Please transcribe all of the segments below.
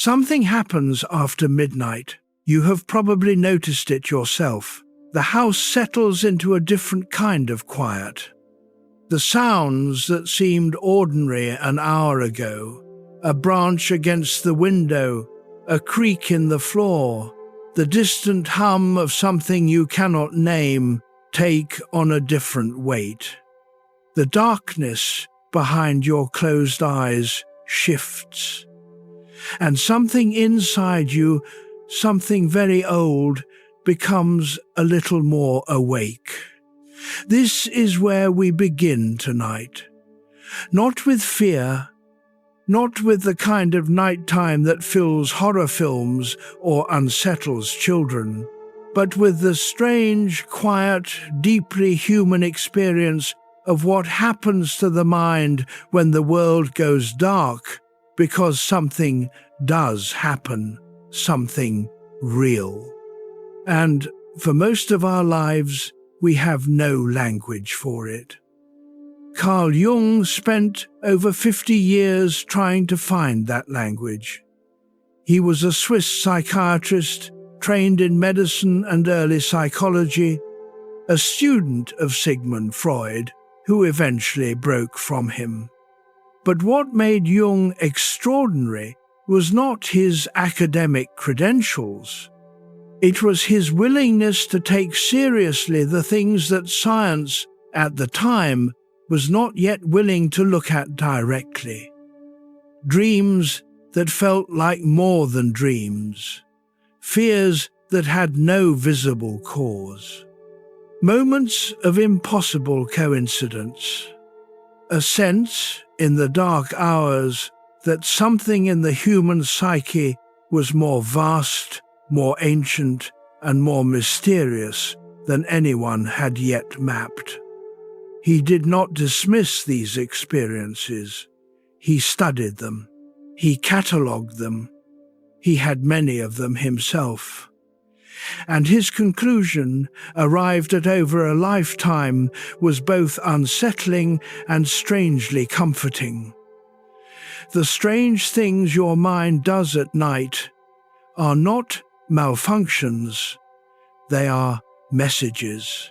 Something happens after midnight. You have probably noticed it yourself. The house settles into a different kind of quiet. The sounds that seemed ordinary an hour ago, a branch against the window, a creak in the floor, the distant hum of something you cannot name, take on a different weight. The darkness behind your closed eyes shifts, and something inside you, something very old, becomes a little more awake. This is where we begin tonight. Not with fear, not with the kind of nighttime that fills horror films or unsettles children, but with the strange, quiet, deeply human experience of what happens to the mind when the world goes dark, because something does happen, something real. And for most of our lives, we have no language for it. Carl Jung spent over 50 years trying to find that language. He was a Swiss psychiatrist, trained in medicine and early psychology, a student of Sigmund Freud, who eventually broke from him. But what made Jung extraordinary was not his academic credentials. It was his willingness to take seriously the things that science, at the time, was not yet willing to look at directly. Dreams that felt like more than dreams. Fears that had no visible cause. Moments of impossible coincidence. A sense, in the dark hours, that something in the human psyche was more vast, more ancient, and more mysterious than anyone had yet mapped. He did not dismiss these experiences. He studied them. He catalogued them. He had many of them himself. And his conclusion, arrived at over a lifetime, was both unsettling and strangely comforting. The strange things your mind does at night are not malfunctions, they are messages.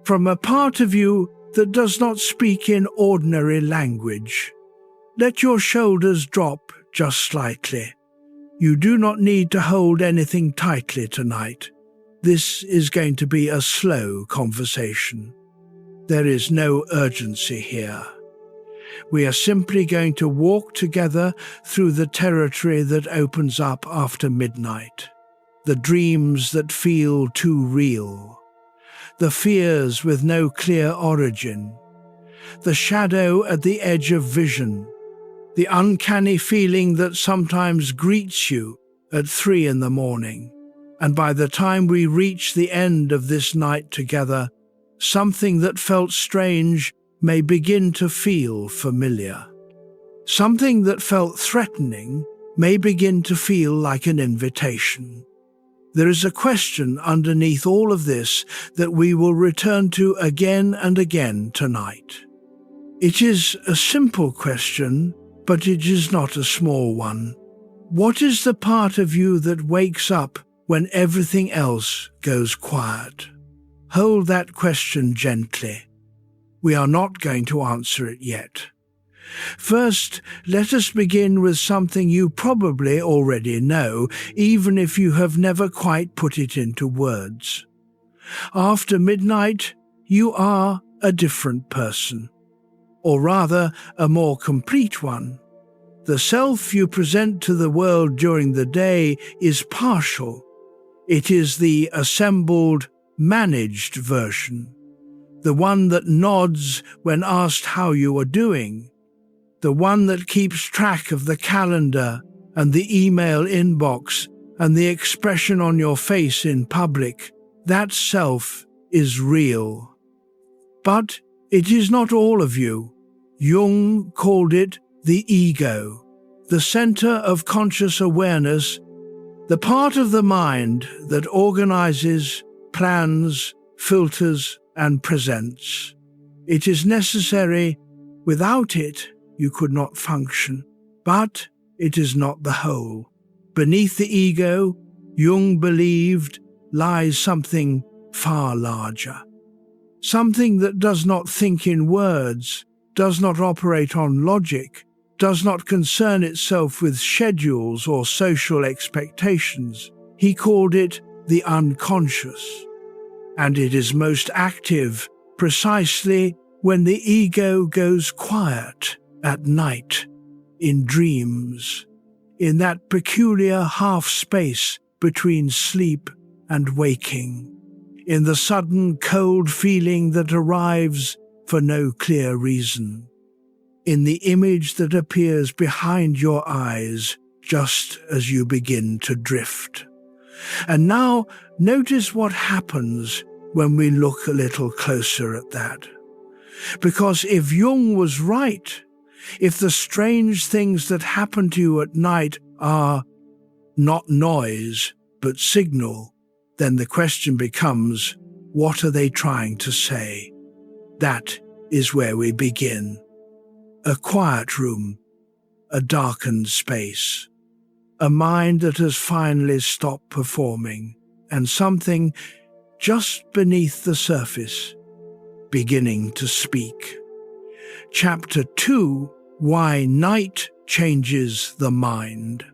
From a part of you that does not speak in ordinary language. Let your shoulders drop just slightly. You do not need to hold anything tightly tonight. This is going to be a slow conversation. There is no urgency here. We are simply going to walk together through the territory that opens up after midnight. The dreams that feel too real. The fears with no clear origin. The shadow at the edge of vision. The uncanny feeling that sometimes greets you at 3 a.m. And by the time we reach the end of this night together, something that felt strange may begin to feel familiar. Something that felt threatening may begin to feel like an invitation. There is a question underneath all of this that we will return to again and again tonight. It is a simple question, but it is not a small one. What is the part of you that wakes up when everything else goes quiet? Hold that question gently. We are not going to answer it yet. First, let us begin with something you probably already know, even if you have never quite put it into words. After midnight, you are a different person, or rather, a more complete one. The self you present to the world during the day is partial. It is the assembled, managed version, the one that nods when asked how you are doing, the one that keeps track of the calendar and the email inbox and the expression on your face in public. That self is real. But it is not all of you. Jung called it the ego, the center of conscious awareness, the part of the mind that organizes, plans, filters, and presents. It is necessary. Without it, you could not function. But it is not the whole. Beneath the ego, Jung believed, lies something far larger. Something that does not think in words, does not operate on logic, does not concern itself with schedules or social expectations. He called it the unconscious. And it is most active precisely when the ego goes quiet at night, in dreams, in that peculiar half-space between sleep and waking, in the sudden cold feeling that arrives for no clear reason, in the image that appears behind your eyes just as you begin to drift. And now notice what happens when we look a little closer at that. Because if Jung was right, if the strange things that happen to you at night are not noise but signal, then the question becomes, what are they trying to say? That is where we begin. A quiet room, a darkened space, a mind that has finally stopped performing, and something just beneath the surface beginning to speak. Chapter 2: Why Night Changes the Mind.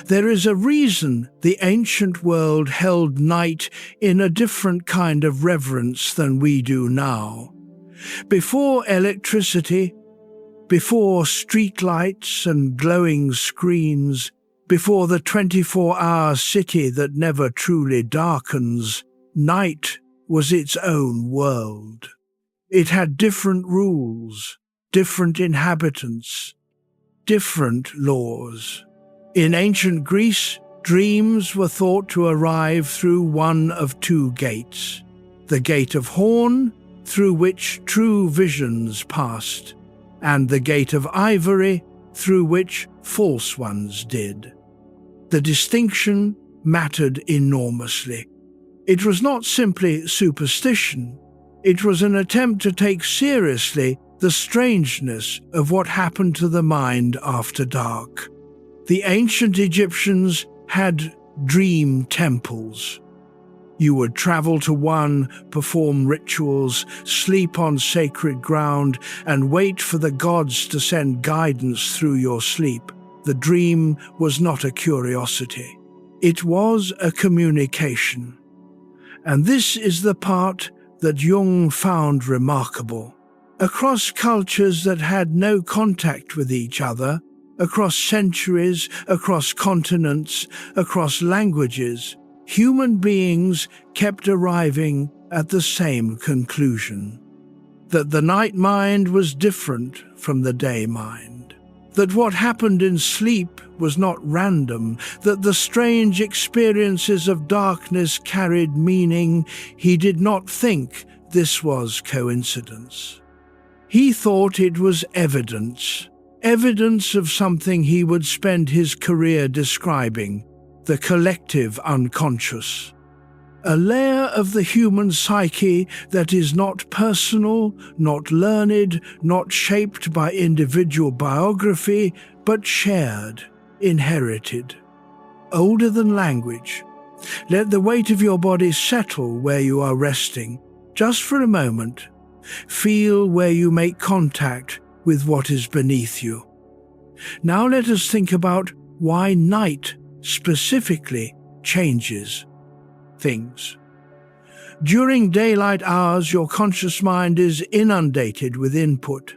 There is a reason the ancient world held night in a different kind of reverence than we do now. Before electricity, before streetlights and glowing screens, before the 24-hour city that never truly darkens, night was its own world. It had different rules, different inhabitants, different laws. In ancient Greece, dreams were thought to arrive through one of two gates: the gate of horn, through which true visions passed, and the gate of ivory, through which false ones did. The distinction mattered enormously. It was not simply superstition. It was an attempt to take seriously the strangeness of what happened to the mind after dark. The ancient Egyptians had dream temples. You would travel to one, perform rituals, sleep on sacred ground, and wait for the gods to send guidance through your sleep. The dream was not a curiosity. It was a communication. And this is the part that Jung found remarkable. Across cultures that had no contact with each other, across centuries, across continents, across languages, human beings kept arriving at the same conclusion: that the night mind was different from the day mind, that what happened in sleep was not random, that the strange experiences of darkness carried meaning. He did not think this was coincidence. He thought it was evidence of something he would spend his career describing: the collective unconscious. A layer of the human psyche that is not personal, not learned, not shaped by individual biography, but shared, inherited. Older than language. Let the weight of your body settle where you are resting, just for a moment. Feel where you make contact with what is beneath you. Now let us think about why night specifically changes things. During daylight hours, your conscious mind is inundated with input: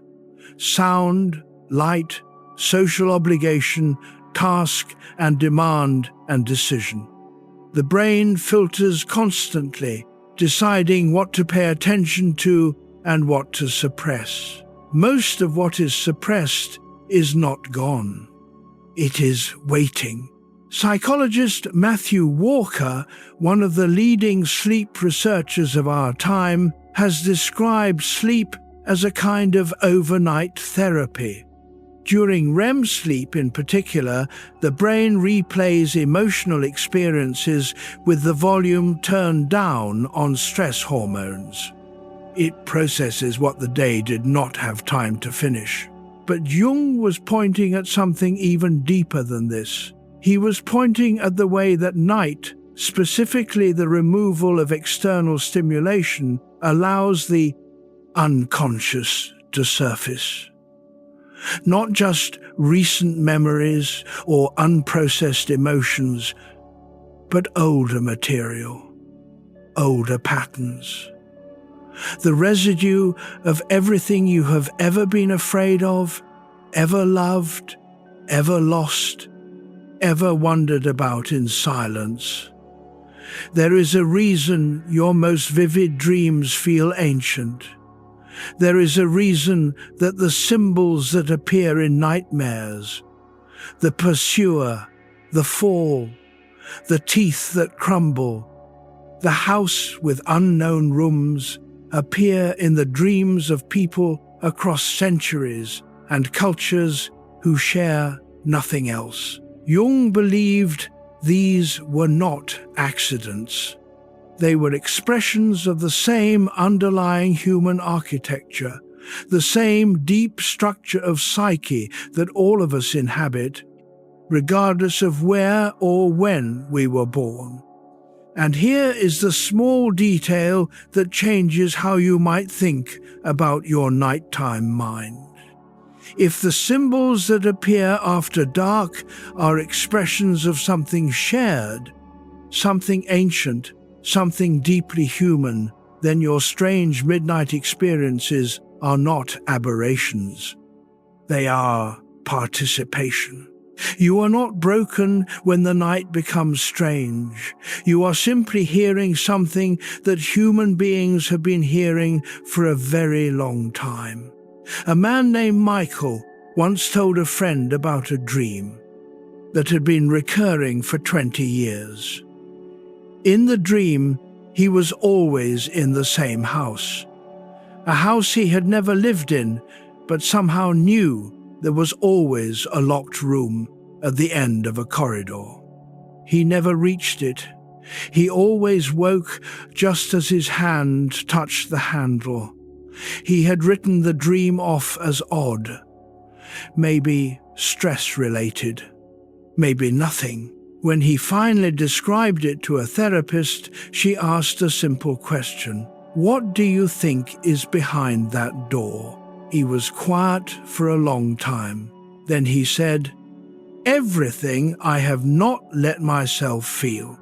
sound, light, social obligation, task and demand and decision. The brain filters constantly, deciding what to pay attention to and what to suppress. Most of what is suppressed is not gone. It is waiting. Psychologist Matthew Walker, one of the leading sleep researchers of our time, has described sleep as a kind of overnight therapy. During REM sleep in particular, the brain replays emotional experiences with the volume turned down on stress hormones. It processes what the day did not have time to finish. But Jung was pointing at something even deeper than this. He was pointing at the way that night, specifically the removal of external stimulation, allows the unconscious to surface. Not just recent memories or unprocessed emotions, but older material, older patterns. The residue of everything you have ever been afraid of, ever loved, ever lost, ever wondered about in silence. There is a reason your most vivid dreams feel ancient. There is a reason that the symbols that appear in nightmares, the pursuer, the fall, the teeth that crumble, the house with unknown rooms, appear in the dreams of people across centuries and cultures who share nothing else. Jung believed these were not accidents. They were expressions of the same underlying human architecture, the same deep structure of psyche that all of us inhabit, regardless of where or when we were born. And here is the small detail that changes how you might think about your nighttime mind. If the symbols that appear after dark are expressions of something shared, something ancient, something deeply human, then your strange midnight experiences are not aberrations. They are participation. You are not broken when the night becomes strange. You are simply hearing something that human beings have been hearing for a very long time. A man named Michael once told a friend about a dream that had been recurring for 20 years. In the dream, he was always in the same house. A house he had never lived in, but somehow knew there was always a locked room at the end of a corridor. He never reached it. He always woke just as his hand touched the handle. He had written the dream off as odd, maybe stress-related, maybe nothing. When he finally described it to a therapist, she asked a simple question: "What do you think is behind that door?" He was quiet for a long time. Then he said, "Everything I have not let myself feel."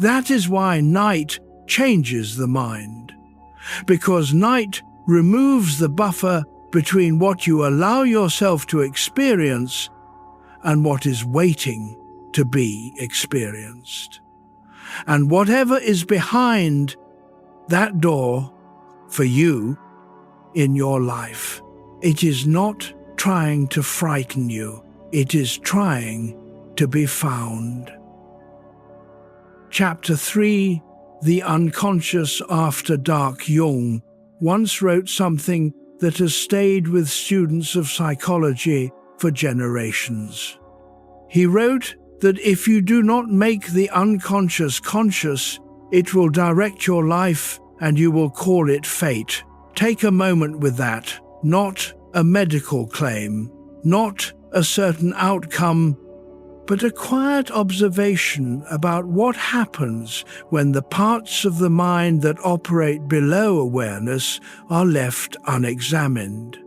That is why night changes the mind. Because night removes the buffer between what you allow yourself to experience and what is waiting to be experienced. And whatever is behind that door for you in your life, it is not trying to frighten you, it is trying to be found. Chapter 3, The Unconscious After Dark. Jung once wrote something that has stayed with students of psychology for generations. He wrote that if you do not make the unconscious conscious, it will direct your life and you will call it fate. Take a moment with that. Not a medical claim, not a certain outcome, but a quiet observation about what happens when the parts of the mind that operate below awareness are left unexamined.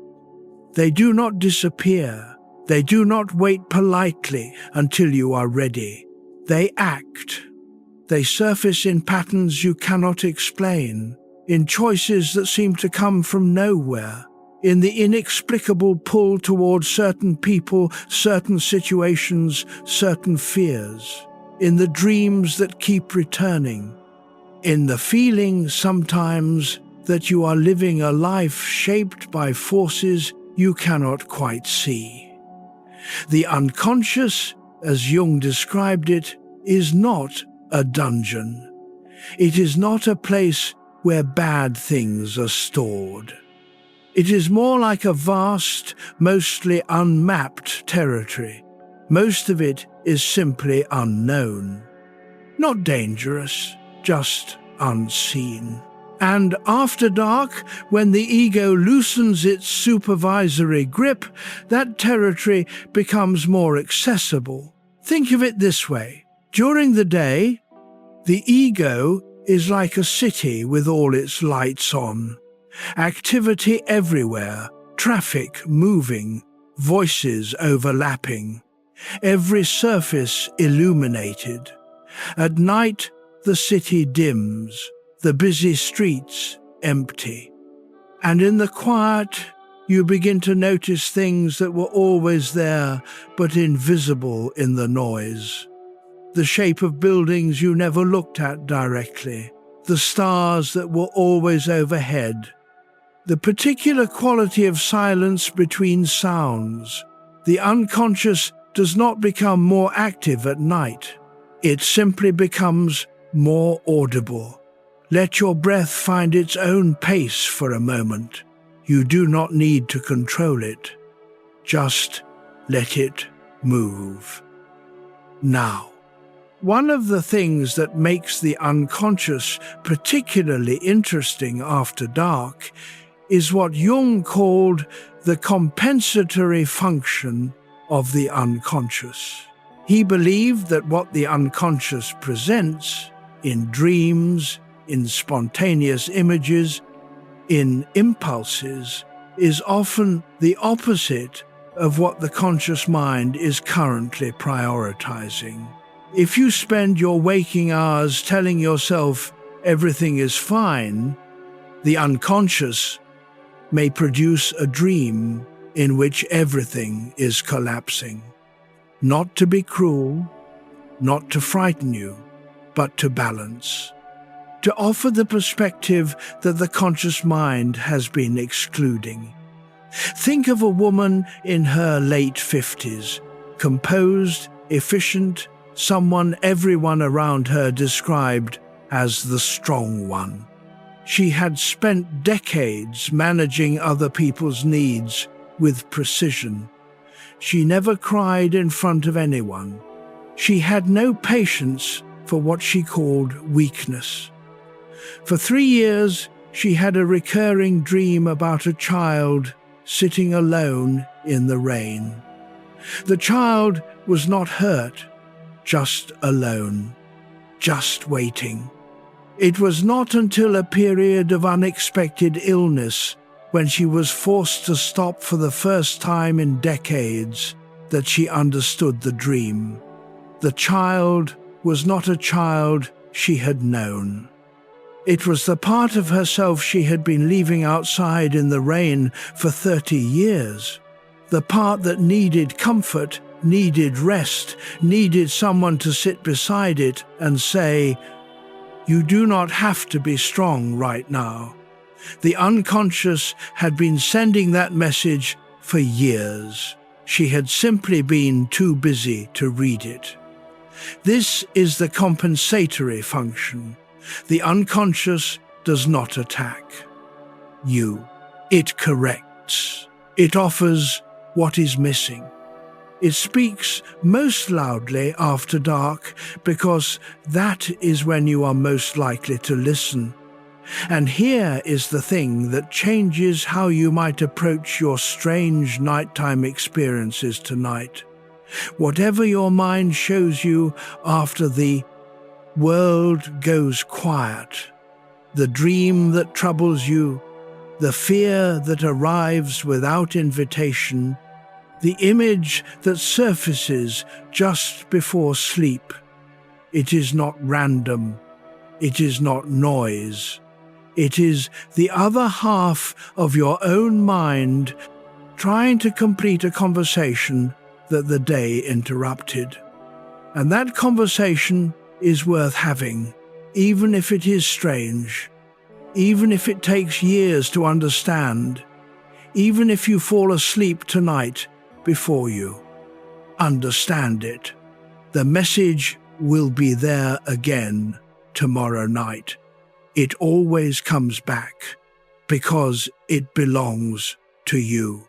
They do not disappear. They do not wait politely until you are ready. They act. They surface in patterns you cannot explain, in choices that seem to come from nowhere, in the inexplicable pull towards certain people, certain situations, certain fears, in the dreams that keep returning, in the feeling sometimes that you are living a life shaped by forces you cannot quite see. The unconscious, as Jung described it, is not a dungeon. It is not a place where bad things are stored. It is more like a vast, mostly unmapped territory. Most of it is simply unknown. Not dangerous, just unseen. And after dark, when the ego loosens its supervisory grip, that territory becomes more accessible. Think of it this way. During the day, the ego is like a city with all its lights on. Activity everywhere, traffic moving, voices overlapping, every surface illuminated. At night, the city dims, the busy streets empty. And in the quiet, you begin to notice things that were always there but invisible in the noise. The shape of buildings you never looked at directly, the stars that were always overhead, the particular quality of silence between sounds. The unconscious does not become more active at night. It simply becomes more audible. Let your breath find its own pace for a moment. You do not need to control it. Just let it move. Now, one of the things that makes the unconscious particularly interesting after dark is what Jung called the compensatory function of the unconscious. He believed that what the unconscious presents in dreams, in spontaneous images, in impulses, is often the opposite of what the conscious mind is currently prioritizing. If you spend your waking hours telling yourself everything is fine, the unconscious may produce a dream in which everything is collapsing. Not to be cruel, not to frighten you, but to balance. To offer the perspective that the conscious mind has been excluding. Think of a woman in her late 50s, composed, efficient, someone everyone around her described as the strong one. She had spent decades managing other people's needs with precision. She never cried in front of anyone. She had no patience for what she called weakness. For 3 years, she had a recurring dream about a child sitting alone in the rain. The child was not hurt, just alone, just waiting. It was not until a period of unexpected illness, when she was forced to stop for the first time in decades, that she understood the dream. The child was not a child she had known. It was the part of herself she had been leaving outside in the rain for 30 years. The part that needed comfort, needed rest, needed someone to sit beside it and say, "You do not have to be strong right now." The unconscious had been sending that message for years. She had simply been too busy to read it. This is the compensatory function. The unconscious does not attack you. It corrects. It offers what is missing. It speaks most loudly after dark because that is when you are most likely to listen. And here is the thing that changes how you might approach your strange nighttime experiences tonight. Whatever your mind shows you after the world goes quiet, the dream that troubles you, the fear that arrives without invitation, the image that surfaces just before sleep, it is not random, it is not noise. It is the other half of your own mind trying to complete a conversation that the day interrupted. And that conversation is worth having, even if it is strange, even if it takes years to understand, even if you fall asleep tonight before you. Understand it. The message will be there again tomorrow night. It always comes back because it belongs to you.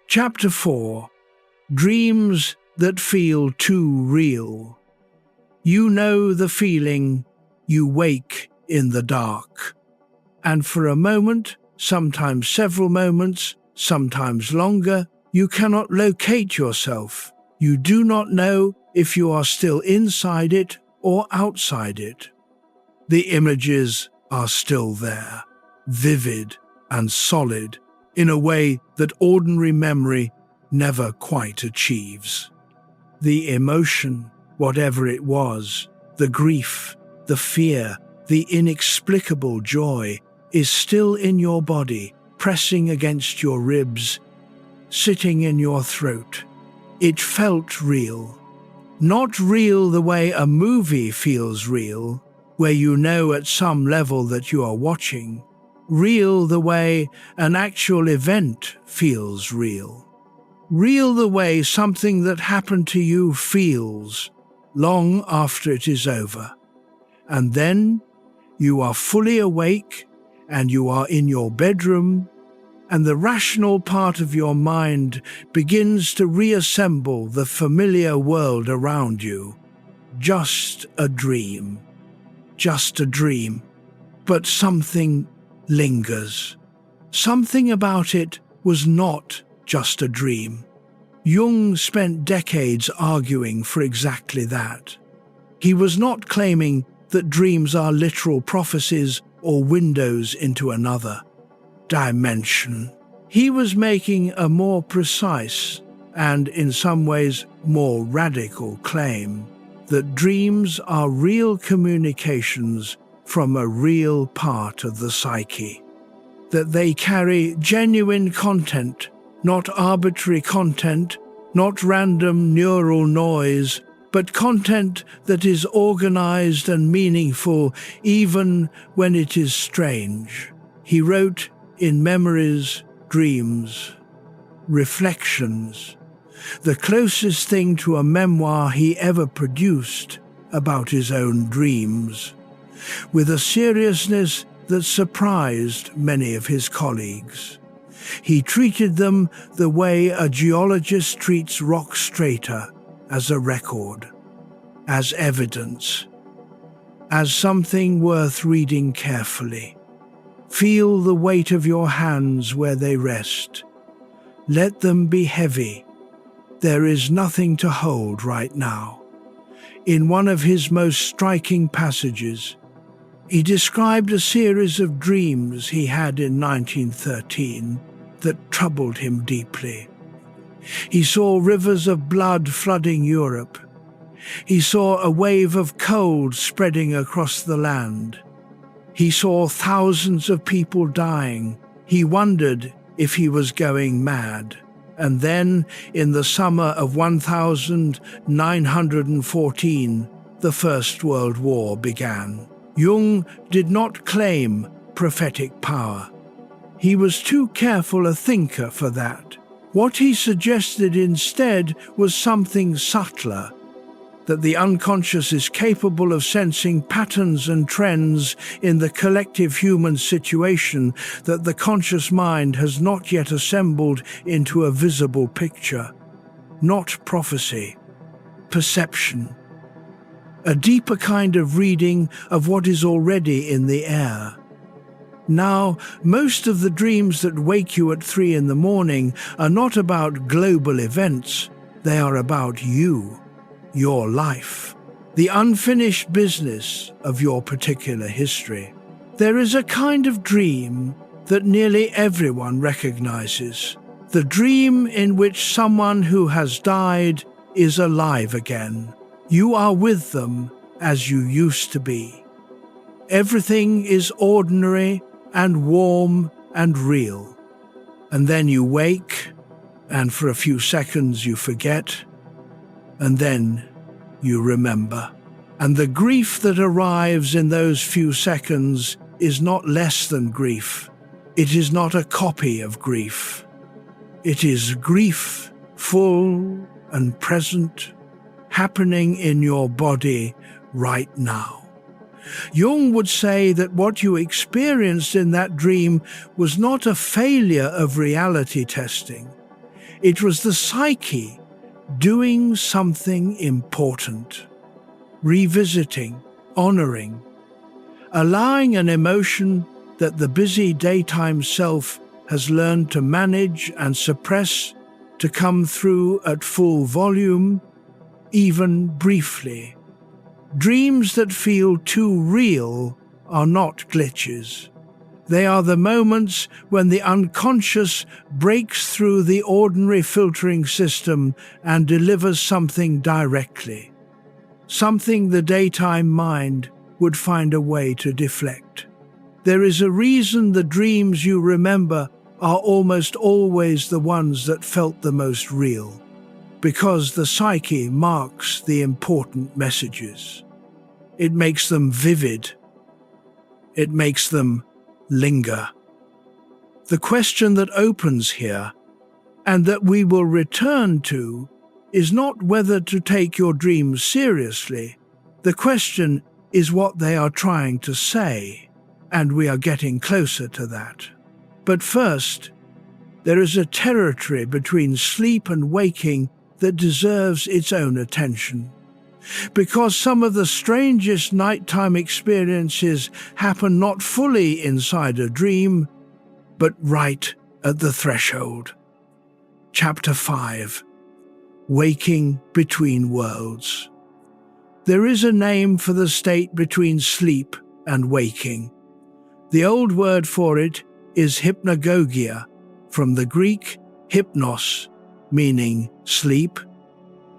Chapter 4. Dreams that feel too real. You know the feeling you wake in the dark, and for a moment, sometimes several moments, sometimes longer, you cannot locate yourself. You do not know if you are still inside it or outside it. The images are still there, vivid and solid, in a way that ordinary memory never quite achieves. The emotion, whatever it was, the grief, the fear, the inexplicable joy, is still in your body, pressing against your ribs, sitting in your throat. It felt real. Not real the way a movie feels real, where you know at some level that you are watching. Real the way an actual event feels real. Real the way something that happened to you feels long after it is over. And then you are fully awake and you are in your bedroom, and the rational part of your mind begins to reassemble the familiar world around you. Just a dream. Just a dream. But something lingers. Something about it was not just a dream. Jung spent decades arguing for exactly that. He was not claiming that dreams are literal prophecies or windows into another dimension. He was making a more precise and, in some ways, more radical claim that dreams are real communications from a real part of the psyche, that they carry genuine content, not arbitrary content, not random neural noise, but content that is organized and meaningful even when it is strange. He wrote in Memories, Dreams, Reflections, the closest thing to a memoir he ever produced about his own dreams, with a seriousness that surprised many of his colleagues. He treated them the way a geologist treats rock strata, as a record, as evidence, as something worth reading carefully. Feel the weight of your hands where they rest. Let them be heavy. There is nothing to hold right now. In one of his most striking passages, he described a series of dreams he had in 1913 that troubled him deeply. He saw rivers of blood flooding Europe. He saw a wave of cold spreading across the land. He saw thousands of people dying. He wondered if he was going mad. And then, in the summer of 1914, the First World War began. Jung did not claim prophetic power. He was too careful a thinker for that. What he suggested instead was something subtler, that the unconscious is capable of sensing patterns and trends in the collective human situation that the conscious mind has not yet assembled into a visible picture. Not prophecy, perception. A deeper kind of reading of what is already in the air. Now, most of the dreams that wake you at 3 in the morning are not about global events. They are about you, your life, the unfinished business of your particular history. There is a kind of dream that nearly everyone recognizes. The dream in which someone who has died is alive again. You are with them as you used to be. Everything is ordinary and warm and real. And then you wake, and for a few seconds you forget, and then you remember. And the grief that arrives in those few seconds is not less than grief. It is not a copy of grief. It is grief, full and present, happening in your body right now. Jung would say that what you experienced in that dream was not a failure of reality testing. It was the psyche doing something important, revisiting, honoring, allowing an emotion that the busy daytime self has learned to manage and suppress to come through at full volume even briefly. Dreams that feel too real are not glitches. They are the moments when the unconscious breaks through the ordinary filtering system and delivers something directly. Something the daytime mind would find a way to deflect. There is a reason the dreams you remember are almost always the ones that felt the most real. Because the psyche marks the important messages. It makes them vivid. It makes them linger. The question that opens here, and that we will return to, is not whether to take your dreams seriously. The question is what they are trying to say, and we are getting closer to that. But first, there is a territory between sleep and waking that deserves its own attention. Because some of the strangest nighttime experiences happen not fully inside a dream, but right at the threshold. Chapter 5. Waking Between Worlds. There is a name for the state between sleep and waking. The old word for it is hypnagogia, from the Greek hypnos, meaning sleep,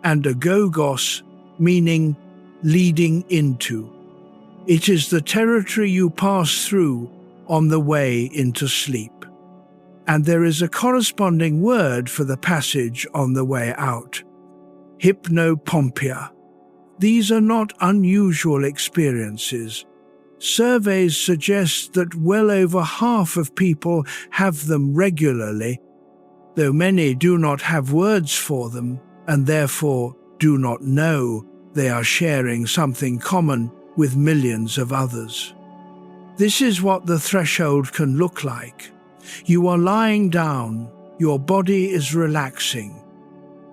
and agogos, meaning leading into. It is the territory you pass through on the way into sleep. And there is a corresponding word for the passage on the way out: hypnopompia. These are not unusual experiences. Surveys suggest that well over half of people have them regularly, though many do not have words for them and therefore do not know they are sharing something common with millions of others. This is what the threshold can look like. You are lying down, your body is relaxing,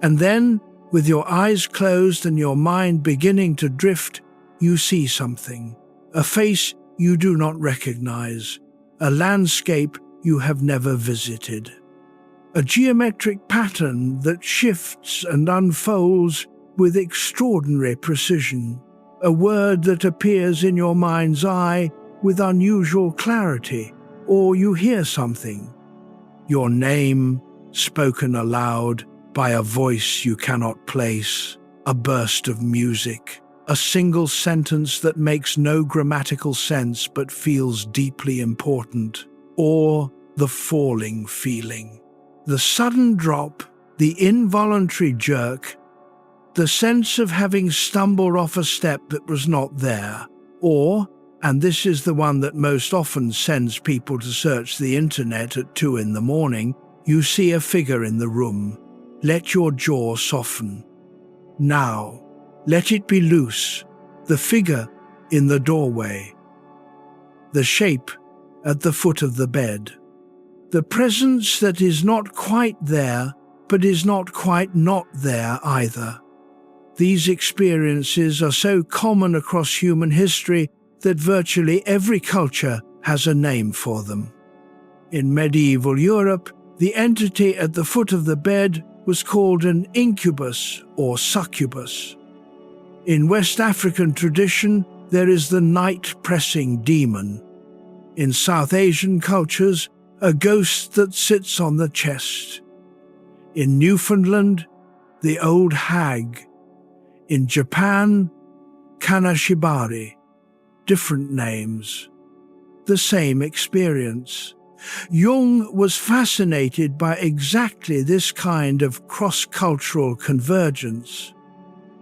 and then, with your eyes closed and your mind beginning to drift, you see something. A face you do not recognize, a landscape you have never visited. A geometric pattern that shifts and unfolds with extraordinary precision. A word that appears in your mind's eye with unusual clarity, or you hear something. Your name spoken aloud by a voice you cannot place, a burst of music, a single sentence that makes no grammatical sense but feels deeply important, or the falling feeling. The sudden drop, the involuntary jerk, the sense of having stumbled off a step that was not there, or, and this is the one that most often sends people to search the internet at 2 a.m, you see a figure in the room. Let your jaw soften. Now, let it be loose. The figure in the doorway. The shape at the foot of the bed. The presence that is not quite there, but is not quite not there either. These experiences are so common across human history that virtually every culture has a name for them. In medieval Europe, the entity at the foot of the bed was called an incubus or succubus. In West African tradition, there is the night-pressing demon. In South Asian cultures, a ghost that sits on the chest. In Newfoundland, the old hag. In Japan, kanashibari. Different names. The same experience. Jung was fascinated by exactly this kind of cross-cultural convergence.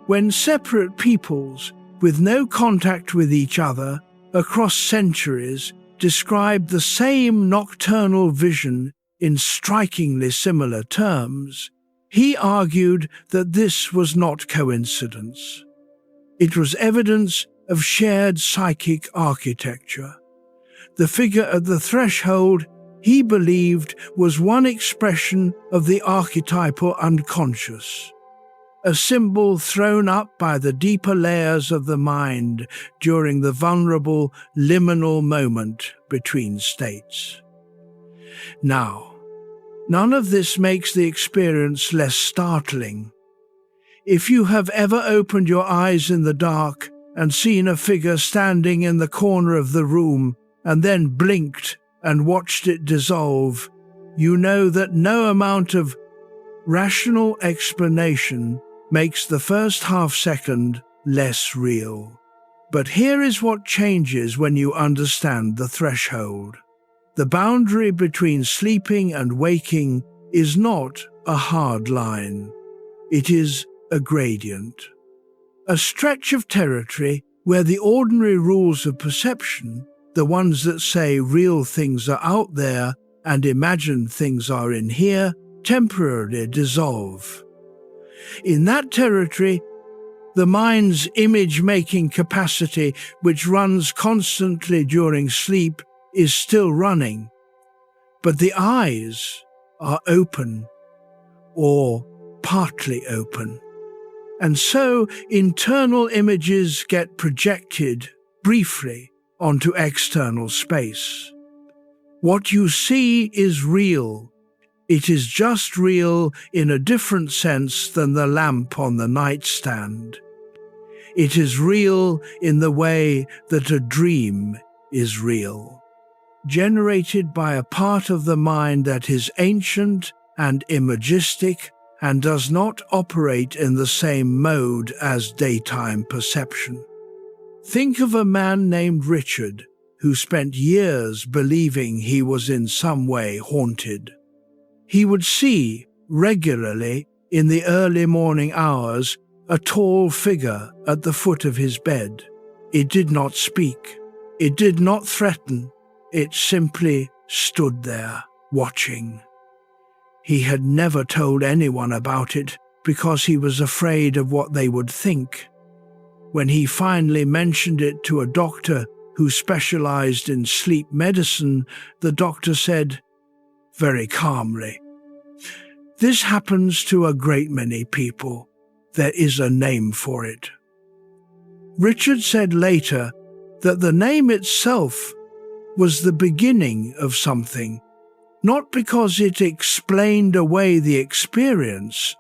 When separate peoples, with no contact with each other, across centuries, described the same nocturnal vision in strikingly similar terms, he argued that this was not coincidence. It was evidence of shared psychic architecture. The figure at the threshold, he believed, was one expression of the archetypal unconscious, a symbol thrown up by the deeper layers of the mind during the vulnerable liminal moment between states. Now, none of this makes the experience less startling. If you have ever opened your eyes in the dark and seen a figure standing in the corner of the room and then blinked and watched it dissolve, you know that no amount of rational explanation makes the first half-second less real. But here is what changes when you understand the threshold. The boundary between sleeping and waking is not a hard line. It is a gradient. A stretch of territory where the ordinary rules of perception, the ones that say real things are out there and imagined things are in here, temporarily dissolve. In that territory, the mind's image-making capacity, which runs constantly during sleep, is still running, but the eyes are open or partly open. And so internal images get projected briefly onto external space. What you see is real. It is just real in a different sense than the lamp on the nightstand. It is real in the way that a dream is real, generated by a part of the mind that is ancient and imagistic and does not operate in the same mode as daytime perception. Think of a man named Richard who spent years believing he was in some way haunted. He would see regularly in the early morning hours a tall figure at the foot of his bed. It did not speak. It did not threaten. It simply stood there, watching. He had never told anyone about it because he was afraid of what they would think. When he finally mentioned it to a doctor who specialized in sleep medicine, the doctor said, very calmly, "This happens to a great many people. There is a name for it." Richard said later that the name itself was the beginning of something, not because it explained away the experience,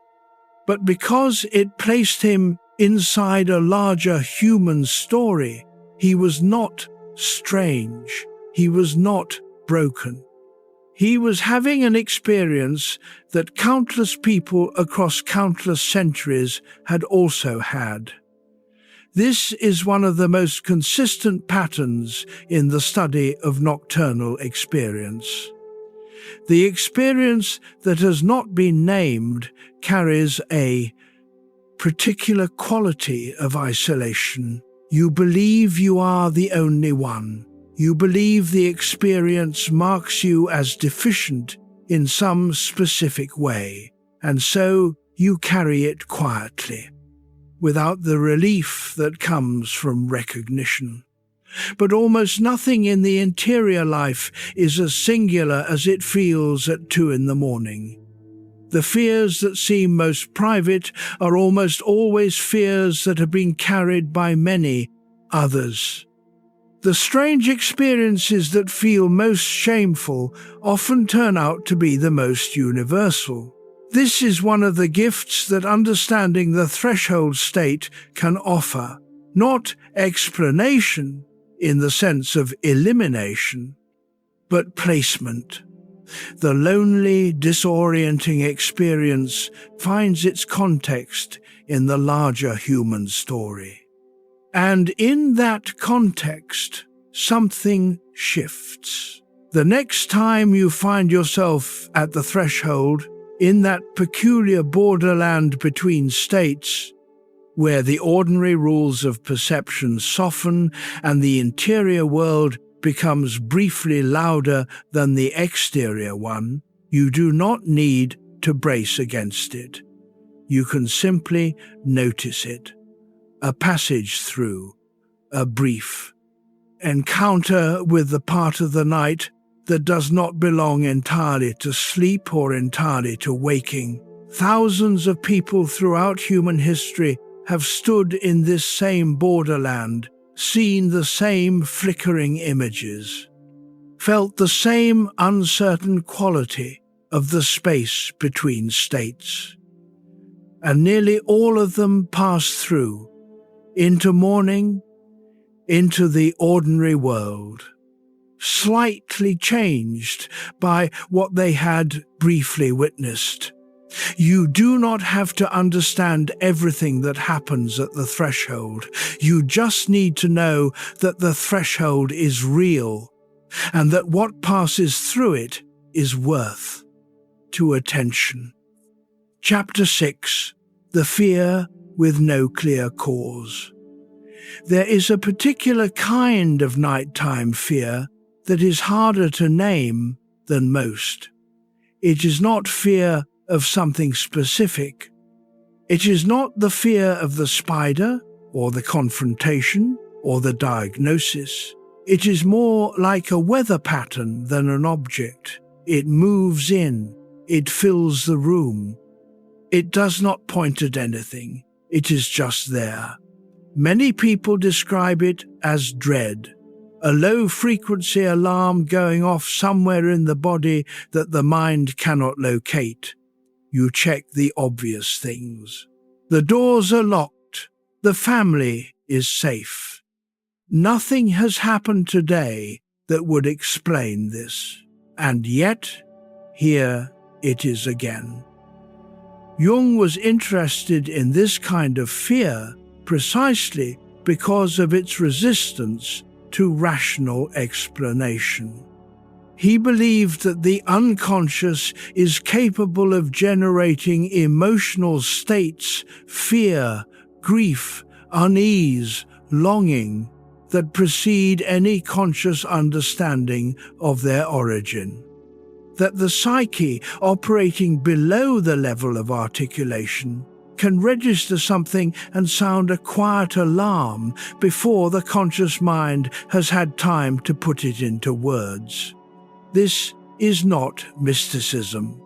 but because it placed him inside a larger human story. He was not strange. He was not broken. He was having an experience that countless people across countless centuries had also had. This is one of the most consistent patterns in the study of nocturnal experience. The experience that has not been named carries a particular quality of isolation. You believe you are the only one. You believe the experience marks you as deficient in some specific way, and so you carry it quietly, without the relief that comes from recognition. But almost nothing in the interior life is as singular as it feels at 2 a.m. The fears that seem most private are almost always fears that have been carried by many others. The strange experiences that feel most shameful often turn out to be the most universal. This is one of the gifts that understanding the threshold state can offer, not explanation in the sense of elimination, but placement. The lonely, disorienting experience finds its context in the larger human story. And in that context, something shifts. The next time you find yourself at the threshold, in that peculiar borderland between states, where the ordinary rules of perception soften and the interior world becomes briefly louder than the exterior one, you do not need to brace against it. You can simply notice it. A passage through, a brief encounter with the part of the night that does not belong entirely to sleep or entirely to waking. Thousands of people throughout human history have stood in this same borderland, seen the same flickering images, felt the same uncertain quality of the space between states. and nearly all of them passed through, into morning, into the ordinary world, slightly changed by what they had briefly witnessed. You do not have to understand everything that happens at the threshold. You just need to know that the threshold is real, and that what passes through it is worth to attention. Chapter 6. The Fear with No Clear Cause. There is a particular kind of nighttime fear that is harder to name than most. It is not fear of something specific. It is not the fear of the spider, or the confrontation, or the diagnosis. It is more like a weather pattern than an object. It moves in. It fills the room. It does not point at anything. It is just there. Many people describe it as dread, a low-frequency alarm going off somewhere in the body that the mind cannot locate. You check the obvious things. The doors are locked. The family is safe. Nothing has happened today that would explain this. And yet, here it is again. Jung was interested in this kind of fear precisely because of its resistance to rational explanation. He believed that the unconscious is capable of generating emotional states, fear, grief, unease, longing, that precede any conscious understanding of their origin. That the psyche, operating below the level of articulation, can register something and sound a quiet alarm before the conscious mind has had time to put it into words. This is not mysticism.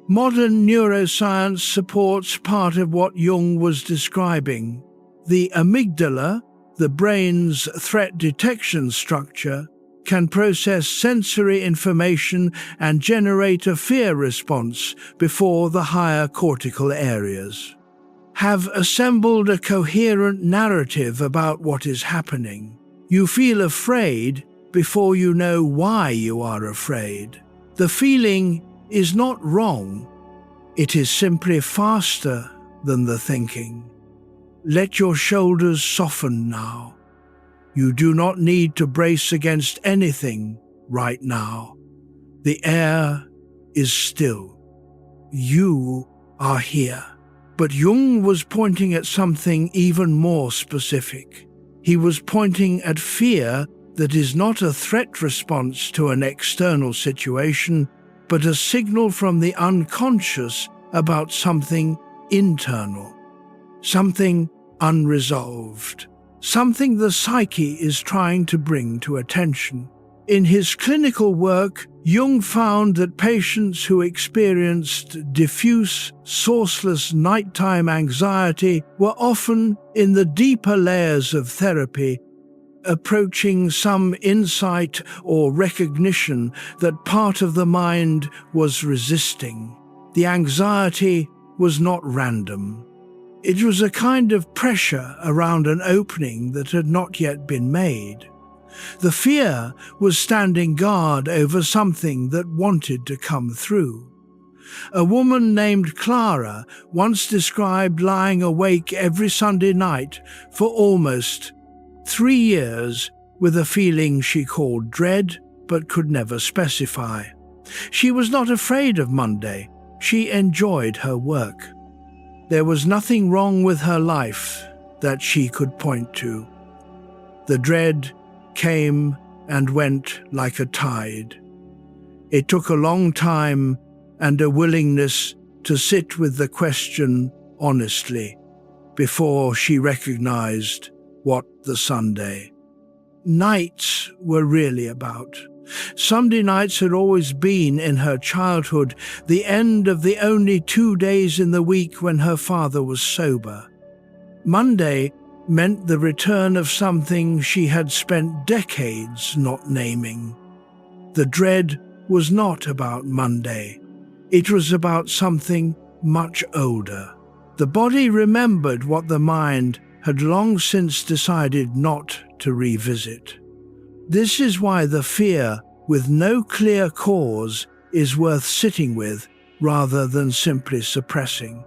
Modern neuroscience supports part of what Jung was describing. The amygdala, the brain's threat detection structure, can process sensory information and generate a fear response before the higher cortical areas have assembled a coherent narrative about what is happening. You feel afraid before you know why you are afraid. The feeling is not wrong. It is simply faster than the thinking. Let your shoulders soften now. You do not need to brace against anything right now. The air is still. You are here. But Jung was pointing at something even more specific. He was pointing at fear that is not a threat response to an external situation, but a signal from the unconscious about something internal, something unresolved, something the psyche is trying to bring to attention. In his clinical work, Jung found that patients who experienced diffuse, sourceless nighttime anxiety were often in the deeper layers of therapy, approaching some insight or recognition that part of the mind was resisting. The anxiety was not random. It was a kind of pressure around an opening that had not yet been made. The fear was standing guard over something that wanted to come through. A woman named Clara once described lying awake every Sunday night for almost 3 years with a feeling she called dread but could never specify. She was not afraid of Monday. She enjoyed her work. There was nothing wrong with her life that she could point to. The dread came and went like a tide. It took a long time and a willingness to sit with the question honestly before she recognized what the Sunday nights were really about. Sunday nights had always been, in her childhood, the end of the only 2 days in the week when her father was sober. Monday meant the return of something she had spent decades not naming. The dread was not about Monday. It was about something much older. The body remembered what the mind had long since decided not to revisit. This is why the fear, with no clear cause, is worth sitting with rather than simply suppressing.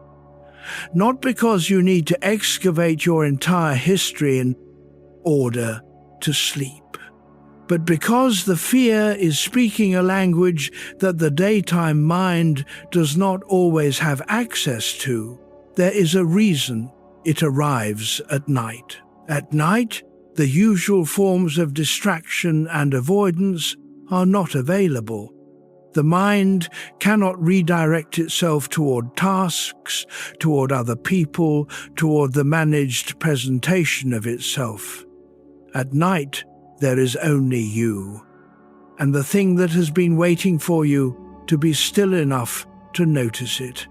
Not because you need to excavate your entire history in order to sleep, but because the fear is speaking a language that the daytime mind does not always have access to. There is a reason it arrives at night. At night, the usual forms of distraction and avoidance are not available. The mind cannot redirect itself toward tasks, toward other people, toward the managed presentation of itself. At night, there is only you, and the thing that has been waiting for you to be still enough to notice it.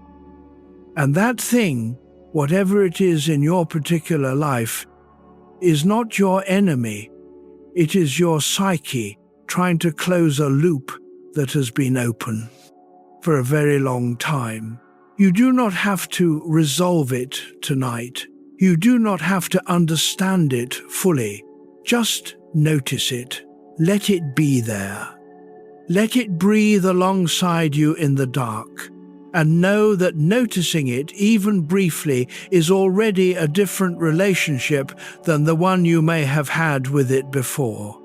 And that thing, whatever it is in your particular life, is not your enemy. It is your psyche trying to close a loop that has been open for a very long time. You do not have to resolve it tonight. You do not have to understand it fully. Just notice it. Let it be there. Let it breathe alongside you in the dark, and know that noticing it, even briefly, is already a different relationship than the one you may have had with it before.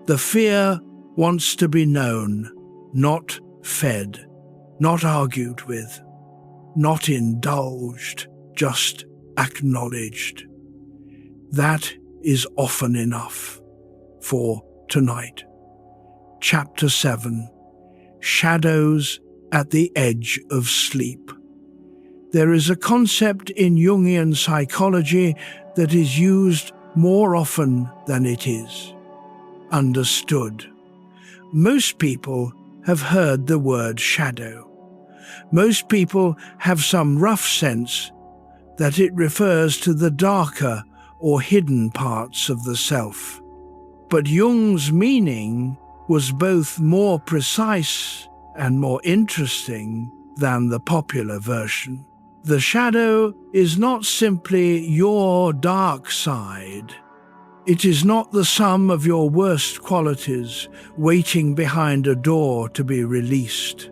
The fear wants to be known, not fed, not argued with, not indulged, just acknowledged. That is often enough for tonight. Chapter 7. Shadows at the Edge of Sleep. There is a concept in Jungian psychology that is used more often than it is understood. Most people have heard the word shadow. Most people have some rough sense that it refers to the darker or hidden parts of the self. But Jung's meaning was both more precise and more interesting than the popular version. The shadow is not simply your dark side. It is not the sum of your worst qualities waiting behind a door to be released.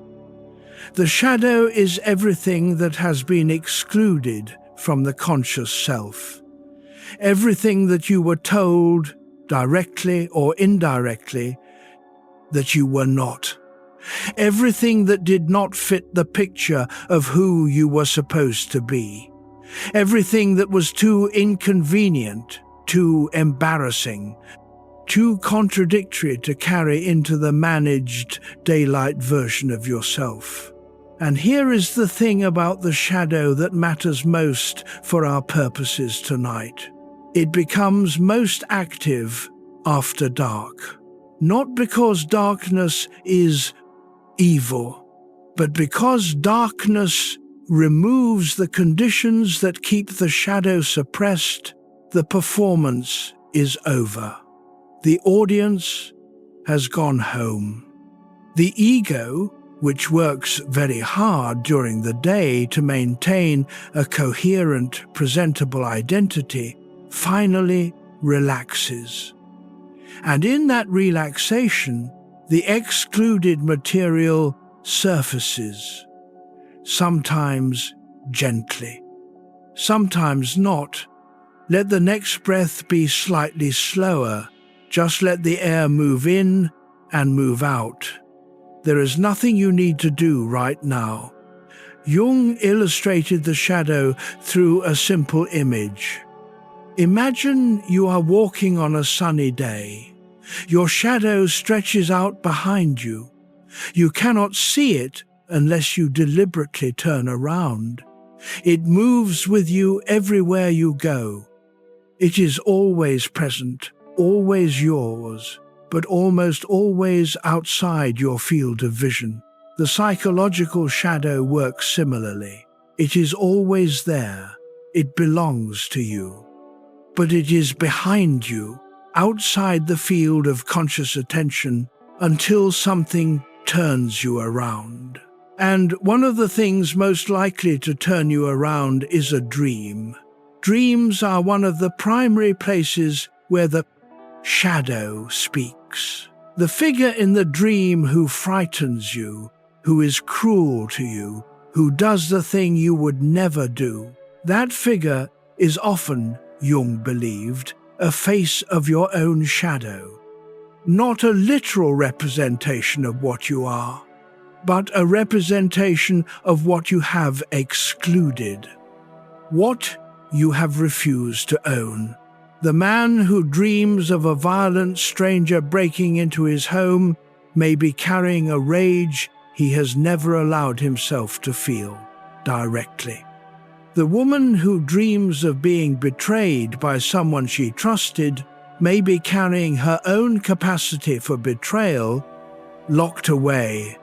The shadow is everything that has been excluded from the conscious self. Everything that you were told, directly or indirectly, that you were not. Everything that did not fit the picture of who you were supposed to be. Everything that was too inconvenient, too embarrassing, too contradictory to carry into the managed daylight version of yourself. And here is the thing about the shadow that matters most for our purposes tonight. It becomes most active after dark. Not because darkness is evil, but because darkness removes the conditions that keep the shadow suppressed. The performance is over. The audience has gone home. The ego, which works very hard during the day to maintain a coherent, presentable identity, finally relaxes. And in that relaxation, the excluded material surfaces, sometimes gently, sometimes not. Let the next breath be slightly slower. Just let the air move in and move out. There is nothing you need to do right now. Jung illustrated the shadow through a simple image. Imagine you are walking on a sunny day. Your shadow stretches out behind you. You cannot see it unless you deliberately turn around. It moves with you everywhere you go. It is always present, always yours, but almost always outside your field of vision. The psychological shadow works similarly. It is always there. It belongs to you. But it is behind you, outside the field of conscious attention, until something turns you around. And one of the things most likely to turn you around is a dream. Dreams are one of the primary places where the shadow speaks. The figure in the dream who frightens you, who is cruel to you, who does the thing you would never do. That figure is often, Jung believed, a face of your own shadow. Not a literal representation of what you are, but a representation of what you have excluded, what you have refused to own. The man who dreams of a violent stranger breaking into his home may be carrying a rage he has never allowed himself to feel directly. The woman who dreams of being betrayed by someone she trusted may be carrying her own capacity for betrayal locked away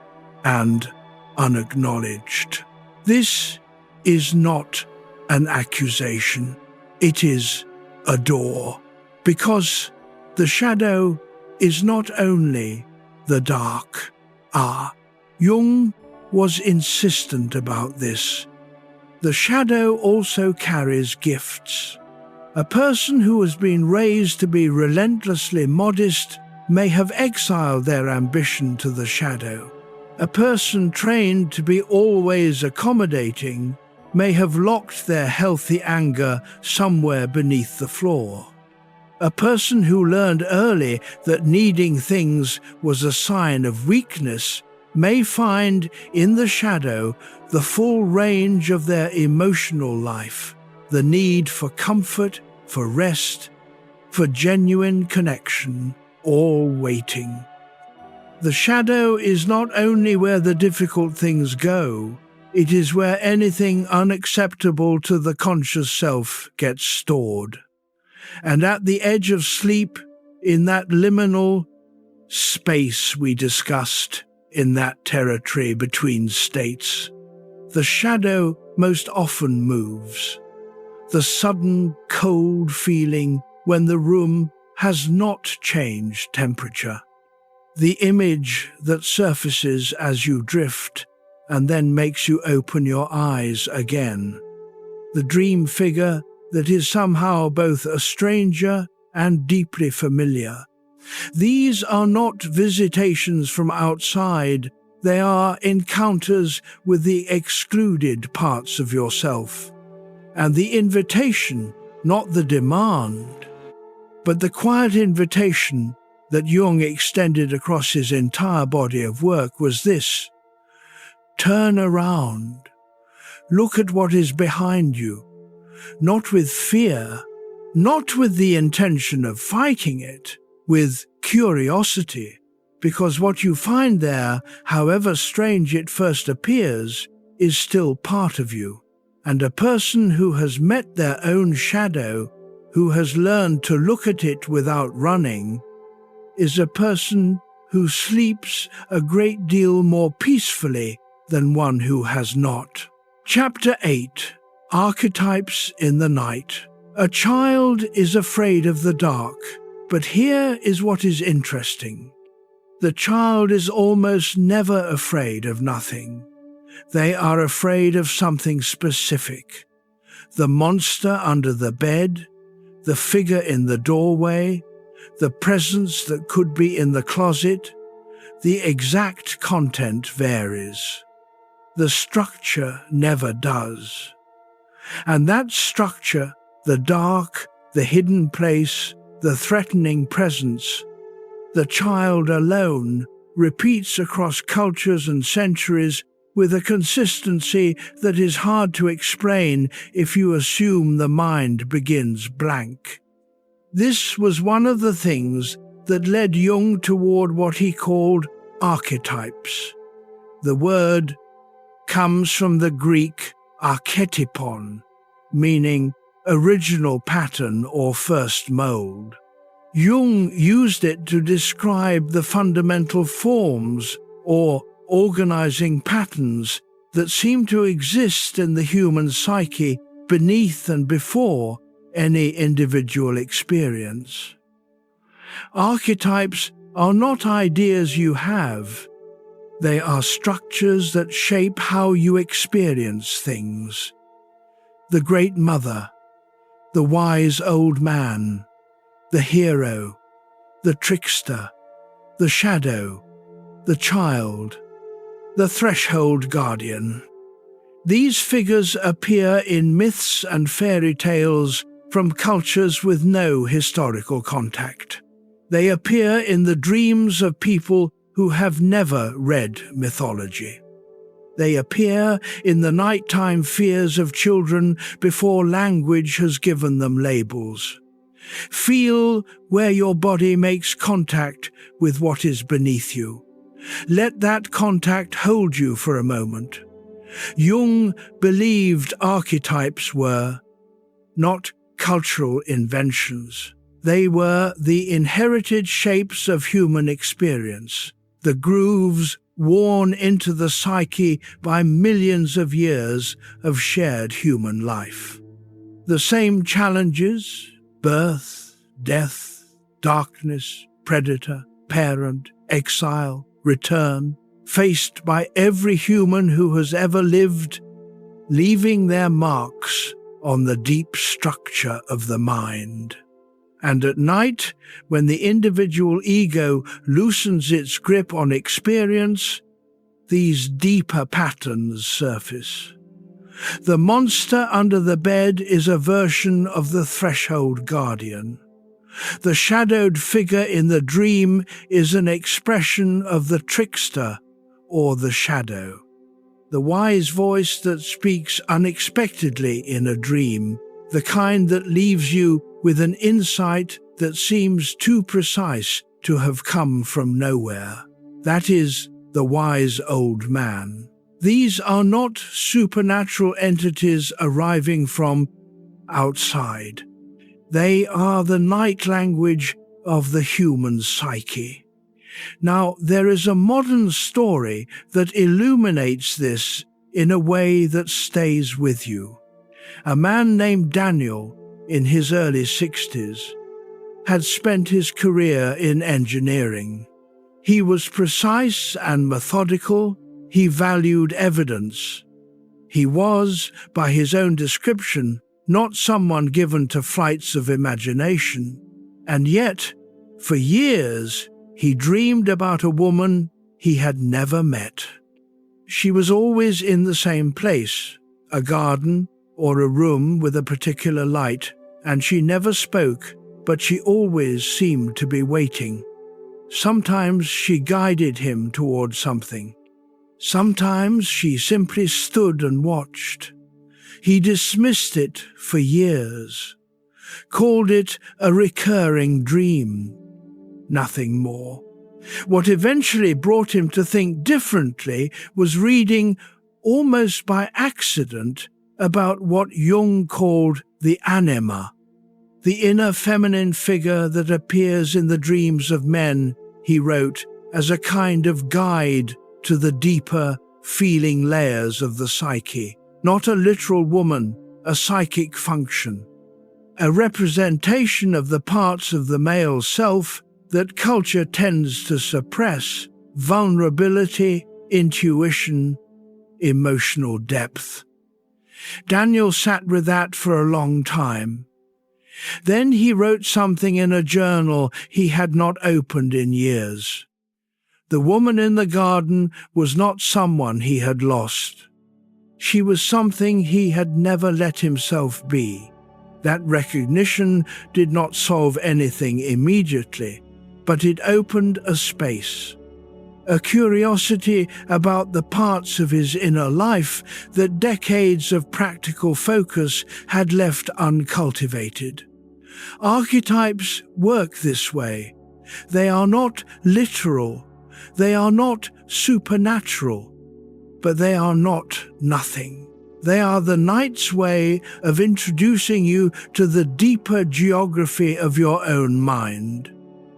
and unacknowledged. This is not an accusation. It is a door, because the shadow is not only the dark. Jung was insistent about this. The shadow also carries gifts. A person who has been raised to be relentlessly modest may have exiled their ambition to the shadow. A person trained to be always accommodating may have locked their healthy anger somewhere beneath the floor. A person who learned early that needing things was a sign of weakness may find in the shadow the full range of their emotional life, the need for comfort, for rest, for genuine connection, all waiting. The shadow is not only where the difficult things go, it is where anything unacceptable to the conscious self gets stored. And at the edge of sleep, in that liminal space we discussed, in that territory between states, the shadow most often moves. The sudden cold feeling when the room has not changed temperature. The image that surfaces as you drift and then makes you open your eyes again. The dream figure that is somehow both a stranger and deeply familiar. These are not visitations from outside, they are encounters with the excluded parts of yourself. And the invitation, not the demand, but the quiet invitation that Jung extended across his entire body of work was this: turn around, look at what is behind you, not with fear, not with the intention of fighting it, with curiosity, because what you find there, however strange it first appears, is still part of you. And a person who has met their own shadow, who has learned to look at it without running, is a person who sleeps a great deal more peacefully than one who has not. Chapter 8. Archetypes in the Night. A child is afraid of the dark, but here is what is interesting. The child is almost never afraid of nothing. They are afraid of something specific. The monster under the bed, the figure in the doorway, the presence that could be in the closet. The exact content varies. The structure never does. And that structure, the dark, the hidden place, the threatening presence, the child alone repeats across cultures and centuries with a consistency that is hard to explain if you assume the mind begins blank. This was one of the things that led Jung toward what he called archetypes. The word comes from the Greek archetypon, meaning original pattern or first mold. Jung used it to describe the fundamental forms or organizing patterns that seem to exist in the human psyche beneath and before any individual experience. Archetypes are not ideas you have, They are structures that shape how you experience things. The Great Mother, the wise old man, the hero, the trickster, the shadow, the child, the threshold guardian. These figures appear in myths and fairy tales from cultures with no historical contact. They appear in the dreams of people who have never read mythology. They appear in the nighttime fears of children before language has given them labels. Feel where your body makes contact with what is beneath you. Let that contact hold you for a moment. Jung believed archetypes were not cultural inventions. They were the inherited shapes of human experience, the grooves worn into the psyche by millions of years of shared human life. The same challenges, birth, death, darkness, predator, parent, exile, return, faced by every human who has ever lived, leaving their marks on the deep structure of the mind. And at night, when the individual ego loosens its grip on experience, these deeper patterns surface. The monster under the bed is a version of the threshold guardian. The shadowed figure in the dream is an expression of the trickster or the shadow. The wise voice that speaks unexpectedly in a dream, the kind that leaves you with an insight that seems too precise to have come from nowhere. That is the wise old man. These are not supernatural entities arriving from outside. They are the night language of the human psyche. Now, there is a modern story that illuminates this in a way that stays with you. A man named Daniel, in his early 60s, had spent his career in engineering. He was precise and methodical. He valued evidence. He was, by his own description, not someone given to flights of imagination. And yet, for years, he dreamed about a woman he had never met. She was always in the same place, a garden or a room with a particular light, and she never spoke, but she always seemed to be waiting. Sometimes she guided him toward something. Sometimes she simply stood and watched. He dismissed it for years, called it a recurring dream. Nothing more. What eventually brought him to think differently was reading, almost by accident, about what Jung called the anima, the inner feminine figure that appears in the dreams of men, he wrote, as a kind of guide to the deeper, feeling layers of the psyche. Not a literal woman, a psychic function. A representation of the parts of the male self that culture tends to suppress: vulnerability, intuition, emotional depth. Daniel sat with that for a long time. Then he wrote something in a journal he had not opened in years. The woman in the garden was not someone he had lost. She was something he had never let himself be. That recognition did not solve anything immediately, but it opened a space, a curiosity about the parts of his inner life that decades of practical focus had left uncultivated. Archetypes work this way. They are not literal, they are not supernatural, but they are not nothing. They are the night's way of introducing you to the deeper geography of your own mind.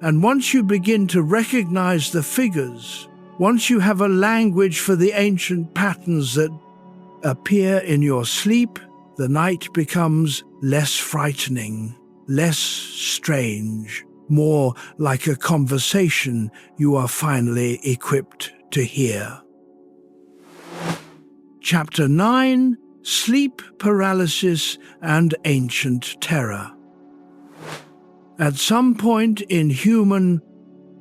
And once you begin to recognize the figures, once you have a language for the ancient patterns that appear in your sleep, the night becomes less frightening, less strange, more like a conversation you are finally equipped to hear. Chapter 9: Sleep Paralysis and Ancient Terror. At some point in human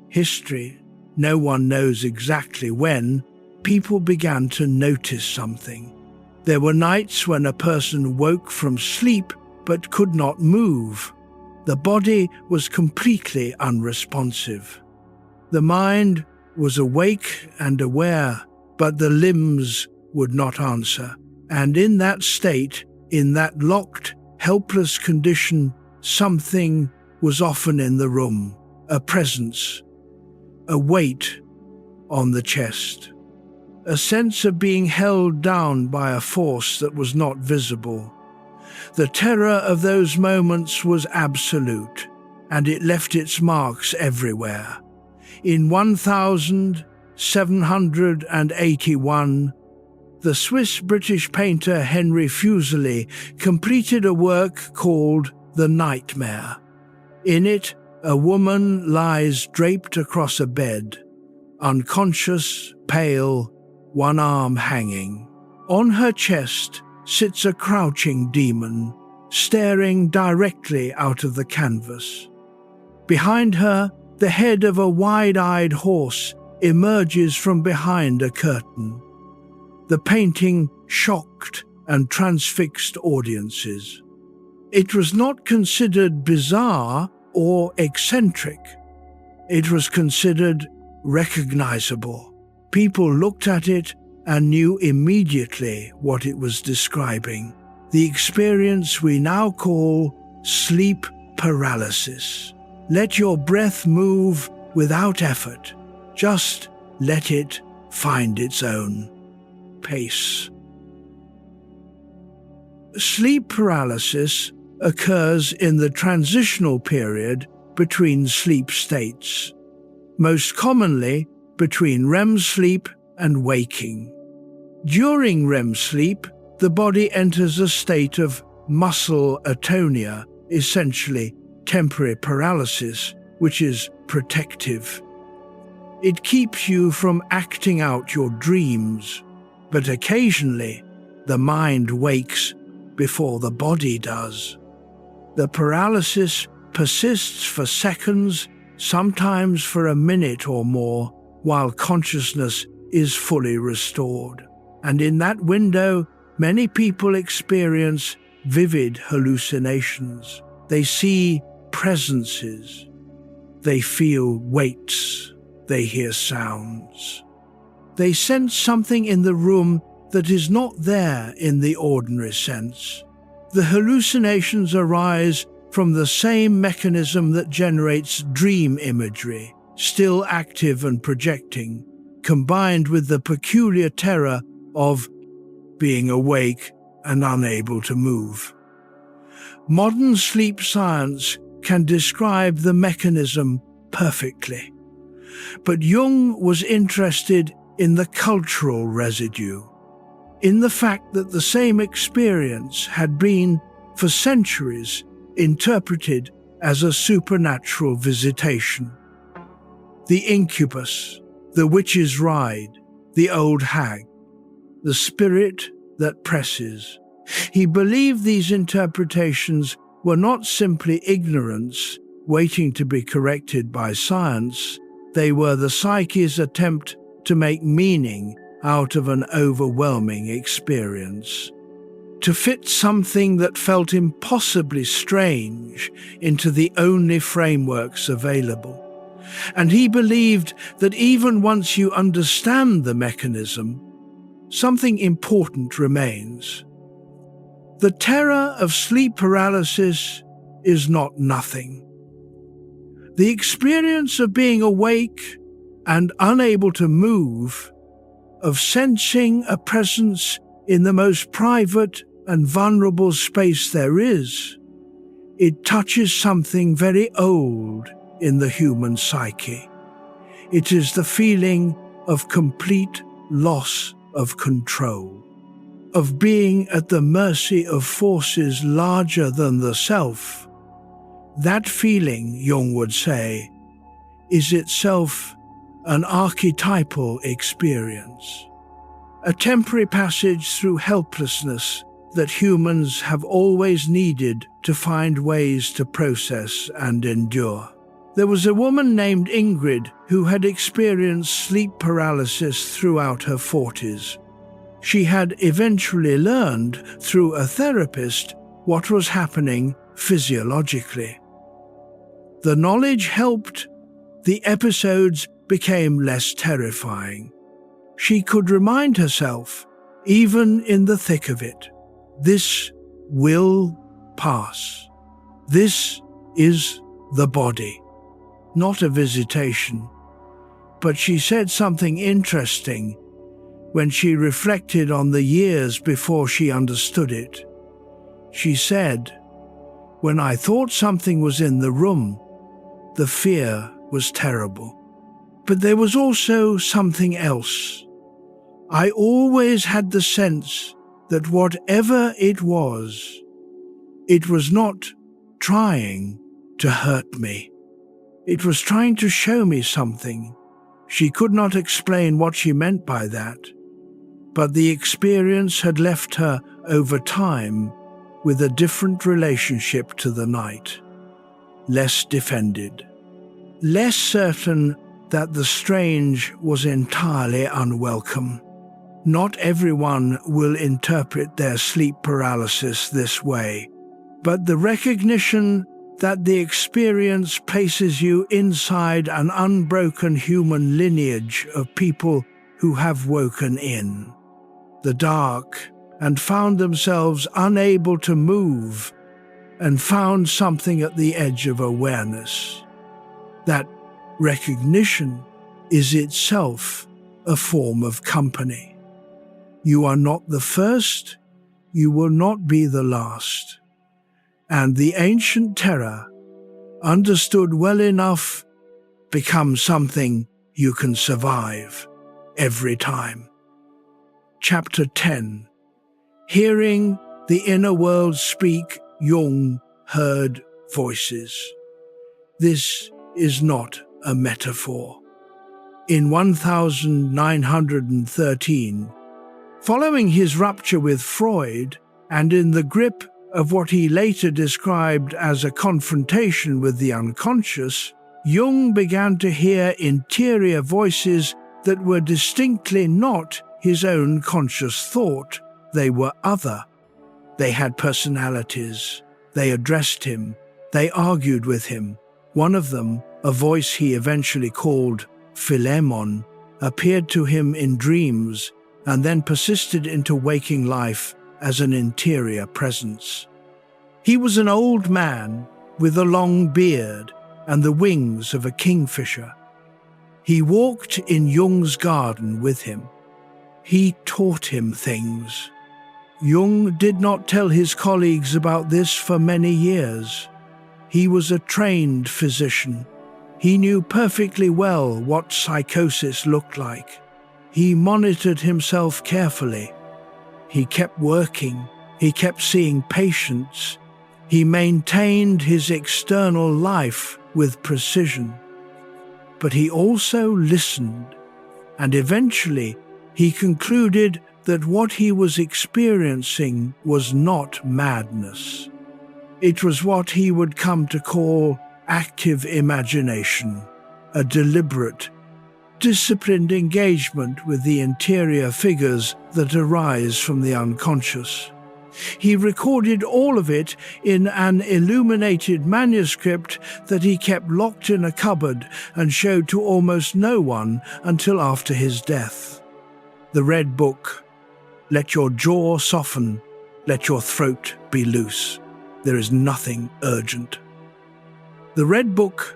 history, no one knows exactly when, people began to notice something. There were nights when a person woke from sleep but could not move. The body was completely unresponsive. The mind was awake and aware, but the limbs would not answer. And in that state, in that locked, helpless condition, something was often in the room, a presence, a weight on the chest, a sense of being held down by a force that was not visible. The terror of those moments was absolute, and it left its marks everywhere. In 1781, the Swiss-British painter Henry Fuseli completed a work called The Nightmare. In it, a woman lies draped across a bed, unconscious, pale, one arm hanging. On her chest sits a crouching demon, staring directly out of the canvas. Behind her, the head of a wide-eyed horse emerges from behind a curtain. The painting shocked and transfixed audiences. It was not considered bizarre or eccentric. It was considered recognizable. People looked at it and knew immediately what it was describing. The experience we now call sleep paralysis. Let your breath move without effort. Just let it find its own pace. Sleep paralysis occurs in the transitional period between sleep states, most commonly between REM sleep and waking. During REM sleep, the body enters a state of muscle atonia, essentially temporary paralysis, which is protective. It keeps you from acting out your dreams, but occasionally the mind wakes before the body does. The paralysis persists for seconds, sometimes for a minute or more, while consciousness is fully restored. And in that window, many people experience vivid hallucinations. They see presences. They feel weights. They hear sounds. They sense something in the room that is not there in the ordinary sense. The hallucinations arise from the same mechanism that generates dream imagery, still active and projecting, combined with the peculiar terror of being awake and unable to move. Modern sleep science can describe the mechanism perfectly, but Jung was interested in the cultural residue, in the fact that the same experience had been, for centuries, interpreted as a supernatural visitation. The incubus, the witch's ride, the old hag, the spirit that presses. He believed these interpretations were not simply ignorance waiting to be corrected by science. They were the psyche's attempt to make meaning out of an overwhelming experience, to fit something that felt impossibly strange into the only frameworks available. And he believed that even once you understand the mechanism, something important remains. The terror of sleep paralysis is not nothing. The experience of being awake and unable to move, of sensing a presence in the most private and vulnerable space there is, it touches something very old in the human psyche. It is the feeling of complete loss of control, of being at the mercy of forces larger than the self. That feeling, Jung would say, is itself an archetypal experience, a temporary passage through helplessness that humans have always needed to find ways to process and endure. There was a woman named Ingrid who had experienced sleep paralysis throughout her 40s. She had eventually learned through a therapist what was happening physiologically. The knowledge helped. The episodes became less terrifying. She could remind herself, even in the thick of it, this will pass. This is the body, not a visitation. But she said something interesting when she reflected on the years before she understood it. She said, "When I thought something was in the room, the fear was terrible. But there was also something else. I always had the sense that whatever it was not trying to hurt me. It was trying to show me something." She could not explain what she meant by that, but the experience had left her over time with a different relationship to the night, less defended, less certain that the strange was entirely unwelcome. Not everyone will interpret their sleep paralysis this way, but the recognition that the experience places you inside an unbroken human lineage of people who have woken in the dark and found themselves unable to move and found something at the edge of awareness. That recognition is itself a form of company. You are not the first, you will not be the last. And the ancient terror, understood well enough, becomes something you can survive every time. Chapter 10. Hearing the inner world speak, Jung heard voices. This is not a metaphor. In 1913, following his rupture with Freud, and in the grip of what he later described as a confrontation with the unconscious, Jung began to hear interior voices that were distinctly not his own conscious thought. They were other. They had personalities. They addressed him. They argued with him. One of them, a voice he eventually called Philemon, appeared to him in dreams and then persisted into waking life as an interior presence. He was an old man with a long beard and the wings of a kingfisher. He walked in Jung's garden with him. He taught him things. Jung did not tell his colleagues about this for many years. He was a trained physician. He knew perfectly well what psychosis looked like. He monitored himself carefully. He kept working. He kept seeing patients. He maintained his external life with precision. But he also listened, and eventually he concluded that what he was experiencing was not madness. It was what he would come to call active imagination, a deliberate, disciplined engagement with the interior figures that arise from the unconscious. He recorded all of it in an illuminated manuscript that he kept locked in a cupboard and showed to almost no one until after his death. The Red Book. Let your jaw soften, let your throat be loose. There is nothing urgent. The Red Book,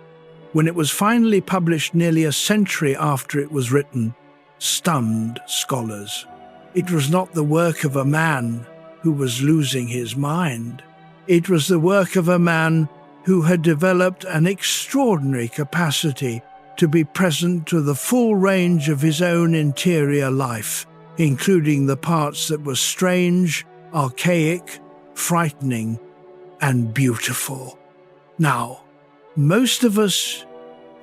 when it was finally published nearly a century after it was written, stunned scholars. It was not the work of a man who was losing his mind. It was the work of a man who had developed an extraordinary capacity to be present to the full range of his own interior life, including the parts that were strange, archaic, frightening, and beautiful. Now, most of us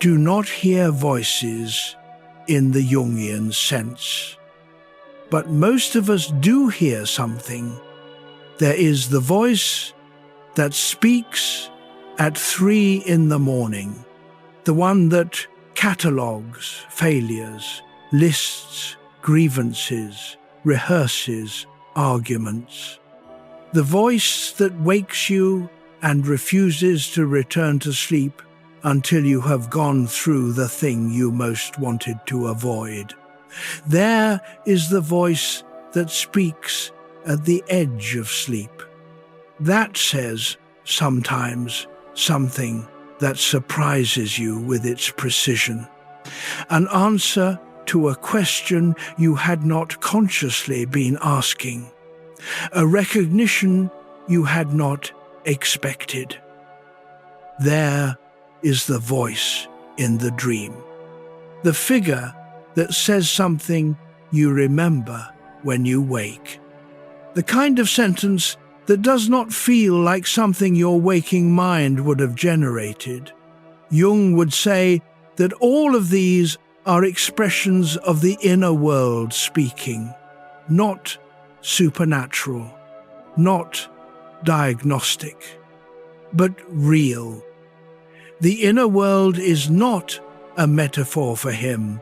do not hear voices in the Jungian sense. But most of us do hear something. There is the voice that speaks at 3 in the morning, the one that catalogues failures, lists grievances, rehearses arguments. The voice that wakes you and refuses to return to sleep until you have gone through the thing you most wanted to avoid. There is the voice that speaks at the edge of sleep. That says, sometimes, something that surprises you with its precision. An answer to a question you had not consciously been asking. A recognition you had not expected. There is the voice in the dream. The figure that says something you remember when you wake. The kind of sentence that does not feel like something your waking mind would have generated. Jung would say that all of these are expressions of the inner world speaking, not supernatural, not diagnostic, but real. The inner world is not a metaphor for him.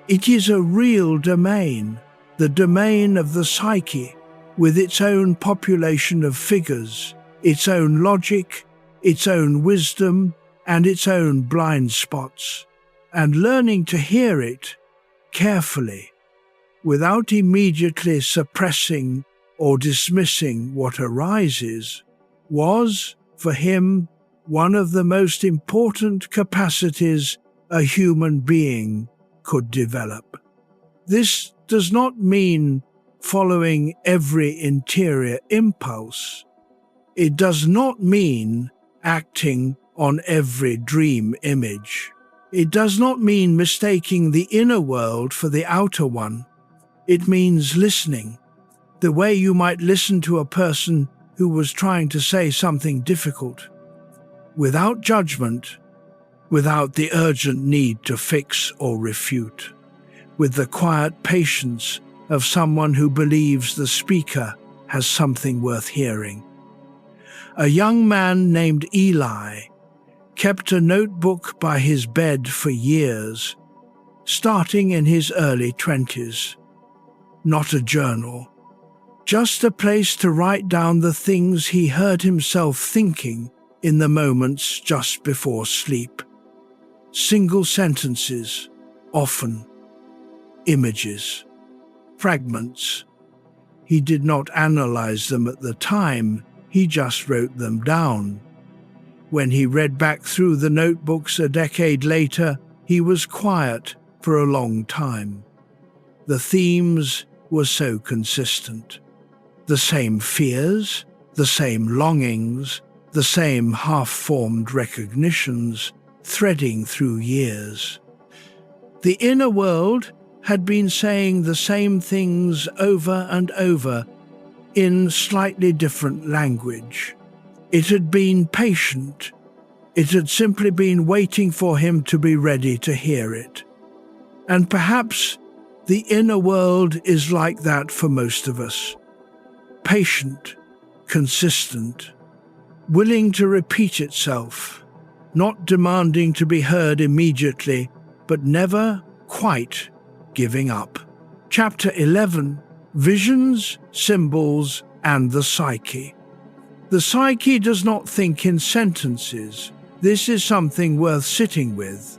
It is a real domain, the domain of the psyche, with its own population of figures, its own logic, its own wisdom, and its own blind spots. And learning to hear it carefully, without immediately suppressing or dismissing what arises, was, for him, one of the most important capacities a human being could develop. This does not mean following every interior impulse. It does not mean acting on every dream image. It does not mean mistaking the inner world for the outer one. It means listening, the way you might listen to a person who was trying to say something difficult, without judgment, without the urgent need to fix or refute, with the quiet patience of someone who believes the speaker has something worth hearing. A young man named Eli kept a notebook by his bed for years, starting in his early 20s. Not a journal, just a place to write down the things he heard himself thinking in the moments just before sleep. Single sentences, often. Images. Fragments. He did not analyze them at the time, he just wrote them down. When he read back through the notebooks a decade later, he was quiet for a long time. The themes were so consistent. The same fears, the same longings, the same half-formed recognitions, threading through years. The inner world had been saying the same things over and over in slightly different language. It had been patient. It had simply been waiting for him to be ready to hear it. And perhaps the inner world is like that for most of us. Patient, consistent, willing to repeat itself, not demanding to be heard immediately, but never quite giving up. Chapter 11, Visions, Symbols, and the Psyche. The psyche does not think in sentences. This is something worth sitting with.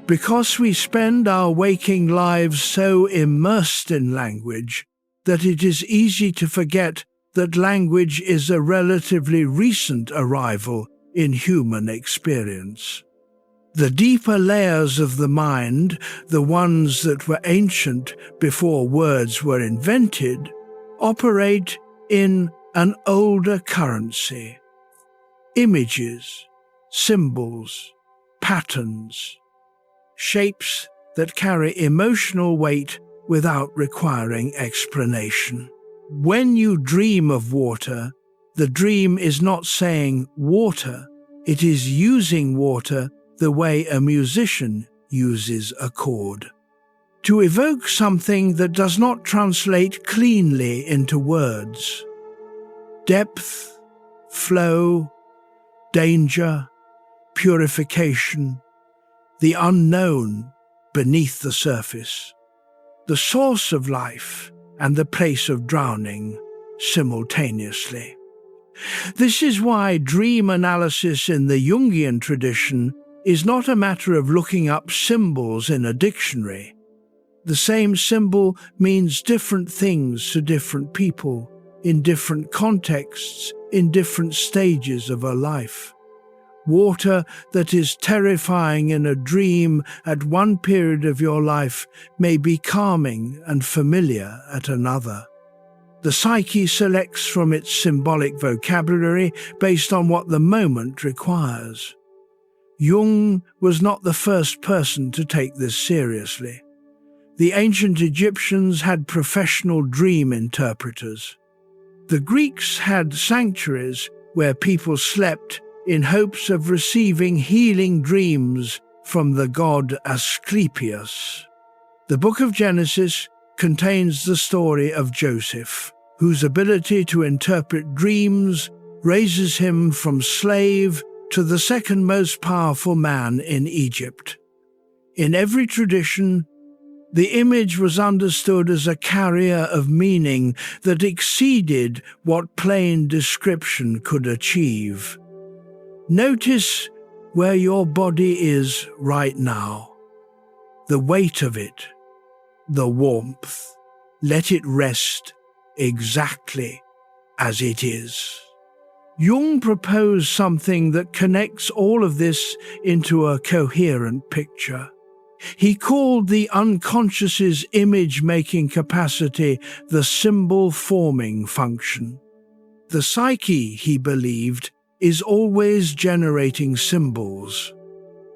Because we spend our waking lives so immersed in language that it is easy to forget that language is a relatively recent arrival in human experience. The deeper layers of the mind, the ones that were ancient before words were invented, operate in an older currency. Images, symbols, patterns, shapes that carry emotional weight without requiring explanation. When you dream of water, the dream is not saying water, it is using water the way a musician uses a chord. to evoke something that does not translate cleanly into words. Depth, flow, danger, purification, the unknown beneath the surface, the source of life and the place of drowning simultaneously. This is why dream analysis in the Jungian tradition is not a matter of looking up symbols in a dictionary. The same symbol means different things to different people, in different contexts, in different stages of a life. Water that is terrifying in a dream at one period of your life may be calming and familiar at another. The psyche selects from its symbolic vocabulary based on what the moment requires. Jung was not the first person to take this seriously. The ancient Egyptians had professional dream interpreters. The Greeks had sanctuaries where people slept in hopes of receiving healing dreams from the god Asclepius. The book of Genesis contains the story of Joseph, whose ability to interpret dreams raises him from slave to the second most powerful man in Egypt. In every tradition, the image was understood as a carrier of meaning that exceeded what plain description could achieve. Notice where your body is right now, the weight of it, the warmth. Let it rest exactly as it is. Jung proposed something that connects all of this into a coherent picture. He called the unconscious's image-making capacity the symbol-forming function. The psyche, he believed, is always generating symbols,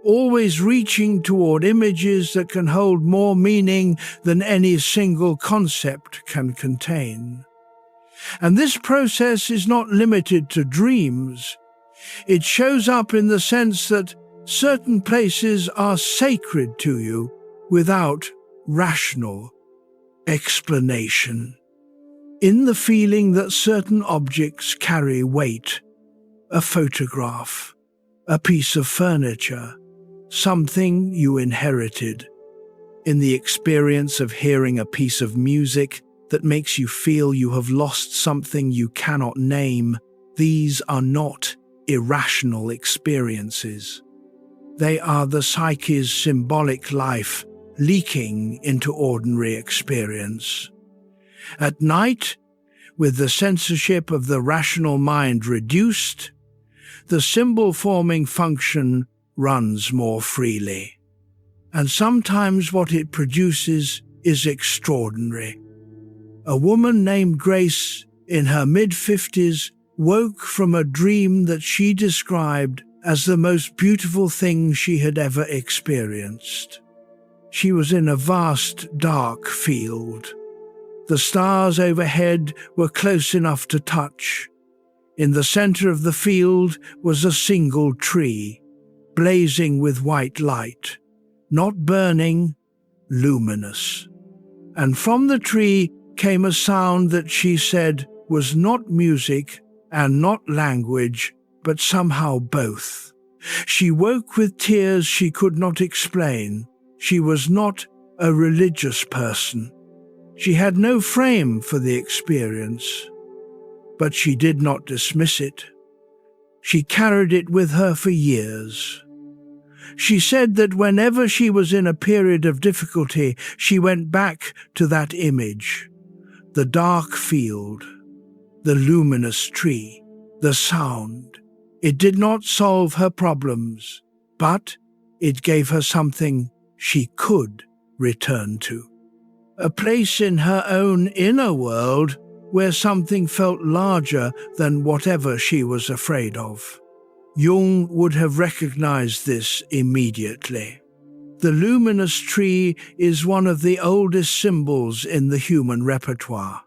always reaching toward images that can hold more meaning than any single concept can contain. And this process is not limited to dreams. It shows up in the sense that certain places are sacred to you without rational explanation. In the feeling that certain objects carry weight, a photograph, a piece of furniture, something you inherited. In the experience of hearing a piece of music that makes you feel you have lost something you cannot name, these are not irrational experiences. They are the psyche's symbolic life leaking into ordinary experience. At night, with the censorship of the rational mind reduced, the symbol-forming function runs more freely. And sometimes what it produces is extraordinary. A woman named Grace, in her mid-50s, woke from a dream that she described as the most beautiful thing she had ever experienced. She was in a vast, dark field. The stars overhead were close enough to touch. In the center of the field was a single tree, blazing with white light, not burning, luminous. And from the tree came a sound that she said was not music and not language, but somehow both. She woke with tears she could not explain. She was not a religious person. She had no frame for the experience, but she did not dismiss it. She carried it with her for years. She said that whenever she was in a period of difficulty, she went back to that image, the dark field, the luminous tree, the sound. It did not solve her problems, but it gave her something she could return to. A place in her own inner world where something felt larger than whatever she was afraid of. Jung would have recognized this immediately. The luminous tree is one of the oldest symbols in the human repertoire.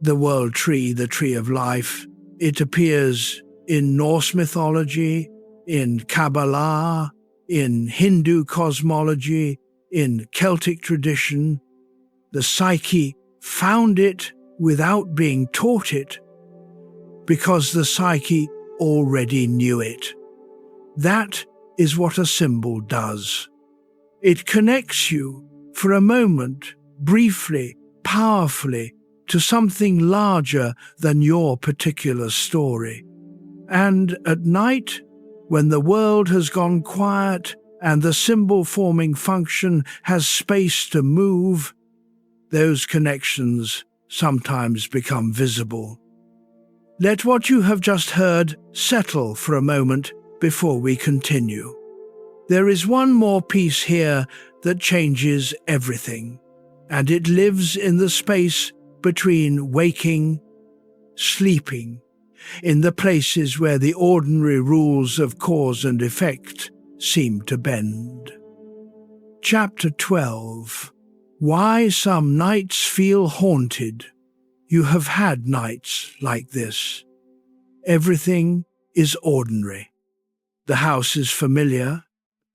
The world tree, the tree of life, it appears in Norse mythology, in Kabbalah, in Hindu cosmology, in Celtic tradition, the psyche found it without being taught it, because the psyche already knew it. That is what a symbol does. It connects you for a moment, briefly, powerfully, to something larger than your particular story. And at night, when the world has gone quiet and the symbol-forming function has space to move, those connections sometimes become visible. Let what you have just heard settle for a moment before we continue. There is one more piece here that changes everything, and it lives in the space between waking, sleeping, in the places where the ordinary rules of cause and effect seem to bend. Chapter 12. Why Some Nights Feel Haunted. You have had nights like this. Everything is ordinary. The house is familiar.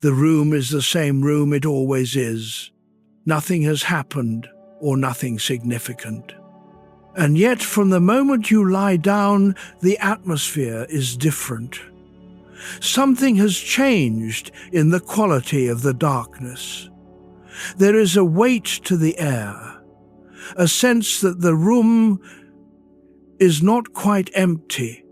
The room is the same room it always is. Nothing has happened or nothing significant. And yet from the moment you lie down, the atmosphere is different. Something has changed in the quality of the darkness. There is a weight to the air, a sense that the room is not quite empty,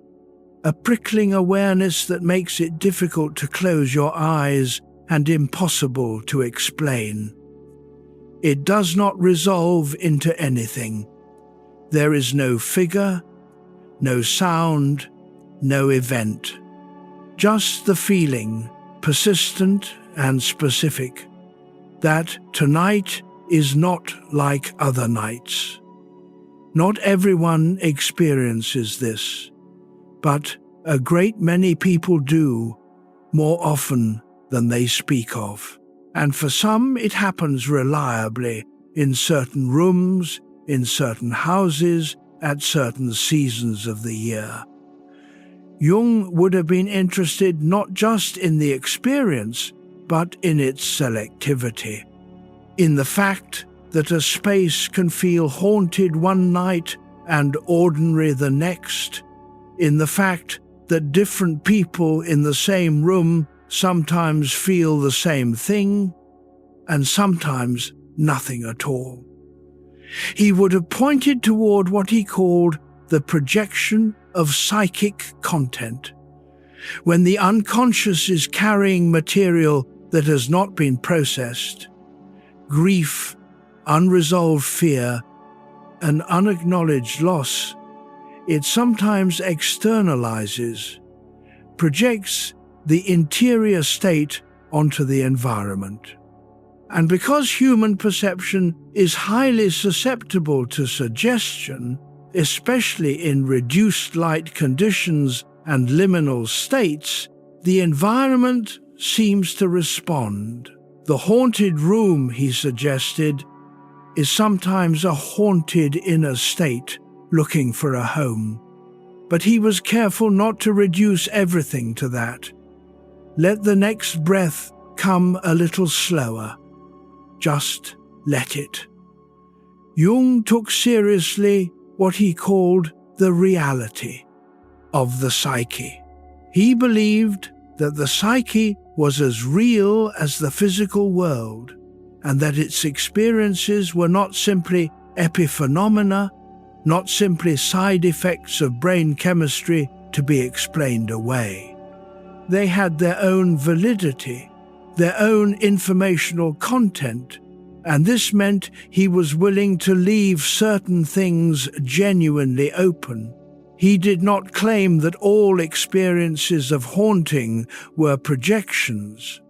a prickling awareness that makes it difficult to close your eyes and impossible to explain. It does not resolve into anything. There is no figure, no sound, no event. Just the feeling, persistent and specific, that tonight is not like other nights. Not everyone experiences this, but a great many people do, more often than they speak of. And for some it happens reliably, in certain rooms, in certain houses, at certain seasons of the year. Jung would have been interested not just in the experience, but in its selectivity, in the fact that a space can feel haunted one night and ordinary the next, in the fact that different people in the same room sometimes feel the same thing, and sometimes nothing at all. He would have pointed toward what he called the projection of psychic content, when the unconscious is carrying material that has not been processed, grief, unresolved fear, and unacknowledged loss. It sometimes externalizes, projects the interior state onto the environment. And because human perception is highly susceptible to suggestion, especially in reduced light conditions and liminal states, the environment seems to respond. The haunted room, he suggested, is sometimes a haunted inner state looking for a home. But he was careful not to reduce everything to that. Let the next breath come a little slower. Just let it. Jung took seriously what he called the reality of the psyche. He believed that the psyche was as real as the physical world, and that its experiences were not simply epiphenomena, not simply side effects of brain chemistry to be explained away. They had their own validity, their own informational content, and this meant he was willing to leave certain things genuinely open. He did not claim that all experiences of haunting were projections.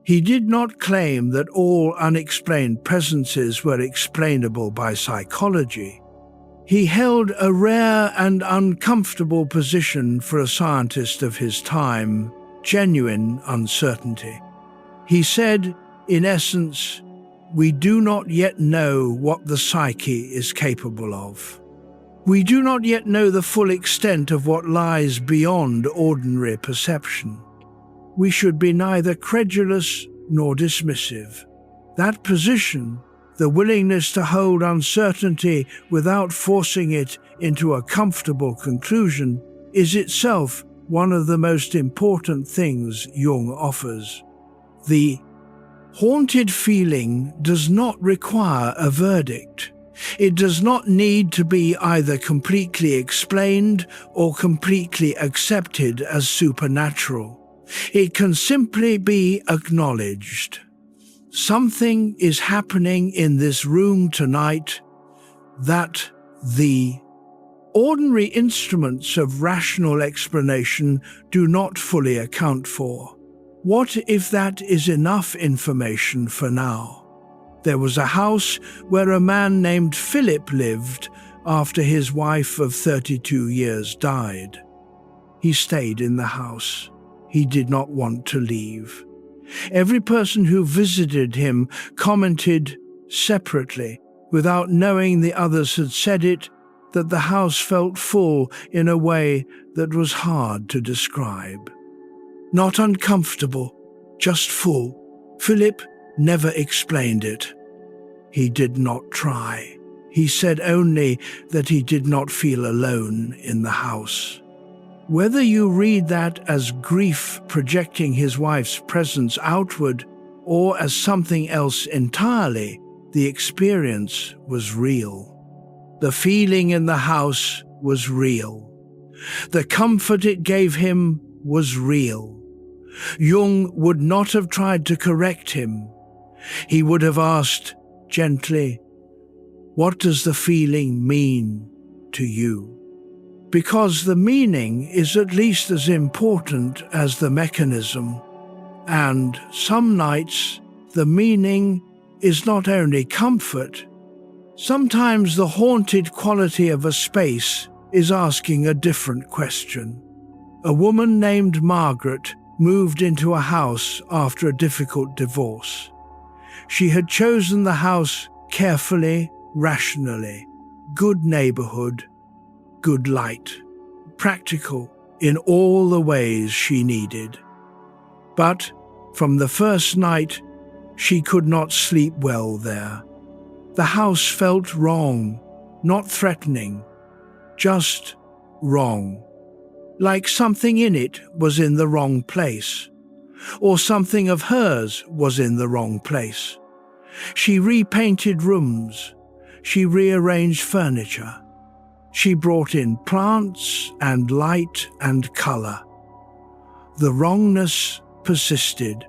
He did not claim that all unexplained presences were explainable by psychology. He held a rare and uncomfortable position for a scientist of his time, genuine uncertainty. He said, in essence, we do not yet know what the psyche is capable of. We do not yet know the full extent of what lies beyond ordinary perception. We should be neither credulous nor dismissive. That position, the willingness to hold uncertainty without forcing it into a comfortable conclusion, is itself one of the most important things Jung offers. The haunted feeling does not require a verdict. It does not need to be either completely explained or completely accepted as supernatural. It can simply be acknowledged. Something is happening in this room tonight that the ordinary instruments of rational explanation do not fully account for. What if that is enough information for now? There was a house where a man named Philip lived after his wife of 32 years died. He stayed in the house. He did not want to leave. Every person who visited him commented separately, without knowing the others had said it, that the house felt full in a way that was hard to describe. Not uncomfortable, just full. Philip never explained it. He did not try. He said only that he did not feel alone in the house. Whether you read that as grief projecting his wife's presence outward or as something else entirely, the experience was real. The feeling in the house was real. The comfort it gave him was real. Jung would not have tried to correct him. He would have asked gently, "What does the feeling mean to you?" Because the meaning is at least as important as the mechanism. And some nights, the meaning is not only comfort. Sometimes the haunted quality of a space is asking a different question. A woman named Margaret moved into a house after a difficult divorce. She had chosen the house carefully, rationally. Good neighborhood, good light, practical in all the ways she needed. But from the first night, she could not sleep well there. The house felt wrong, not threatening, just wrong. Like something in it was in the wrong place, or something of hers was in the wrong place. She repainted rooms, she rearranged furniture, she brought in plants and light and color. The wrongness persisted.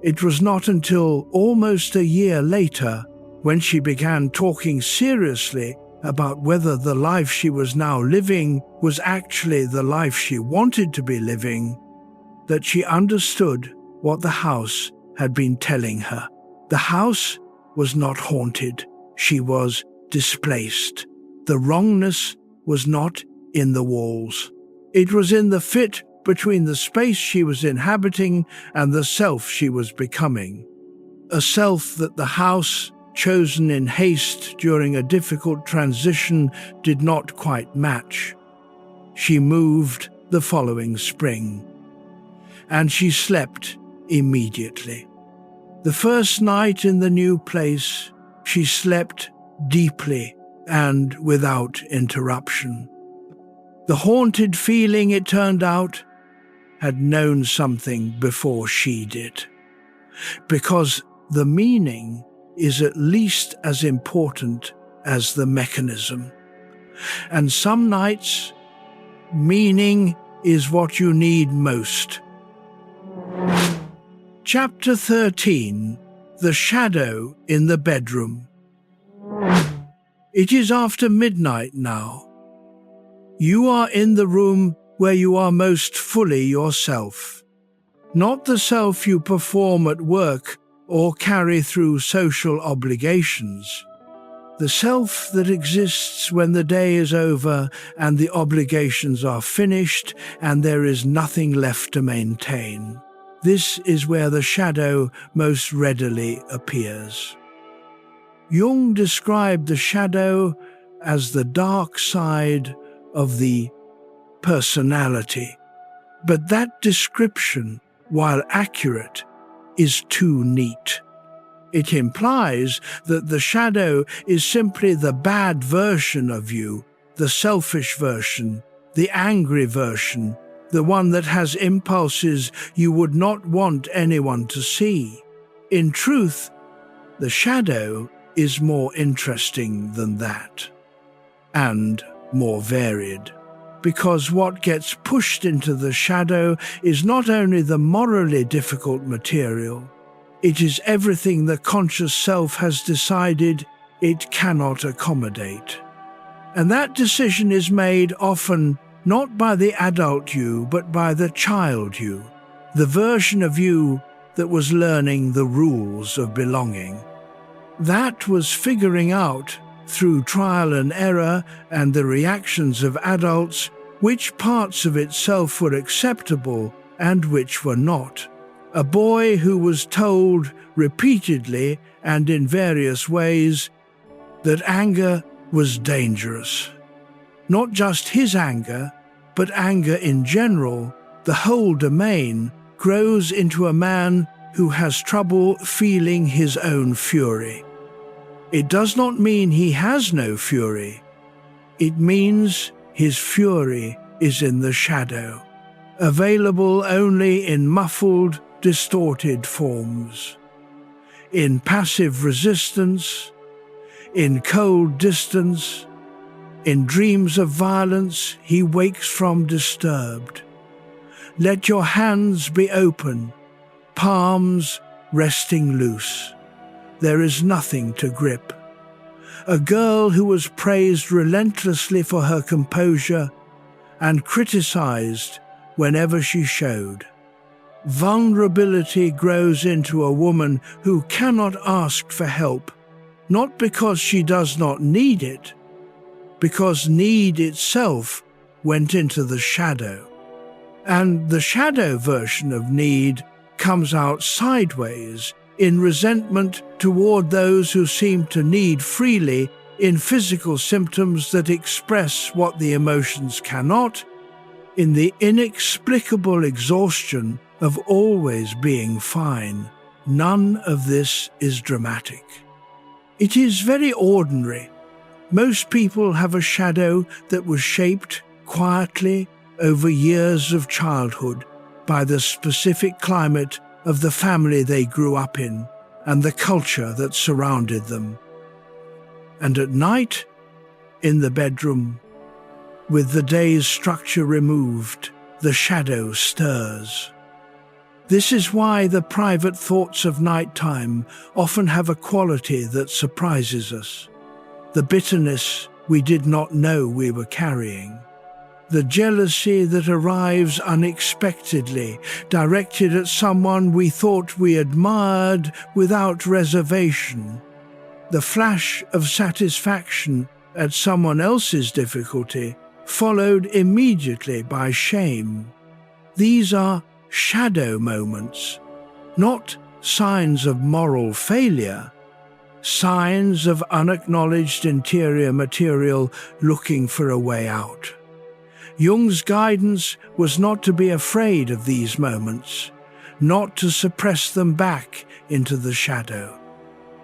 It was not until almost a year later, when she began talking seriously about whether the life she was now living was actually the life she wanted to be living, that she understood what the house had been telling her. The house was not haunted. She was displaced. The wrongness was not in the walls. It was in the fit between the space she was inhabiting and the self she was becoming. A self that the house, chosen in haste during a difficult transition, did not quite match. She moved the following spring, and she slept immediately. The first night in the new place, she slept deeply and without interruption. The haunted feeling, it turned out, had known something before she did, because the meaning is at least as important as the mechanism. And some nights, meaning is what you need most. Chapter 13. The Shadow in the Bedroom. It is after midnight now. You are in the room where you are most fully yourself. Not the self you perform at work or carry through social obligations. The self that exists when the day is over and the obligations are finished and there is nothing left to maintain. This is where the shadow most readily appears. Jung described the shadow as the dark side of the personality. But that description, while accurate, is too neat. It implies that the shadow is simply the bad version of you, the selfish version, the angry version, the one that has impulses you would not want anyone to see. In truth, the shadow is more interesting than that, and more varied. Because what gets pushed into the shadow is not only the morally difficult material, it is everything the conscious self has decided it cannot accommodate. And that decision is made often not by the adult you, but by the child you, the version of you that was learning the rules of belonging. That was figuring out, through trial and error and the reactions of adults, which parts of itself were acceptable and which were not. A boy who was told repeatedly and in various ways that anger was dangerous. Not just his anger, but anger in general, the whole domain, grows into a man who has trouble feeling his own fury. It does not mean he has no fury. It means his fury is in the shadow, available only in muffled, distorted forms. In passive resistance, in cold distance, in dreams of violence he wakes from disturbed. Let your hands be open, palms resting loose. There is nothing to grip. A girl who was praised relentlessly for her composure and criticized whenever she showed. Vulnerability grows into a woman who cannot ask for help, not because she does not need it, because need itself went into the shadow. And the shadow version of need comes out sideways, in resentment toward those who seem to need freely, in physical symptoms that express what the emotions cannot, in the inexplicable exhaustion of always being fine. None of this is dramatic. It is very ordinary. Most people have a shadow that was shaped quietly over years of childhood by the specific climate of the family they grew up in and the culture that surrounded them. And at night, in the bedroom, with the day's structure removed, the shadow stirs. This is why the private thoughts of nighttime often have a quality that surprises us. The bitterness we did not know we were carrying. The jealousy that arrives unexpectedly, directed at someone we thought we admired without reservation. The flash of satisfaction at someone else's difficulty, followed immediately by shame. These are shadow moments, not signs of moral failure, signs of unacknowledged interior material looking for a way out. Jung's guidance was not to be afraid of these moments, not to suppress them back into the shadow,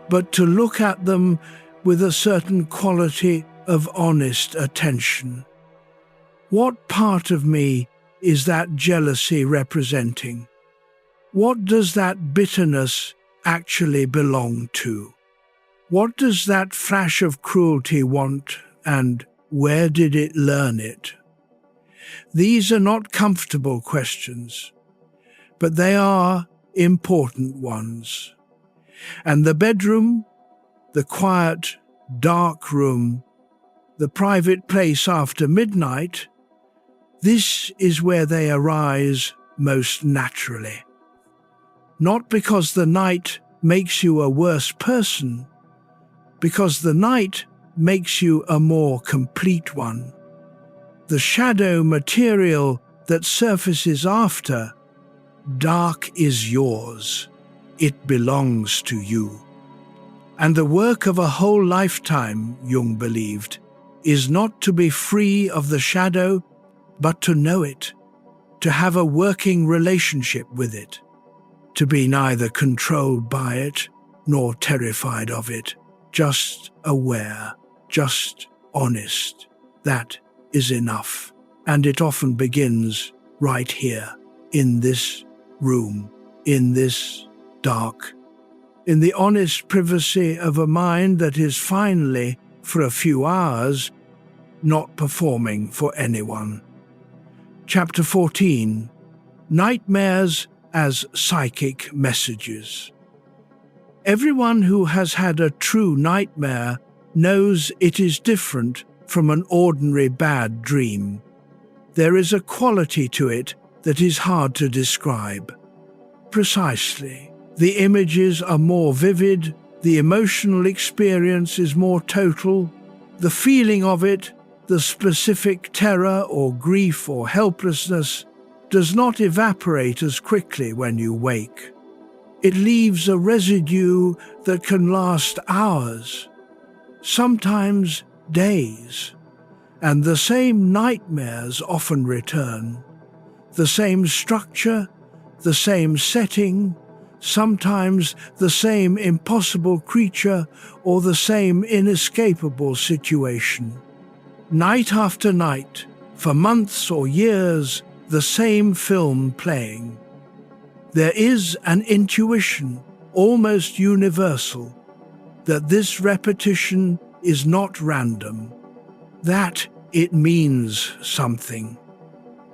but to look at them with a certain quality of honest attention. What part of me is that jealousy representing? What does that bitterness actually belong to? What does that flash of cruelty want, and where did it learn it? These are not comfortable questions, but they are important ones. And the bedroom, the quiet, dark room, the private place after midnight, this is where they arise most naturally. Not because the night makes you a worse person, because the night makes you a more complete one. The shadow material that surfaces after, dark is yours. It belongs to you. And the work of a whole lifetime, Jung believed, is not to be free of the shadow, but to know it, to have a working relationship with it, to be neither controlled by it nor terrified of it, just aware, just honest. That is enough. And it often begins right here, in this room, in this dark, in the honest privacy of a mind that is finally, for a few hours, not performing for anyone. Chapter 14. Nightmares as Psychic Messages. Everyone who has had a true nightmare knows it is different from an ordinary bad dream. There is a quality to it that is hard to describe. Precisely. The images are more vivid, the emotional experience is more total, the feeling of it, the specific terror or grief or helplessness, does not evaporate as quickly when you wake. It leaves a residue that can last hours, sometimes days, and the same nightmares often return. The same structure, the same setting, sometimes the same impossible creature or the same inescapable situation. Night after night, for months or years, the same film playing. There is an intuition, almost universal, that this repetition is not random, that it means something.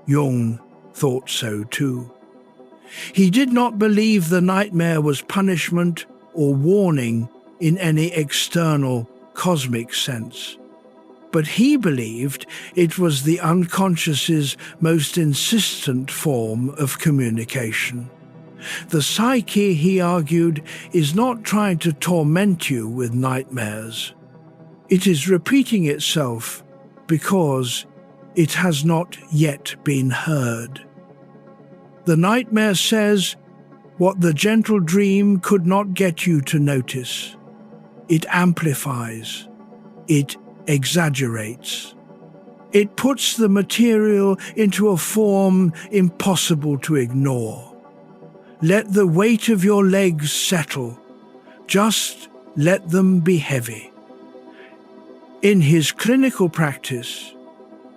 Jung thought so too. He did not believe the nightmare was punishment or warning in any external, cosmic sense. But he believed it was the unconscious's most insistent form of communication. The psyche, he argued, is not trying to torment you with nightmares. It is repeating itself because it has not yet been heard. The nightmare says what the gentle dream could not get you to notice. It amplifies. It exaggerates. It puts the material into a form impossible to ignore. Let the weight of your legs settle. Just let them be heavy. In his clinical practice,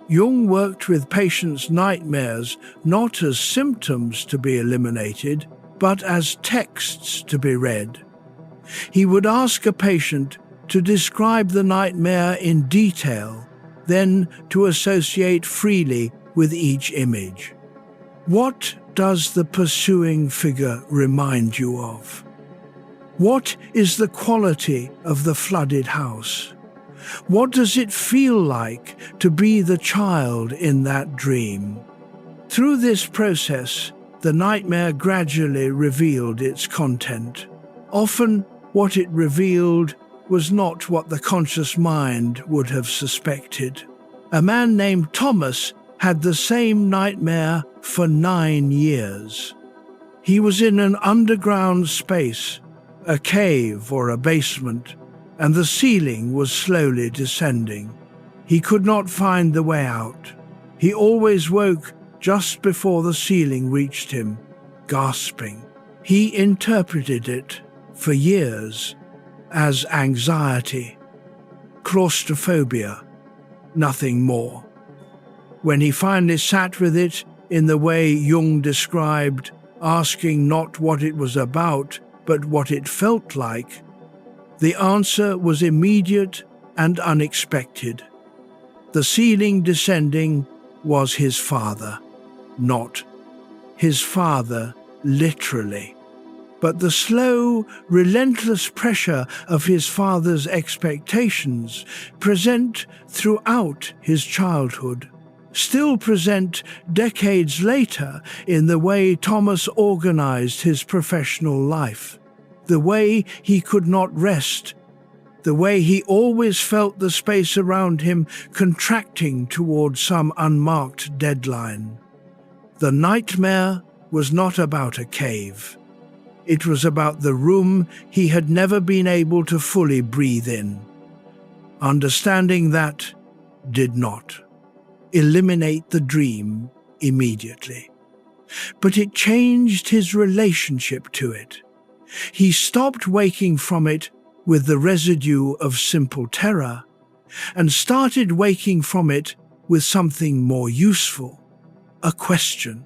Jung worked with patients' nightmares not as symptoms to be eliminated, but as texts to be read. He would ask a patient to describe the nightmare in detail, then to associate freely with each image. What does the pursuing figure remind you of? What is the quality of the flooded house? What does it feel like to be the child in that dream? Through this process, the nightmare gradually revealed its content. Often, what it revealed was not what the conscious mind would have suspected. A man named Thomas had the same nightmare for 9 years. He was in an underground space, a cave or a basement, and the ceiling was slowly descending. He could not find the way out. He always woke just before the ceiling reached him, gasping. He interpreted it, for years, as anxiety, claustrophobia, nothing more. When he finally sat with it in the way Jung described, asking not what it was about, but what it felt like, the answer was immediate and unexpected. The ceiling descending was his father, not his father literally, but the slow, relentless pressure of his father's expectations, present throughout his childhood, still present decades later in the way Thomas organized his professional life, the way he could not rest, the way he always felt the space around him contracting toward some unmarked deadline. The nightmare was not about a cave. It was about the room he had never been able to fully breathe in. Understanding that did not eliminate the dream immediately, but it changed his relationship to it. He stopped waking from it with the residue of simple terror and started waking from it with something more useful, a question.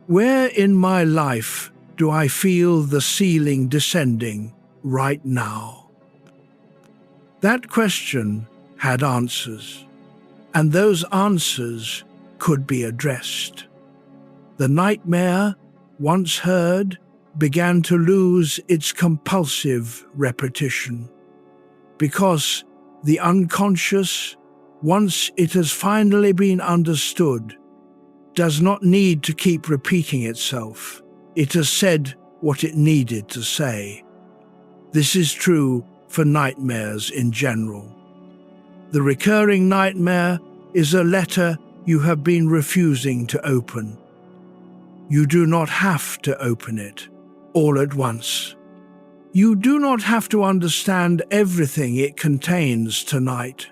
Where in my life do I feel the ceiling descending right now? That question had answers, and those answers could be addressed. The nightmare, once heard, began to lose its compulsive repetition, because the unconscious, once it has finally been understood, does not need to keep repeating itself. It has said what it needed to say. This is true for nightmares in general. The recurring nightmare is a letter you have been refusing to open. You do not have to open it all at once. You do not have to understand everything it contains tonight,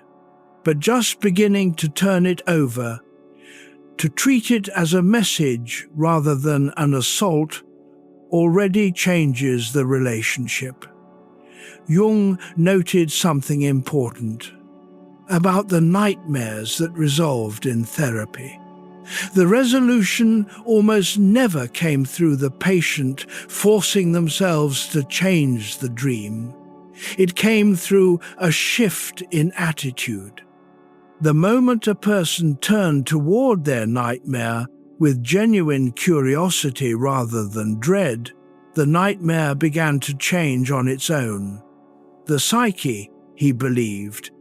but just beginning to turn it over, to treat it as a message rather than an assault, already changes the relationship. Jung noted something important about the nightmares that resolved in therapy. The resolution almost never came through the patient forcing themselves to change the dream. It came through a shift in attitude. The moment a person turned toward their nightmare with genuine curiosity rather than dread, the nightmare began to change on its own. The psyche, he believed,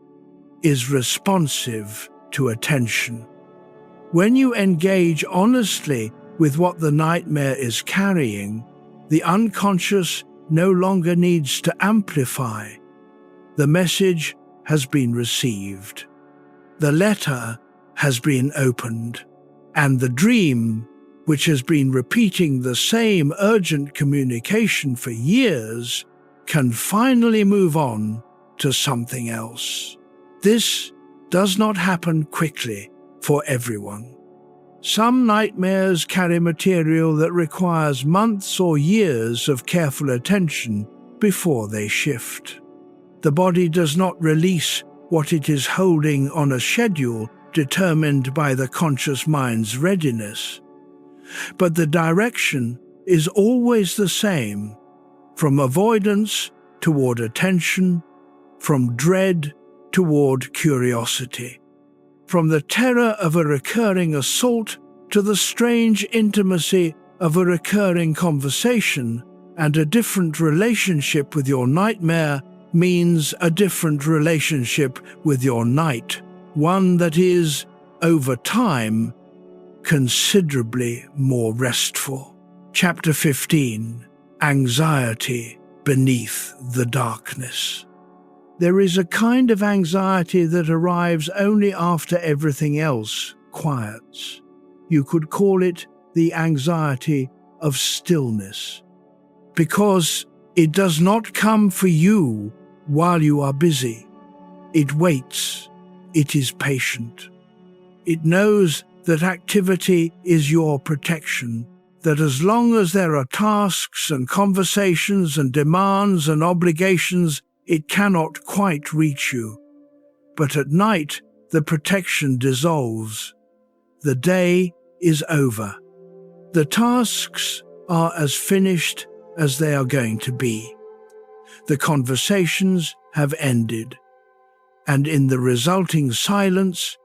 is responsive to attention. When you engage honestly with what the nightmare is carrying, the unconscious no longer needs to amplify. The message has been received. The letter has been opened, and the dream, which has been repeating the same urgent communication for years, can finally move on to something else. This does not happen quickly for everyone. Some nightmares carry material that requires months or years of careful attention before they shift. The body does not release what it is holding on a schedule determined by the conscious mind's readiness. But the direction is always the same, from avoidance toward attention, from dread toward curiosity, from the terror of a recurring assault to the strange intimacy of a recurring conversation. And a different relationship with your nightmare means a different relationship with your night, one that is, over time, considerably more restful. Chapter 15. Anxiety beneath the darkness. There is a kind of anxiety that arrives only after everything else quiets. You could call it the anxiety of stillness, because it does not come for you while you are busy. It waits. It is patient. It knows that activity is your protection, that as long as there are tasks and conversations and demands and obligations, it cannot quite reach you. But at night, the protection dissolves. The day is over. The tasks are as finished as they are going to be. The conversations have ended, and in the resulting silence,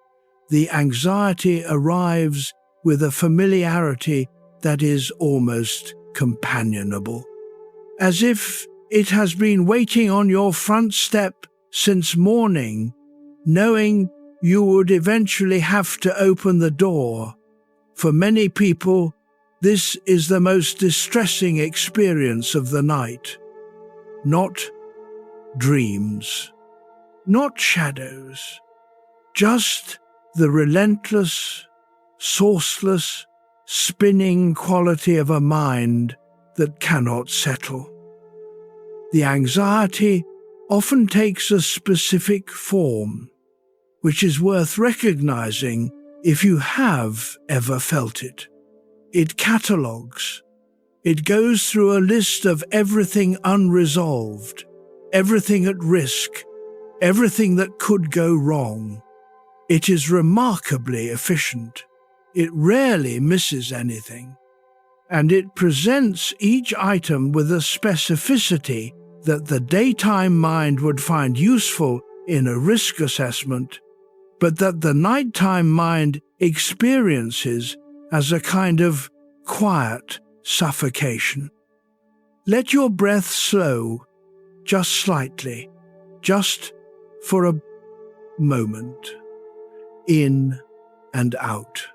the anxiety arrives with a familiarity that is almost companionable, as if it has been waiting on your front step since morning, knowing you would eventually have to open the door. For many people, this is the most distressing experience of the night. Not dreams, not shadows, just the relentless, sourceless, spinning quality of a mind that cannot settle. The anxiety often takes a specific form, which is worth recognizing if you have ever felt it. It catalogues, It goes through a list of everything unresolved, everything at risk, everything that could go wrong. It is remarkably efficient. It rarely misses anything. And it presents each item with a specificity that the daytime mind would find useful in a risk assessment, but that the nighttime mind experiences as a kind of quiet suffocation. Let your breath slow, just slightly, just for a moment, in and out.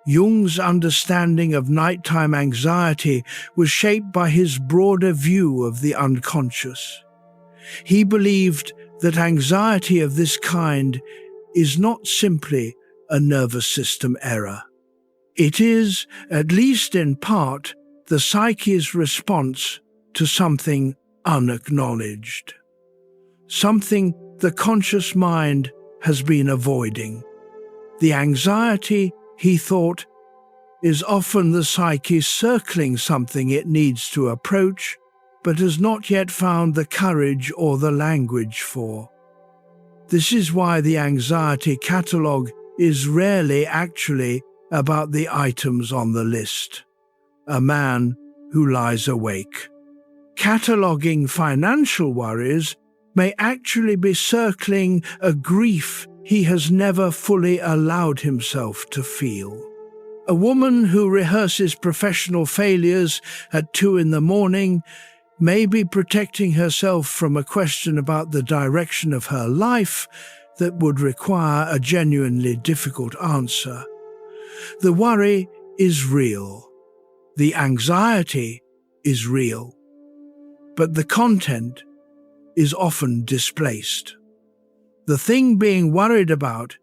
Jung's understanding of nighttime anxiety was shaped by his broader view of the unconscious. He believed that anxiety of this kind is not simply a nervous system error. It is, at least in part, the psyche's response to something unacknowledged, something the conscious mind has been avoiding. The anxiety, he thought, is often the psyche circling something it needs to approach, but has not yet found the courage or the language for. This is why the anxiety catalogue is rarely actually about the items on the list. A man who lies awake. Cataloguing financial worries may actually be circling a grief he has never fully allowed himself to feel. A woman who rehearses professional failures at 2 a.m. may be protecting herself from a question about the direction of her life that would require a genuinely difficult answer. The worry is real. The anxiety is real. But the content is often displaced. The thing being worried about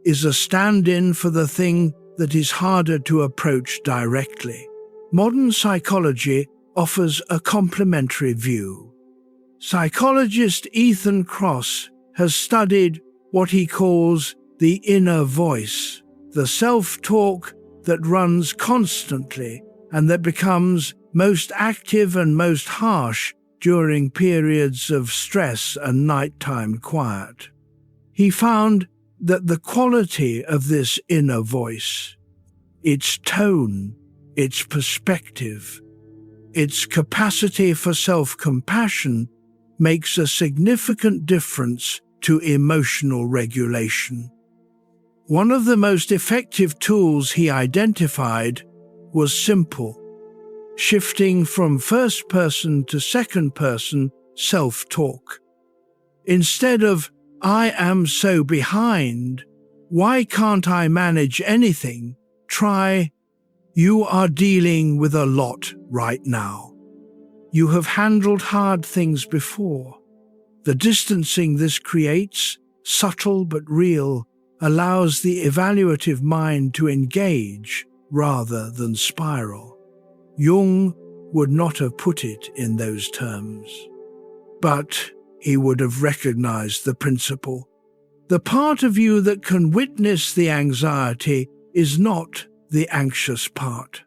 is a stand-in for the thing that is harder to approach directly. Modern psychology offers a complementary view. Psychologist Ethan Kross has studied what he calls the inner voice, the self-talk that runs constantly and that becomes most active and most harsh during periods of stress and nighttime quiet. He found that the quality of this inner voice, its tone, its perspective, its capacity for self-compassion makes a significant difference to emotional regulation. One of the most effective tools he identified was simple, shifting from first-person to second-person self-talk. Instead of, "I am so behind, why can't I manage anything?" try, "You are dealing with a lot right now. You have handled hard things before." The distancing this creates, subtle but real, allows the evaluative mind to engage rather than spiral. Jung would not have put it in those terms, but he would have recognized the principle. The part of you that can witness the anxiety is not the anxious part.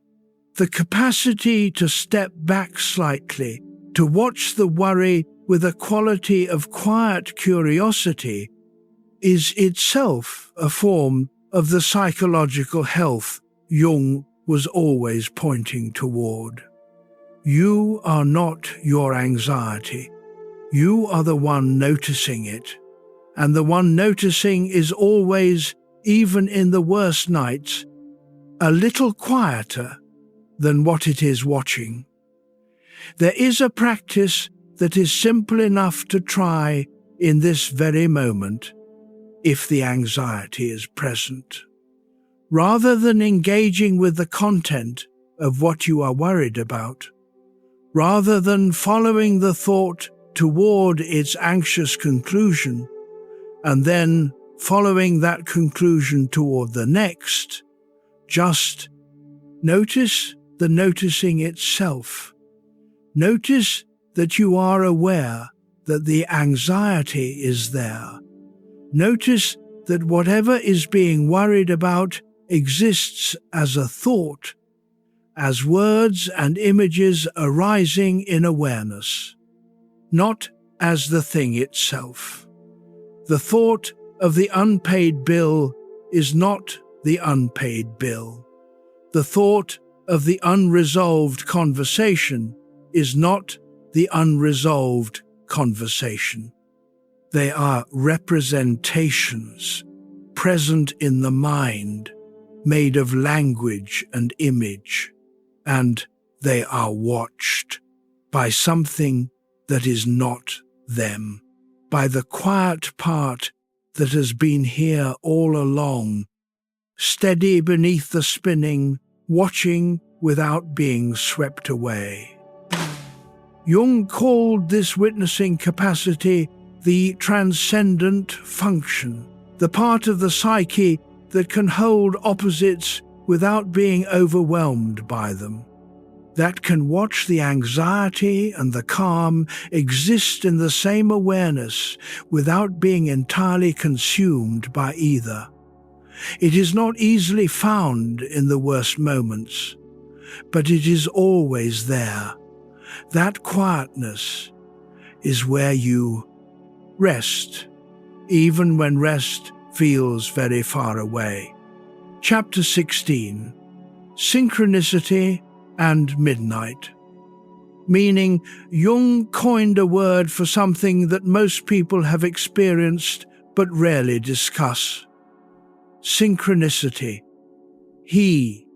The capacity to step back slightly, to watch the worry with a quality of quiet curiosity, is itself a form of the psychological health Jung was always pointing toward. You are not your anxiety. You are the one noticing it, and the one noticing is always, even in the worst nights, a little quieter than what it is watching. There is a practice that is simple enough to try in this very moment, if the anxiety is present. Rather than engaging with the content of what you are worried about, rather than following the thought toward its anxious conclusion, and then following that conclusion toward the next, just notice the noticing itself. Notice that you are aware that the anxiety is there. Notice that whatever is being worried about exists as a thought, as words and images arising in awareness, not as the thing itself. The thought of the unpaid bill is not the unpaid bill. The thought of the unresolved conversation is not the unresolved conversation. They are representations present in the mind, made of language and image, and they are watched by something that is not them, by the quiet part that has been here all along, steady beneath the spinning, watching without being swept away. Jung called this witnessing capacity the transcendent function, the part of the psyche that can hold opposites without being overwhelmed by them, that can watch the anxiety and the calm exist in the same awareness without being entirely consumed by either. It is not easily found in the worst moments, but it is always there. That quietness is where you rest, even when rest feels very far away. Chapter 16. Synchronicity and Midnight. Meaning, Jung coined a word for something that most people have experienced but rarely discuss. Synchronicity. He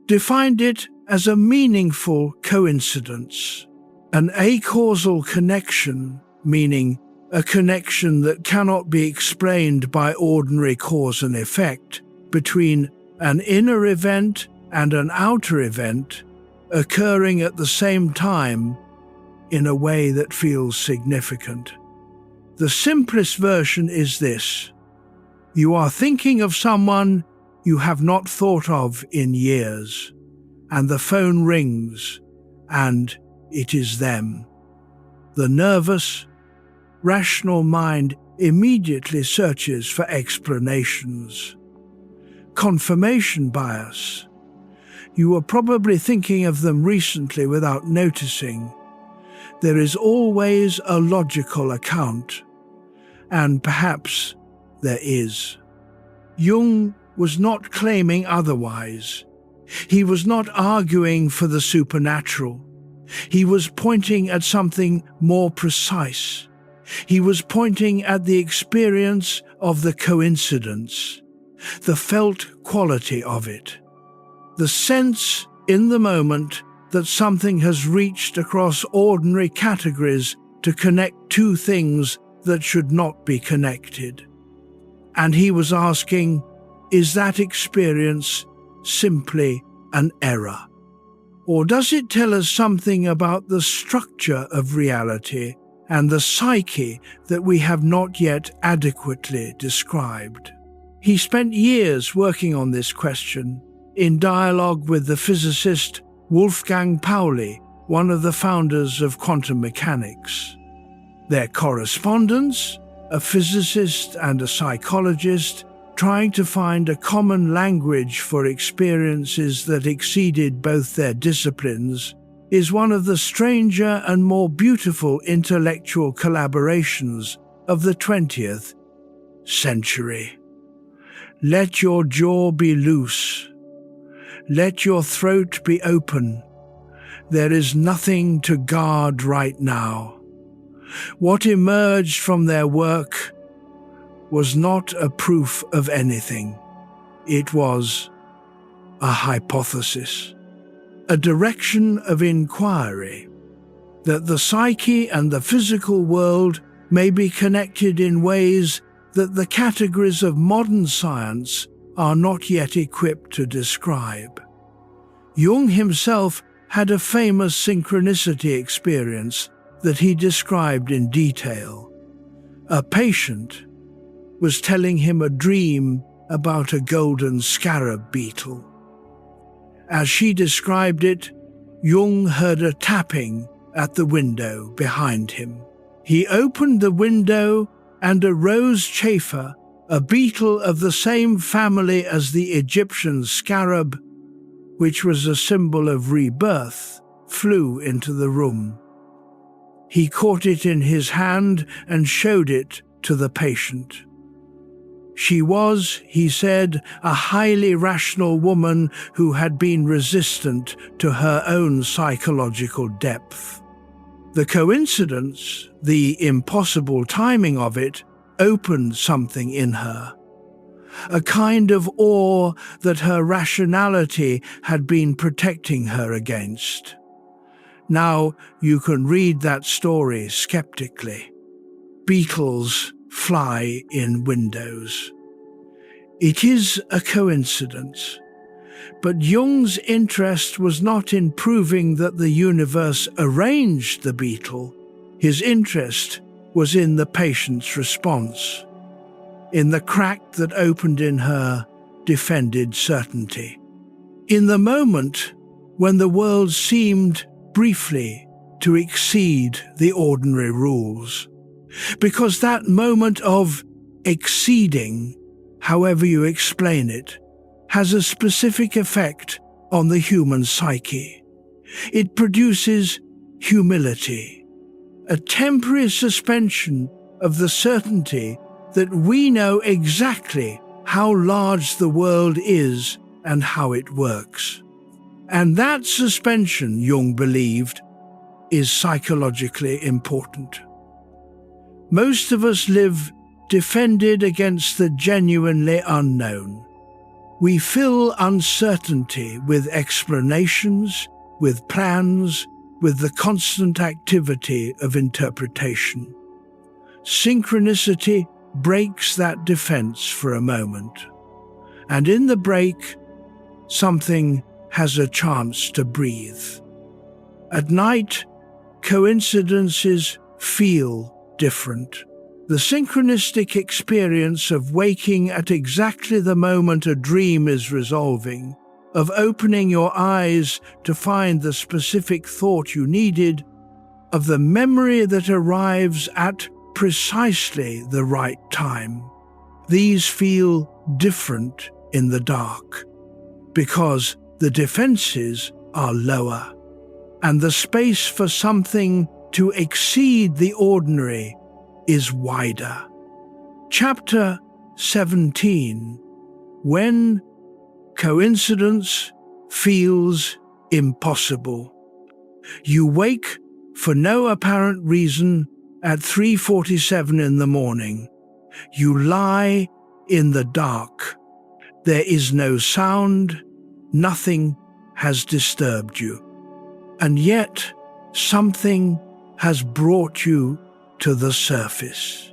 defined it as a meaningful coincidence, an acausal connection, meaning a connection that cannot be explained by ordinary cause and effect, between an inner event and an outer event occurring at the same time in a way that feels significant. The simplest version is this: you are thinking of someone you have not thought of in years, and the phone rings, and it is them. The nervous, rational mind immediately searches for explanations. Confirmation bias. You were probably thinking of them recently without noticing. There is always a logical account, and perhaps there is. Jung was not claiming otherwise. He was not arguing for the supernatural. He was pointing at something more precise. He was pointing at the experience of the coincidence, the felt quality of it, the sense in the moment that something has reached across ordinary categories to connect two things that should not be connected. And he was asking, is that experience simply an error? Or does it tell us something about the structure of reality and the psyche that we have not yet adequately described? He spent years working on this question, in dialogue with the physicist Wolfgang Pauli, one of the founders of quantum mechanics. Their correspondence, a physicist and a psychologist, trying to find a common language for experiences that exceeded both their disciplines, is one of the stranger and more beautiful intellectual collaborations of the 20th century. Let your jaw be loose. Let your throat be open. There is nothing to guard right now. What emerged from their work was not a proof of anything. It was a hypothesis, a direction of inquiry, that the psyche and the physical world may be connected in ways that the categories of modern science are not yet equipped to describe. Jung himself had a famous synchronicity experience that he described in detail. A patient was telling him a dream about a golden scarab beetle. As she described it, Jung heard a tapping at the window behind him. He opened the window, and a rose chafer, a beetle of the same family as the Egyptian scarab, which was a symbol of rebirth, flew into the room. He caught it in his hand and showed it to the patient. She was, he said, a highly rational woman who had been resistant to her own psychological depth. The coincidence, the impossible timing of it, opened something in her. A kind of awe that her rationality had been protecting her against. Now you can read that story skeptically. Beetles fly in windows. It is a coincidence. But Jung's interest was not in proving that the universe arranged the beetle. His interest was in the patient's response, in the crack that opened in her defended certainty. In the moment when the world seemed briefly to exceed the ordinary rules. Because that moment of exceeding, however you explain it, has a specific effect on the human psyche. It produces humility, a temporary suspension of the certainty that we know exactly how large the world is and how it works. And that suspension, Jung believed, is psychologically important. Most of us live defended against the genuinely unknown. We fill uncertainty with explanations, with plans, with the constant activity of interpretation. Synchronicity breaks that defense for a moment. And in the break, something has a chance to breathe. At night, coincidences feel different. The synchronistic experience of waking at exactly the moment a dream is resolving, of opening your eyes to find the specific thought you needed, of the memory that arrives at precisely the right time. These feel different in the dark, because the defenses are lower, and the space for something to exceed the ordinary is wider. Chapter 17. When coincidence feels impossible. You wake for no apparent reason at 3:47 in the morning. You lie in the dark. There is no sound, nothing has disturbed you. And yet, something has brought you to the surface.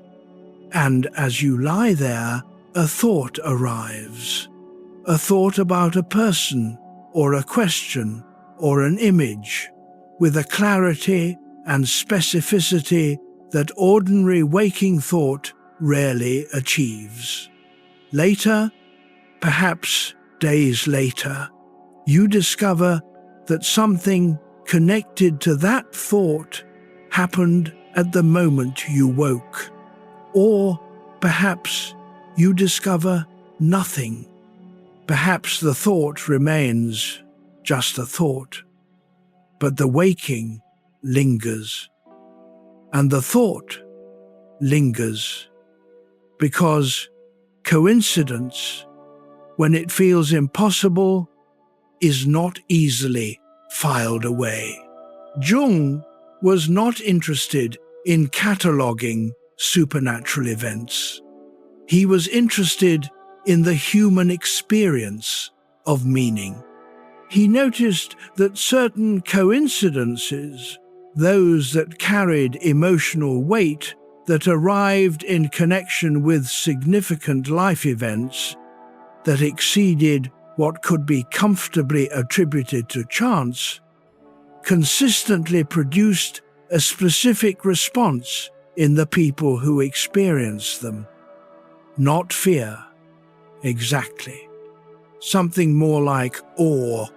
And as you lie there, a thought arrives. A thought about a person, or a question, or an image, with a clarity and specificity that ordinary waking thought rarely achieves. Later, perhaps days later, you discover that something connected to that thought happened at the moment you woke. Or perhaps you discover nothing. Perhaps the thought remains just a thought, but the waking lingers. And the thought lingers because coincidence, when it feels impossible, is not easily filed away. Jung was not interested in cataloguing supernatural events. He was interested in the human experience of meaning. He noticed that certain coincidences, those that carried emotional weight, that arrived in connection with significant life events, that exceeded what could be comfortably attributed to chance, consistently produced a specific response in the people who experienced them. Not fear, exactly. Something more like awe.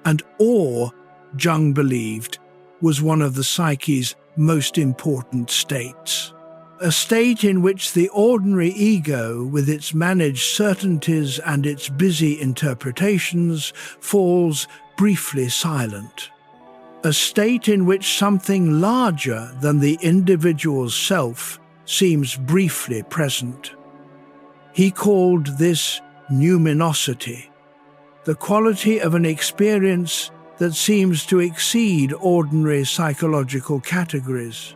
And awe, Jung believed, was one of the psyche's most important states. a state in which the ordinary ego, with its managed certainties and its busy interpretations, falls briefly silent. A state in which something larger than the individual's self seems briefly present. He called this numinosity, the quality of an experience that seems to exceed ordinary psychological categories.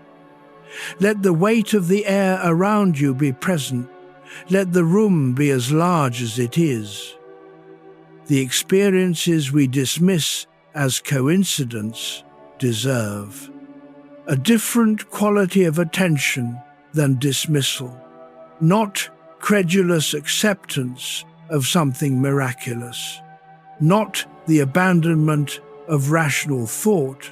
Let the weight of the air around you be present. Let the room be as large as it is. The experiences we dismiss as coincidence deserve a different quality of attention than dismissal, not credulous acceptance of something miraculous, not the abandonment of rational thought,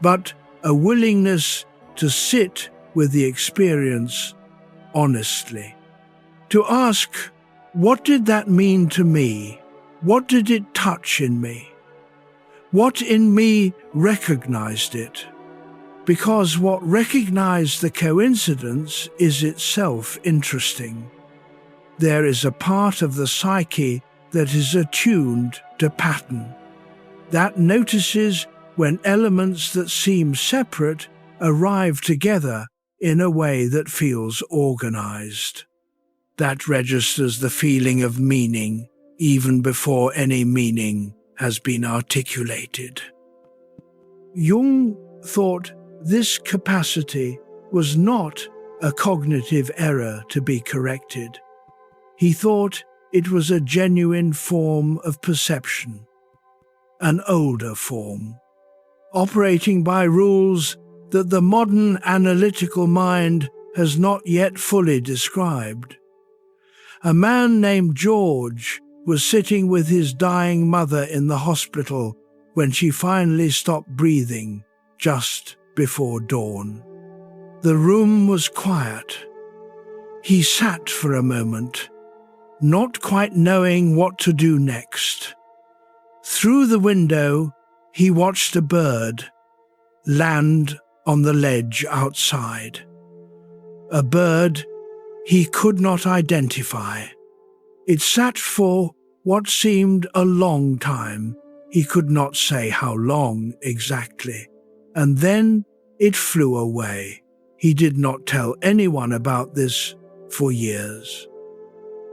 but a willingness to sit with the experience honestly. To ask, what did that mean to me? What did it touch in me? What in me recognized it? Because what recognized the coincidence is itself interesting. There is a part of the psyche that is attuned to pattern, that notices when elements that seem separate arrive together in a way that feels organized, that registers the feeling of meaning even before any meaning has been articulated. Jung thought this capacity was not a cognitive error to be corrected. He thought it was a genuine form of perception, an older form, operating by rules that the modern analytical mind has not yet fully described. A man named George was sitting with his dying mother in the hospital when she finally stopped breathing just before dawn. The room was quiet. He sat for a moment, not quite knowing what to do next. Through the window, he watched a bird land on the ledge outside. A bird he could not identify. It sat for what seemed a long time. He could not say how long exactly. And then it flew away. He did not tell anyone about this for years.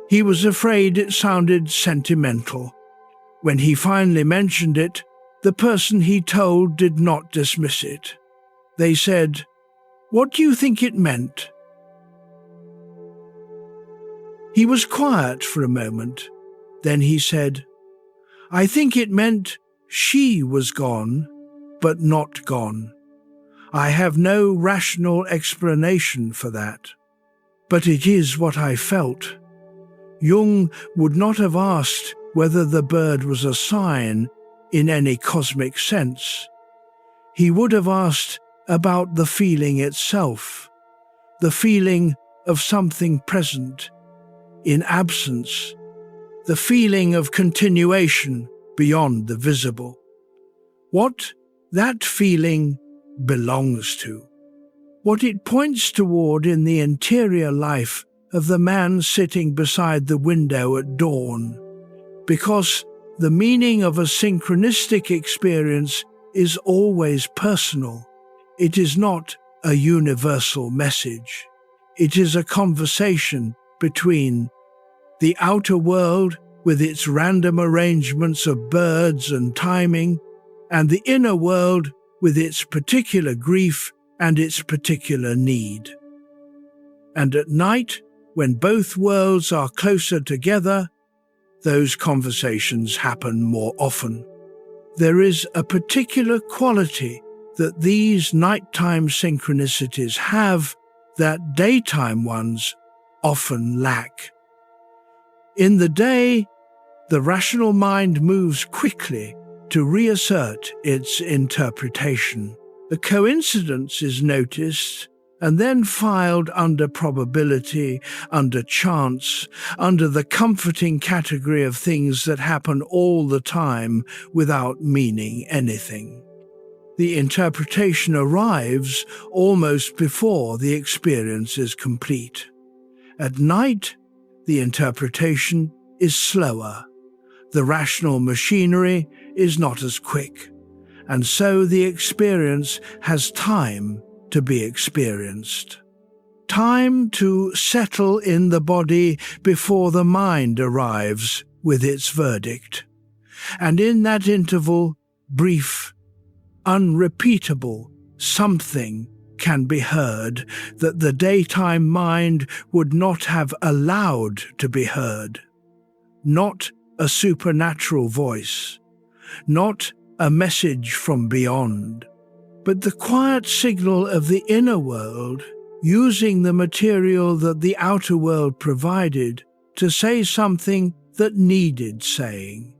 He was afraid it sounded sentimental. When he finally mentioned it, the person he told did not dismiss it. They said, "What do you think it meant?" He was quiet for a moment. Then he said, "I think it meant she was gone, but not gone. I have no rational explanation for that. But it is what I felt." Jung would not have asked whether the bird was a sign in any cosmic sense. He would have asked about the feeling itself, the feeling of something present in absence, the feeling of continuation beyond the visible. What that feeling belongs to, what it points toward in the interior life of the man sitting beside the window at dawn, because the meaning of a synchronistic experience is always personal. It is not a universal message. It is a conversation between the outer world with its random arrangements of birds and timing, and the inner world with its particular grief and its particular need. And at night, when both worlds are closer together, those conversations happen more often. There is a particular quality that these nighttime synchronicities have that daytime ones often lack. In the day, the rational mind moves quickly to reassert its interpretation. The coincidence is noticed and then filed under probability, under chance, under the comforting category of things that happen all the time without meaning anything. The interpretation arrives almost before the experience is complete. At night, the interpretation is slower. The rational machinery is not as quick, and so the experience has time to be experienced. Time to settle in the body before the mind arrives with its verdict. And in that interval, brief, unrepeatable something can be heard that the daytime mind would not have allowed to be heard. Not a supernatural voice, not a message from beyond, but the quiet signal of the inner world using the material that the outer world provided to say something that needed saying.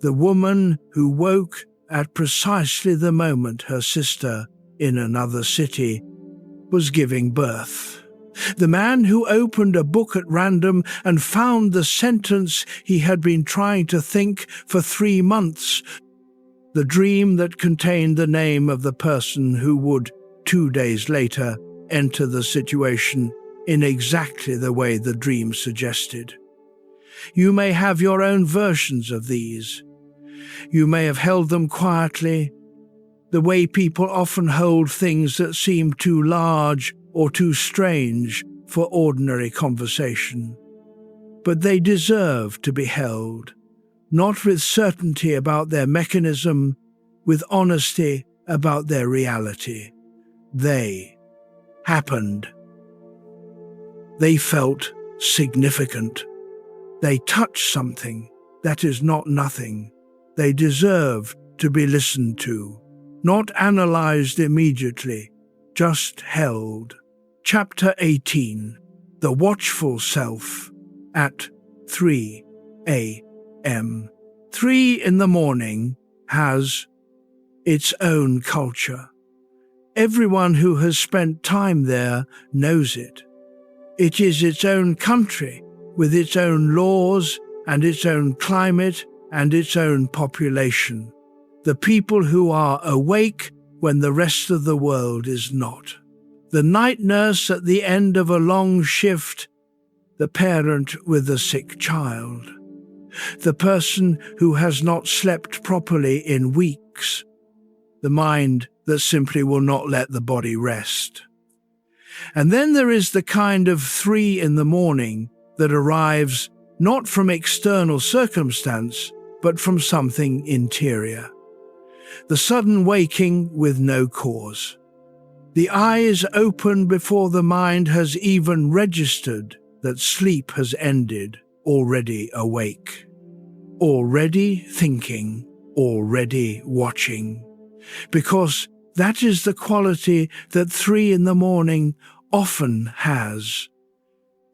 The woman who woke at precisely the moment her sister in another city was giving birth. The man who opened a book at random and found the sentence he had been trying to think for 3 months. The dream that contained the name of the person who would, 2 days later, enter the situation in exactly the way the dream suggested. You may have your own versions of these. You may have held them quietly, the way people often hold things that seem too large or too strange for ordinary conversation. But they deserve to be held, not with certainty about their mechanism, with honesty about their reality. They happened. They felt significant. They touched something that is not nothing. They deserve to be listened to, not analyzed immediately, just held. Chapter 18. The Watchful Self at 3 a.m. 3 in the morning has its own culture. Everyone who has spent time there knows it. It is its own country, with its own laws and its own climate and its own population. The people who are awake when the rest of the world is not. The night nurse at the end of a long shift, the parent with a sick child, the person who has not slept properly in weeks, the mind that simply will not let the body rest. And then there is the kind of 3 in the morning that arrives not from external circumstance, but from something interior. The sudden waking with no cause. The eyes open before the mind has even registered that sleep has ended, already awake, already thinking, already watching. Because that is the quality that 3 in the morning often has.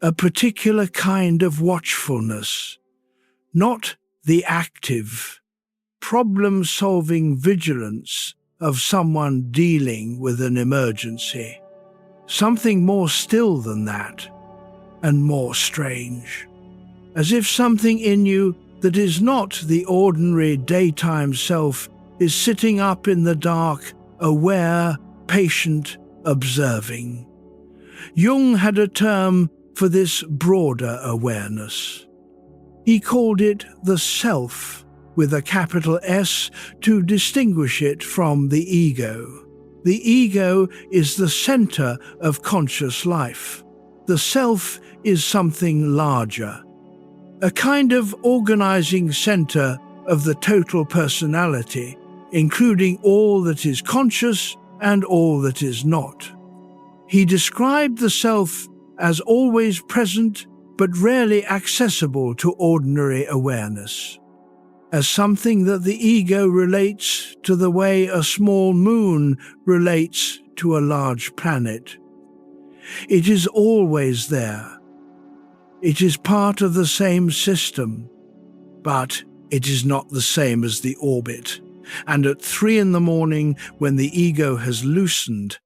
A particular kind of watchfulness, not the active, problem-solving vigilance of someone dealing with an emergency. Something more still than that, and more strange. As if something in you that is not the ordinary daytime self is sitting up in the dark, aware, patient, observing. Jung had a term for this broader awareness. He called it the self, with a capital S, to distinguish it from the ego. The ego is the center of conscious life. The self is something larger, a kind of organizing center of the total personality, including all that is conscious and all that is not. He described the self as always present but rarely accessible to ordinary awareness, as something that the ego relates to the way a small moon relates to a large planet. It is always there. It is part of the same system, but it is not the same as the orbit. And at 3 in the morning, when the ego has loosened,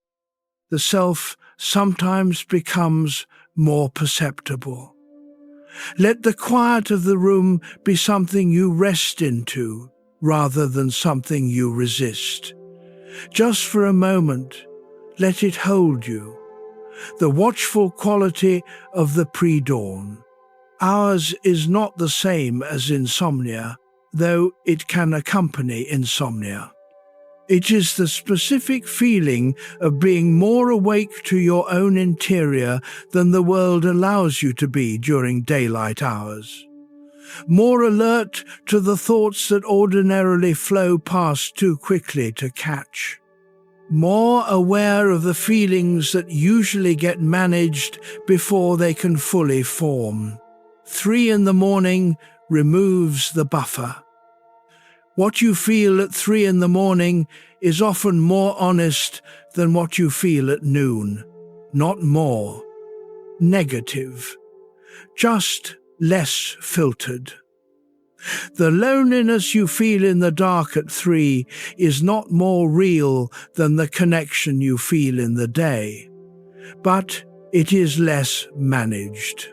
the self sometimes becomes more perceptible. Let the quiet of the room be something you rest into, rather than something you resist. Just for a moment, let it hold you. The watchful quality of the pre-dawn. Ours is not the same as insomnia, though it can accompany insomnia. It is the specific feeling of being more awake to your own interior than the world allows you to be during daylight hours. More alert to the thoughts that ordinarily flow past too quickly to catch. More aware of the feelings that usually get managed before they can fully form. 3 in the morning removes the buffer. What you feel at 3 in the morning is often more honest than what you feel at noon. Not more. Negative. Just less filtered. The loneliness you feel in the dark at 3 is not more real than the connection you feel in the day, but it is less managed.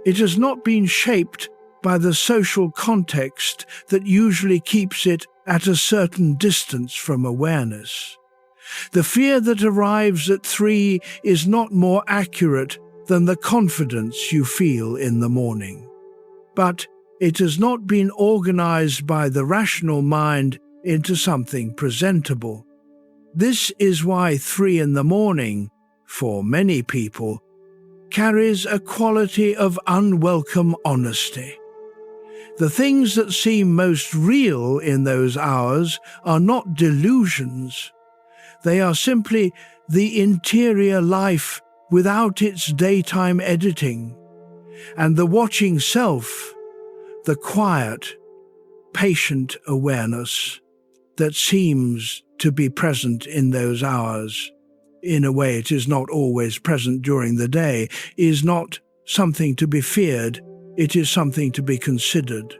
It has not been shaped by the social context that usually keeps it at a certain distance from awareness. The fear that arrives at 3 is not more accurate than the confidence you feel in the morning. But it has not been organized by the rational mind into something presentable. This is why 3 in the morning, for many people, carries a quality of unwelcome honesty. The things that seem most real in those hours are not delusions. They are simply the interior life without its daytime editing, and the watching self, the quiet, patient awareness that seems to be present in those hours. In a way it is not always present during the day, is not something to be feared, it is something to be considered.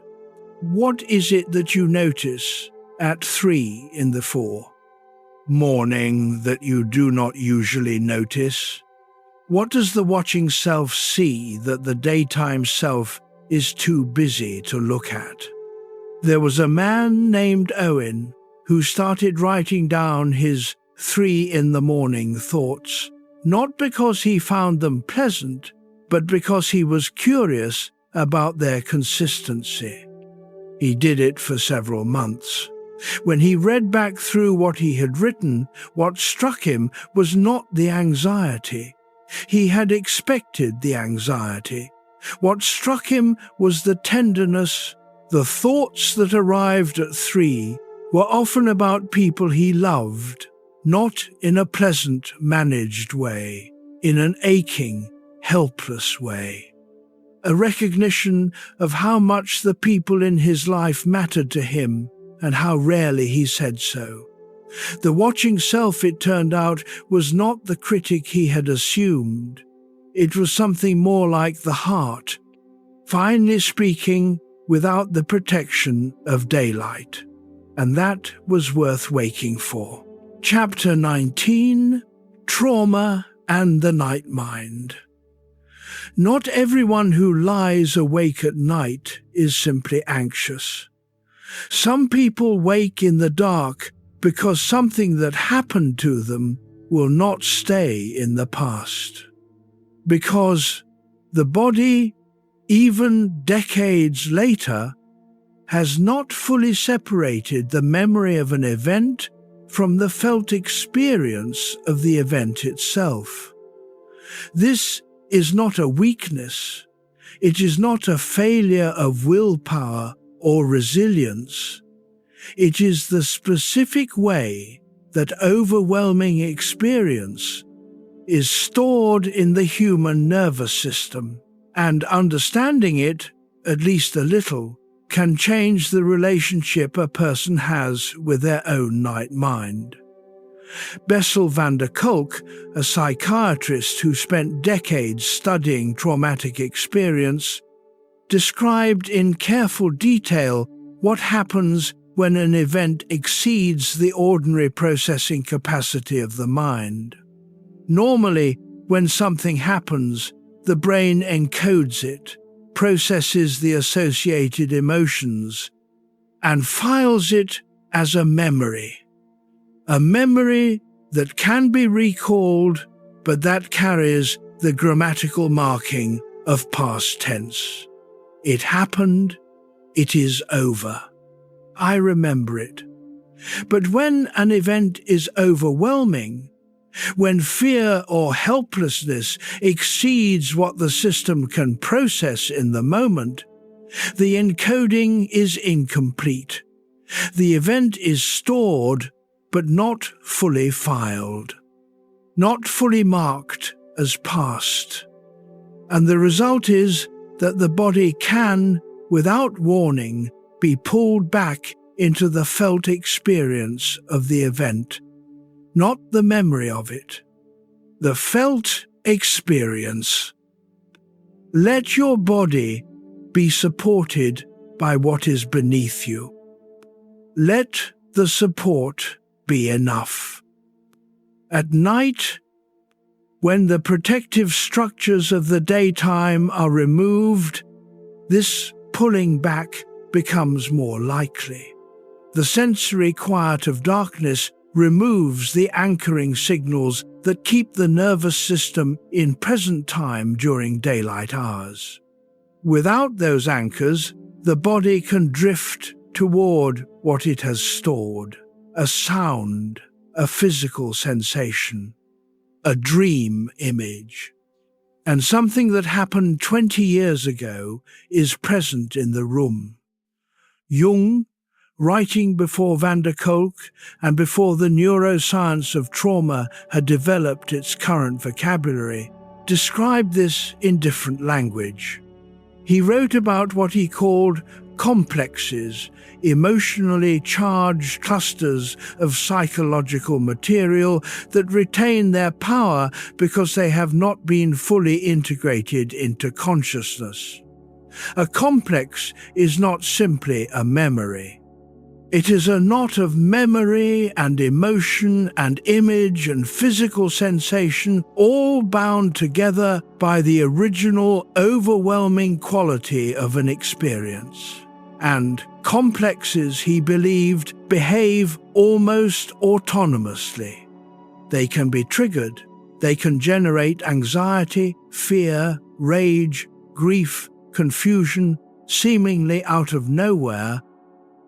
What is it that you notice at 3 in the 4 morning that you do not usually notice? What does the watching self see that the daytime self is too busy to look at? There was a man named Owen who started writing down his 3 in the morning thoughts, not because he found them pleasant, but because he was curious about their consistency. He did it for several months. When he read back through what he had written, what struck him was not the anxiety. He had expected the anxiety. What struck him was the tenderness. The thoughts that arrived at 3 were often about people he loved, not in a pleasant, managed way, in an aching, helpless way. A recognition of how much the people in his life mattered to him and how rarely he said so. The watching self, it turned out, was not the critic he had assumed. It was something more like the heart, finally speaking without the protection of daylight. And that was worth waking for. Chapter 19, Trauma and the Night Mind. Not everyone who lies awake at night is simply anxious. Some people wake in the dark because something that happened to them will not stay in the past. Because the body, even decades later, has not fully separated the memory of an event from the felt experience of the event itself. This is not a weakness. It is not a failure of willpower or resilience. It is the specific way that overwhelming experience is stored in the human nervous system, and understanding it, at least a little, can change the relationship a person has with their own night mind. Bessel van der Kolk, a psychiatrist who spent decades studying traumatic experience, described in careful detail what happens when an event exceeds the ordinary processing capacity of the mind. Normally, when something happens, the brain encodes it, processes the associated emotions, and files it as a memory. A memory that can be recalled, but that carries the grammatical marking of past tense. It happened, it is over. I remember it. But when an event is overwhelming, when fear or helplessness exceeds what the system can process in the moment, the encoding is incomplete. The event is stored, but not fully filed, not fully marked as past. And the result is that the body can, without warning, be pulled back into the felt experience of the event, not the memory of it. The felt experience. Let your body be supported by what is beneath you. Let the support be enough. At night, when the protective structures of the daytime are removed, this pulling back becomes more likely. The sensory quiet of darkness removes the anchoring signals that keep the nervous system in present time during daylight hours. Without those anchors, the body can drift toward what it has stored: a sound, a physical sensation, a dream image. And something that happened 20 years ago is present in the room. Jung, writing before van der Kolk and before the neuroscience of trauma had developed its current vocabulary, described this in different language. He wrote about what he called complexes, emotionally charged clusters of psychological material that retain their power because they have not been fully integrated into consciousness. A complex is not simply a memory. It is a knot of memory and emotion and image and physical sensation, all bound together by the original overwhelming quality of an experience. And complexes, he believed, behave almost autonomously. They can be triggered. They can generate anxiety, fear, rage, grief, confusion, seemingly out of nowhere,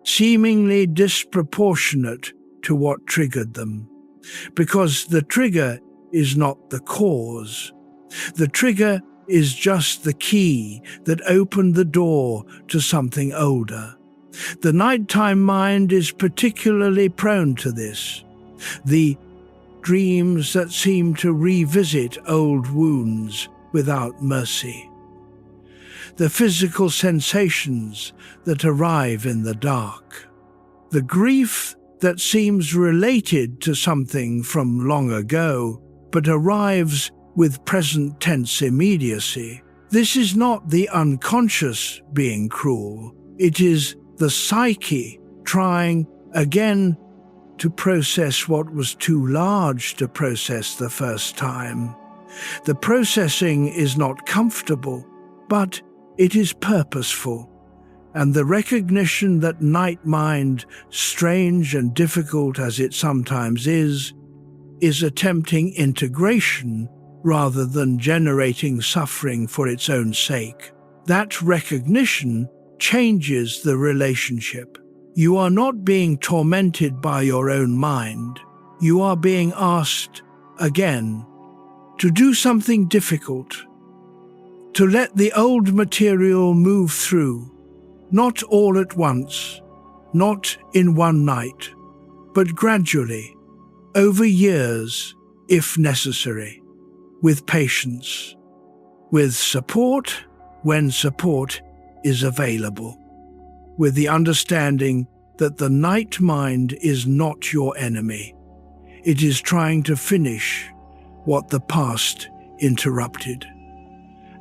seemingly disproportionate to what triggered them. Because the trigger is not the cause. The trigger is just the key that opened the door to something older. The nighttime mind is particularly prone to this. The dreams that seem to revisit old wounds without mercy. The physical sensations that arrive in the dark. The grief that seems related to something from long ago, but arrives with present tense immediacy. This is not the unconscious being cruel. It is the psyche trying again to process what was too large to process the first time. The processing is not comfortable, but it is purposeful, and the recognition that night mind, strange and difficult as it sometimes is attempting integration rather than generating suffering for its own sake. That recognition changes the relationship. You are not being tormented by your own mind. You are being asked, again, to do something difficult, to let the old material move through, not all at once, not in one night, but gradually, over years, if necessary, with patience, with support when support is available, with the understanding that the night mind is not your enemy. It is trying to finish what the past interrupted.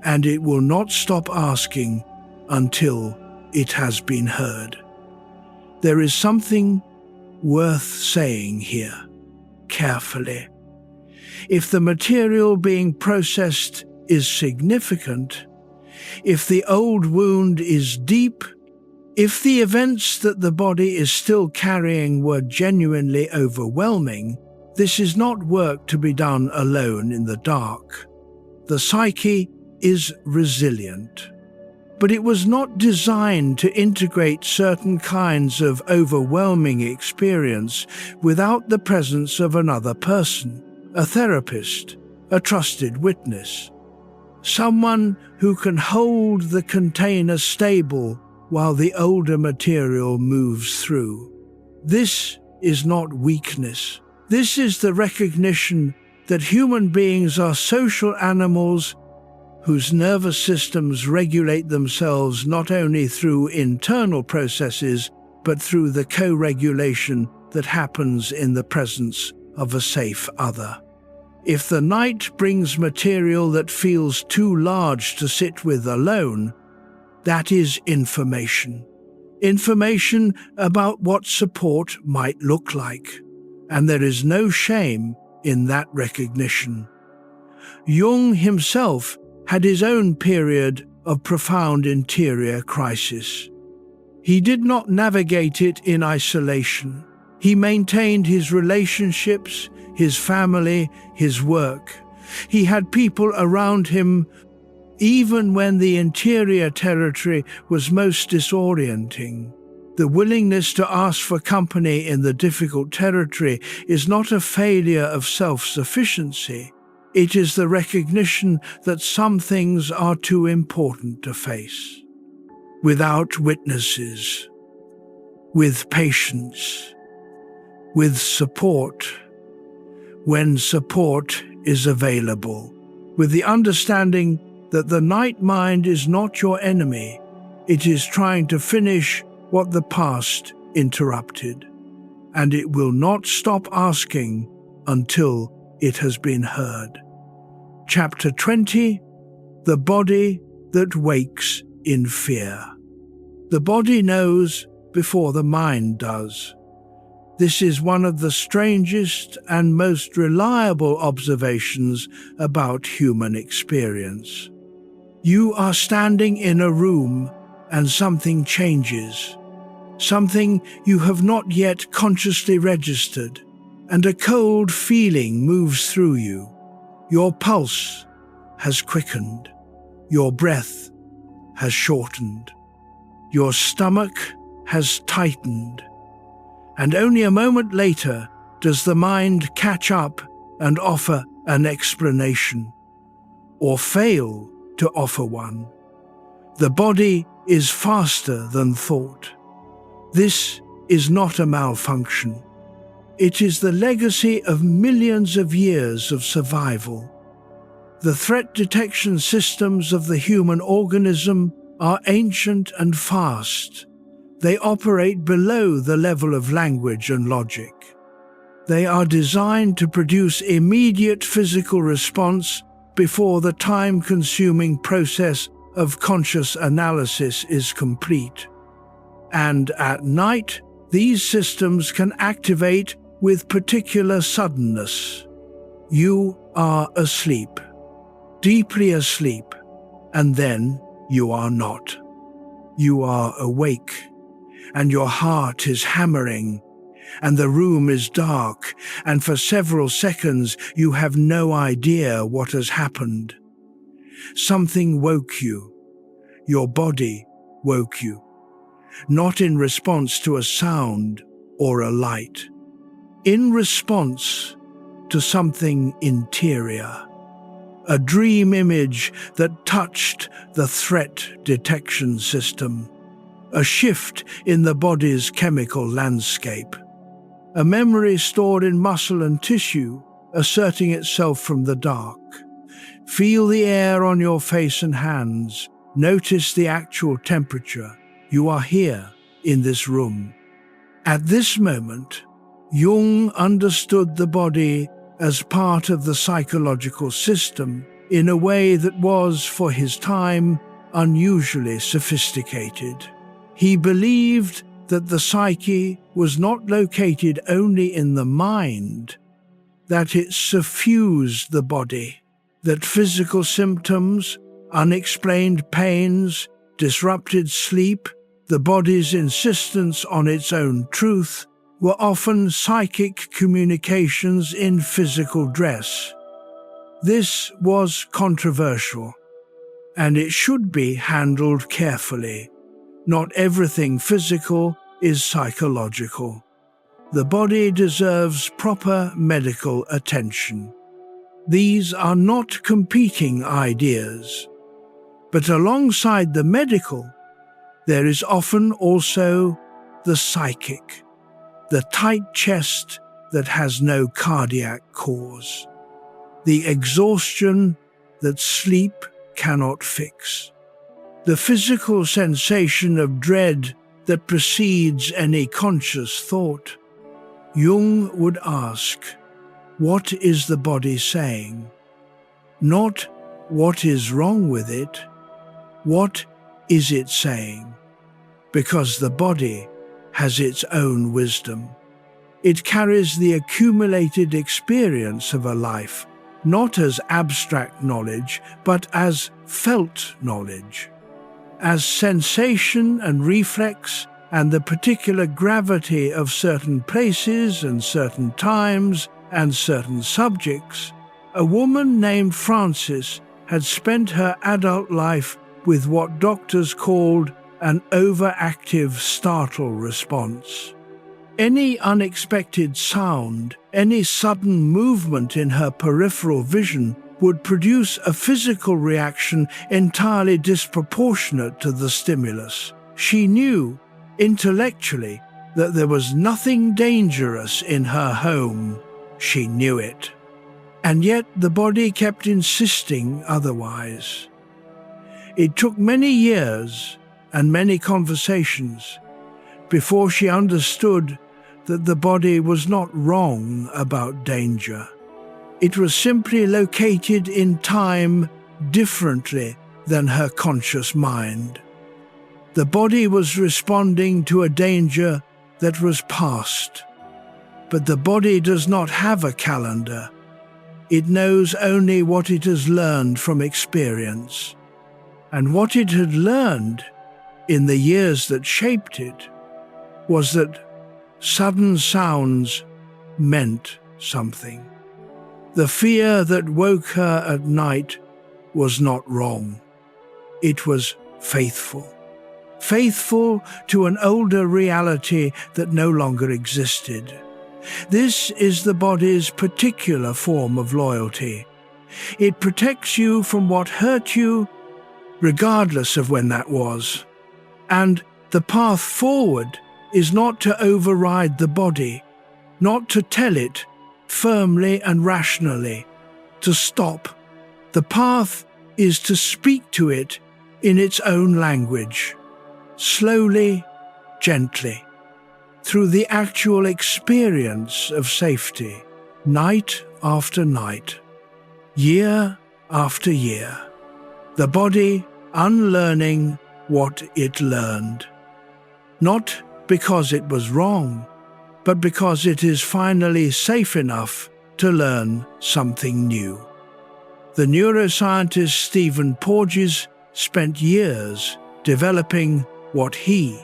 And it will not stop asking until it has been heard. There is something worth saying here, carefully. If the material being processed is significant, if the old wound is deep, If the events that the body is still carrying were genuinely overwhelming, this is not work to be done alone in the dark. The psyche is resilient, but it was not designed to integrate certain kinds of overwhelming experience without the presence of another person, a therapist, a trusted witness, someone who can hold the container stable while the older material moves through. This is not weakness. This is the recognition that human beings are social animals whose nervous systems regulate themselves not only through internal processes, but through the co-regulation that happens in the presence of a safe other. If the night brings material that feels too large to sit with alone, that is information. Information about what support might look like, and there is no shame in that recognition. Jung himself had his own period of profound interior crisis. He did not navigate it in isolation. He maintained his relationships, his family, his work. He had people around him even when the interior territory was most disorienting. The willingness to ask for company in the difficult territory is not a failure of self-sufficiency. It is the recognition that some things are too important to face. Without witnesses, with patience, with support, when support is available, with the understanding that the night mind is not your enemy, it is trying to finish what the past interrupted, and it will not stop asking until it has been heard. Chapter 20: The Body That Wakes in Fear. The body knows before the mind does. This is one of the strangest and most reliable observations about human experience. You are standing in a room and something changes, something you have not yet consciously registered, and a cold feeling moves through you. Your pulse has quickened, your breath has shortened, your stomach has tightened, and only a moment later does the mind catch up and offer an explanation, or fail to offer one. The body is faster than thought. This is not a malfunction. It is the legacy of millions of years of survival. The threat detection systems of the human organism are ancient and fast. They operate below the level of language and logic. They are designed to produce immediate physical response before the time-consuming process of conscious analysis is complete. And at night, these systems can activate with particular suddenness. You are asleep, deeply asleep, and then you are not. You are awake, and your heart is hammering, and the room is dark, and for several seconds you have no idea what has happened. Something woke you. Your body woke you, not in response to a sound or a light, in response to something interior, a dream image that touched the threat detection system, a shift in the body's chemical landscape, a memory stored in muscle and tissue asserting itself from the dark. Feel the air on your face and hands. Notice the actual temperature. You are here in this room. At this moment, Jung understood the body as part of the psychological system in a way that was, for his time, unusually sophisticated. He believed that the psyche was not located only in the mind, that it suffused the body, that physical symptoms, unexplained pains, disrupted sleep, The body's insistence on its own truth were often psychic communications in physical dress. This was controversial, and it should be handled carefully. Not everything physical is psychological. The body deserves proper medical attention. These are not competing ideas. But alongside the medical, there is often also the psychic, the tight chest that has no cardiac cause, the exhaustion that sleep cannot fix, the physical sensation of dread that precedes any conscious thought. Jung would ask, what is the body saying? Not what is wrong with it. What is it saying? Because the body has its own wisdom. It carries the accumulated experience of a life, not as abstract knowledge, but as felt knowledge, as sensation and reflex, and the particular gravity of certain places and certain times and certain subjects. A woman named Frances had spent her adult life with what doctors called an overactive startle response. Any unexpected sound, any sudden movement in her peripheral vision would produce a physical reaction entirely disproportionate to the stimulus. She knew, intellectually, that there was nothing dangerous in her home. She knew it. And yet the body kept insisting otherwise. It took many years and many conversations before she understood that the body was not wrong about danger. It was simply located in time differently than her conscious mind. The body was responding to a danger that was past. But the body does not have a calendar. It knows only what it has learned from experience. And what it had learned in the years that shaped it was that sudden sounds meant something. The fear that woke her at night was not wrong. It was faithful. Faithful to an older reality that no longer existed. This is the body's particular form of loyalty. It protects you from what hurt you, regardless of when that was. And the path forward is not to override the body, not to tell it firmly and rationally to stop. The path is to speak to it in its own language, slowly, gently, through the actual experience of safety, night after night, year after year. The body unlearning what it learned. Not because it was wrong, but because it is finally safe enough to learn something new. The neuroscientist Stephen Porges spent years developing what he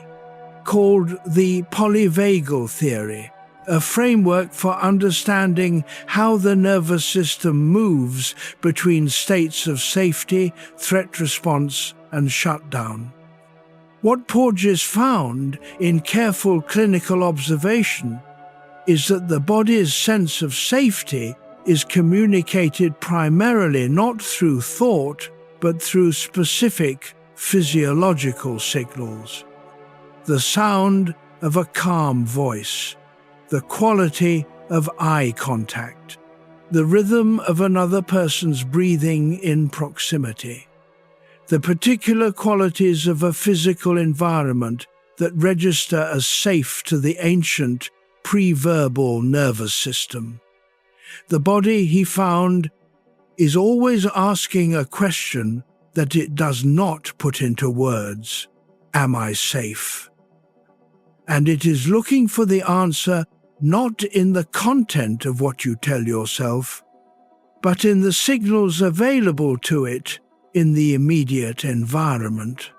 called the polyvagal theory, a framework for understanding how the nervous system moves between states of safety, threat response, and shutdown. What Porges found in careful clinical observation is that the body's sense of safety is communicated primarily not through thought, but through specific physiological signals. The sound of a calm voice, the quality of eye contact, the rhythm of another person's breathing in proximity, the particular qualities of a physical environment that register as safe to the ancient pre-verbal nervous system. The body, he found, is always asking a question that it does not put into words. Am I safe? And it is looking for the answer not in the content of what you tell yourself, but in the signals available to it in the immediate environment.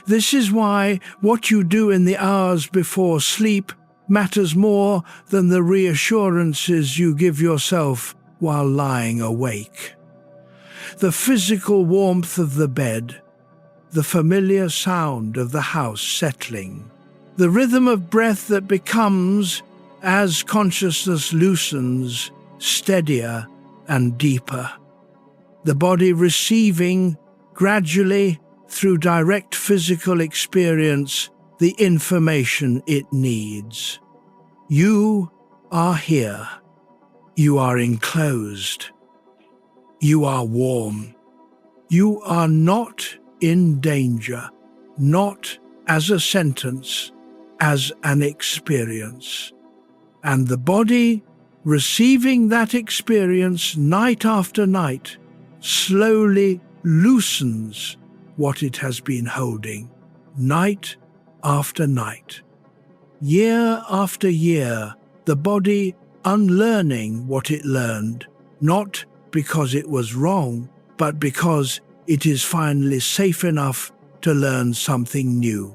This is why what you do in the hours before sleep matters more than the reassurances you give yourself while lying awake. The physical warmth of the bed, the familiar sound of the house settling, the rhythm of breath that becomes, as consciousness loosens, steadier and deeper. The body receiving, gradually, through direct physical experience, the information it needs. You are here. You are enclosed. You are warm. You are not in danger, not as a sentence, as an experience. And the body, receiving that experience night after night, slowly loosens what it has been holding, night after night. Year after year, the body unlearning what it learned, not because it was wrong, but because it is finally safe enough to learn something new.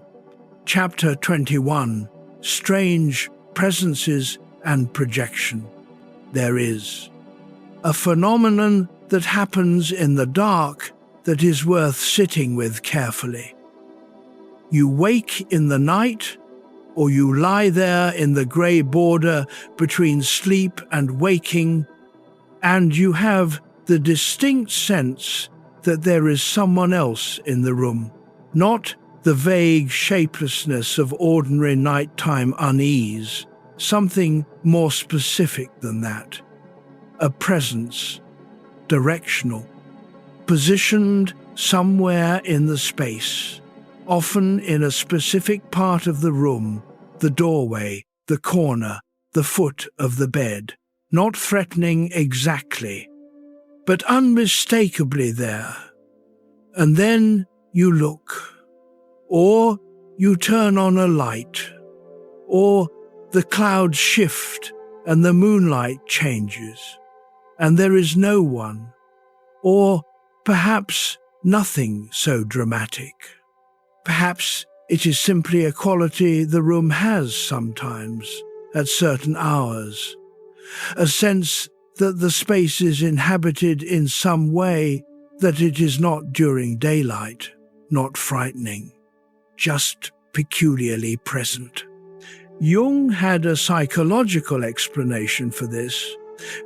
Chapter 21, Strange Presences and Projection. There is a phenomenon that happens in the dark that is worth sitting with carefully. You wake in the night, or you lie there in the grey border between sleep and waking, and you have the distinct sense that there is someone else in the room, not the vague shapelessness of ordinary nighttime unease, something more specific than that. A presence, directional, positioned somewhere in the space, often in a specific part of the room, the doorway, the corner, the foot of the bed, not threatening exactly, but unmistakably there. And then you look, or you turn on a light, or the clouds shift and the moonlight changes, and there is no one, or perhaps nothing so dramatic. Perhaps it is simply a quality the room has sometimes, at certain hours, a sense that the space is inhabited in some way, that it is not during daylight, not frightening, just peculiarly present. Jung had a psychological explanation for this,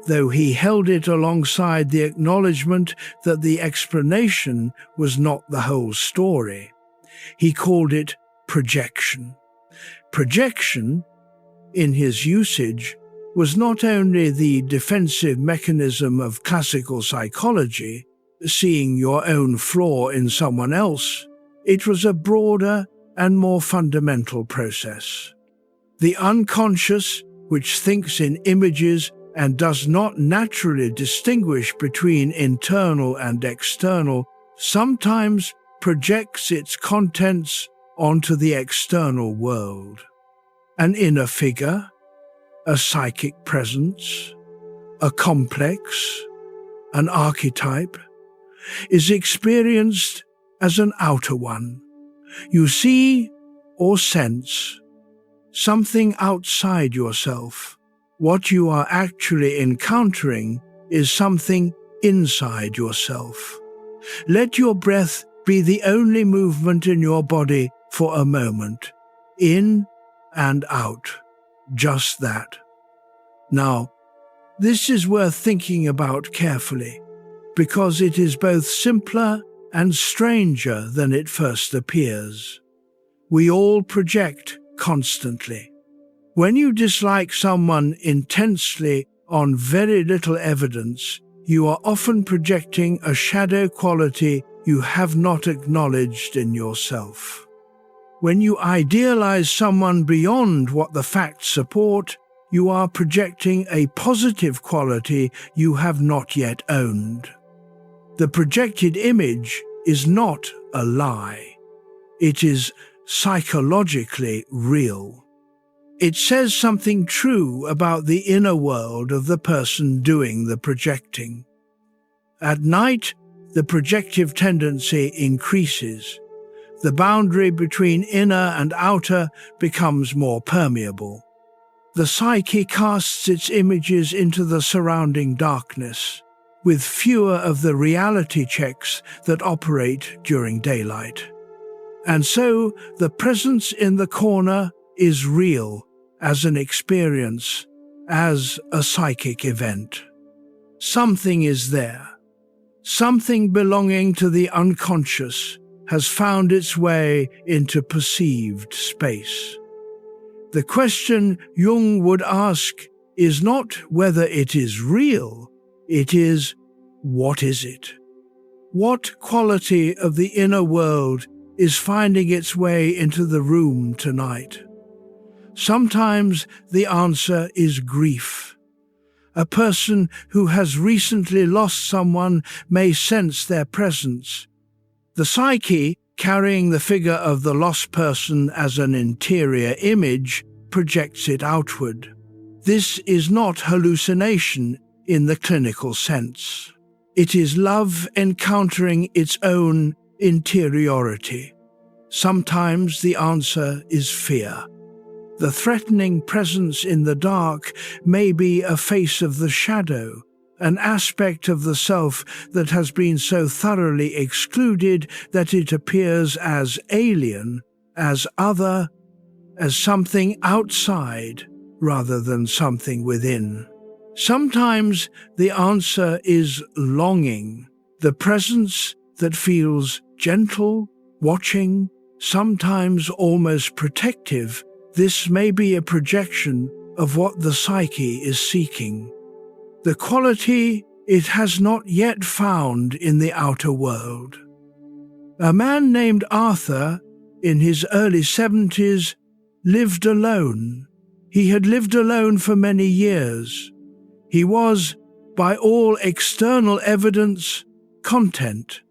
though he held it alongside the acknowledgement that the explanation was not the whole story. He called it projection. Projection, in his usage, was not only the defensive mechanism of classical psychology, seeing your own flaw in someone else, it was a broader and more fundamental process. The unconscious, which thinks in images and does not naturally distinguish between internal and external, sometimes projects its contents onto the external world. An inner figure, a psychic presence, a complex, an archetype, is experienced as an outer one. You see or sense something outside yourself. What you are actually encountering is something inside yourself. Let your breath be the only movement in your body for a moment, in and out, just that. Now, this is worth thinking about carefully, because it is both simpler and stranger than it first appears. We all project constantly. When you dislike someone intensely on very little evidence, you are often projecting a shadow quality you have not acknowledged in yourself. When you idealize someone beyond what the facts support, you are projecting a positive quality you have not yet owned. The projected image is not a lie. It is psychologically real. It says something true about the inner world of the person doing the projecting. At night, the projective tendency increases. The boundary between inner and outer becomes more permeable. The psyche casts its images into the surrounding darkness, with fewer of the reality checks that operate during daylight. And so the presence in the corner is real as an experience, as a psychic event. Something is there. Something belonging to the unconscious has found its way into perceived space. The question Jung would ask is not whether it is real, it is, what is it? What quality of the inner world is finding its way into the room tonight? Sometimes the answer is grief. A person who has recently lost someone may sense their presence. The psyche, carrying the figure of the lost person as an interior image, projects it outward. This is not hallucination in the clinical sense. It is love encountering its own interiority. Sometimes the answer is fear. The threatening presence in the dark may be a face of the shadow, an aspect of the self that has been so thoroughly excluded that it appears as alien, as other, as something outside rather than something within. Sometimes the answer is longing, the presence that feels gentle, watching, sometimes almost protective. This may be a projection of what the psyche is seeking, the quality it has not yet found in the outer world. A man named Arthur, in his early 70s, lived alone. He had lived alone for many years. He was, by all external evidence, content.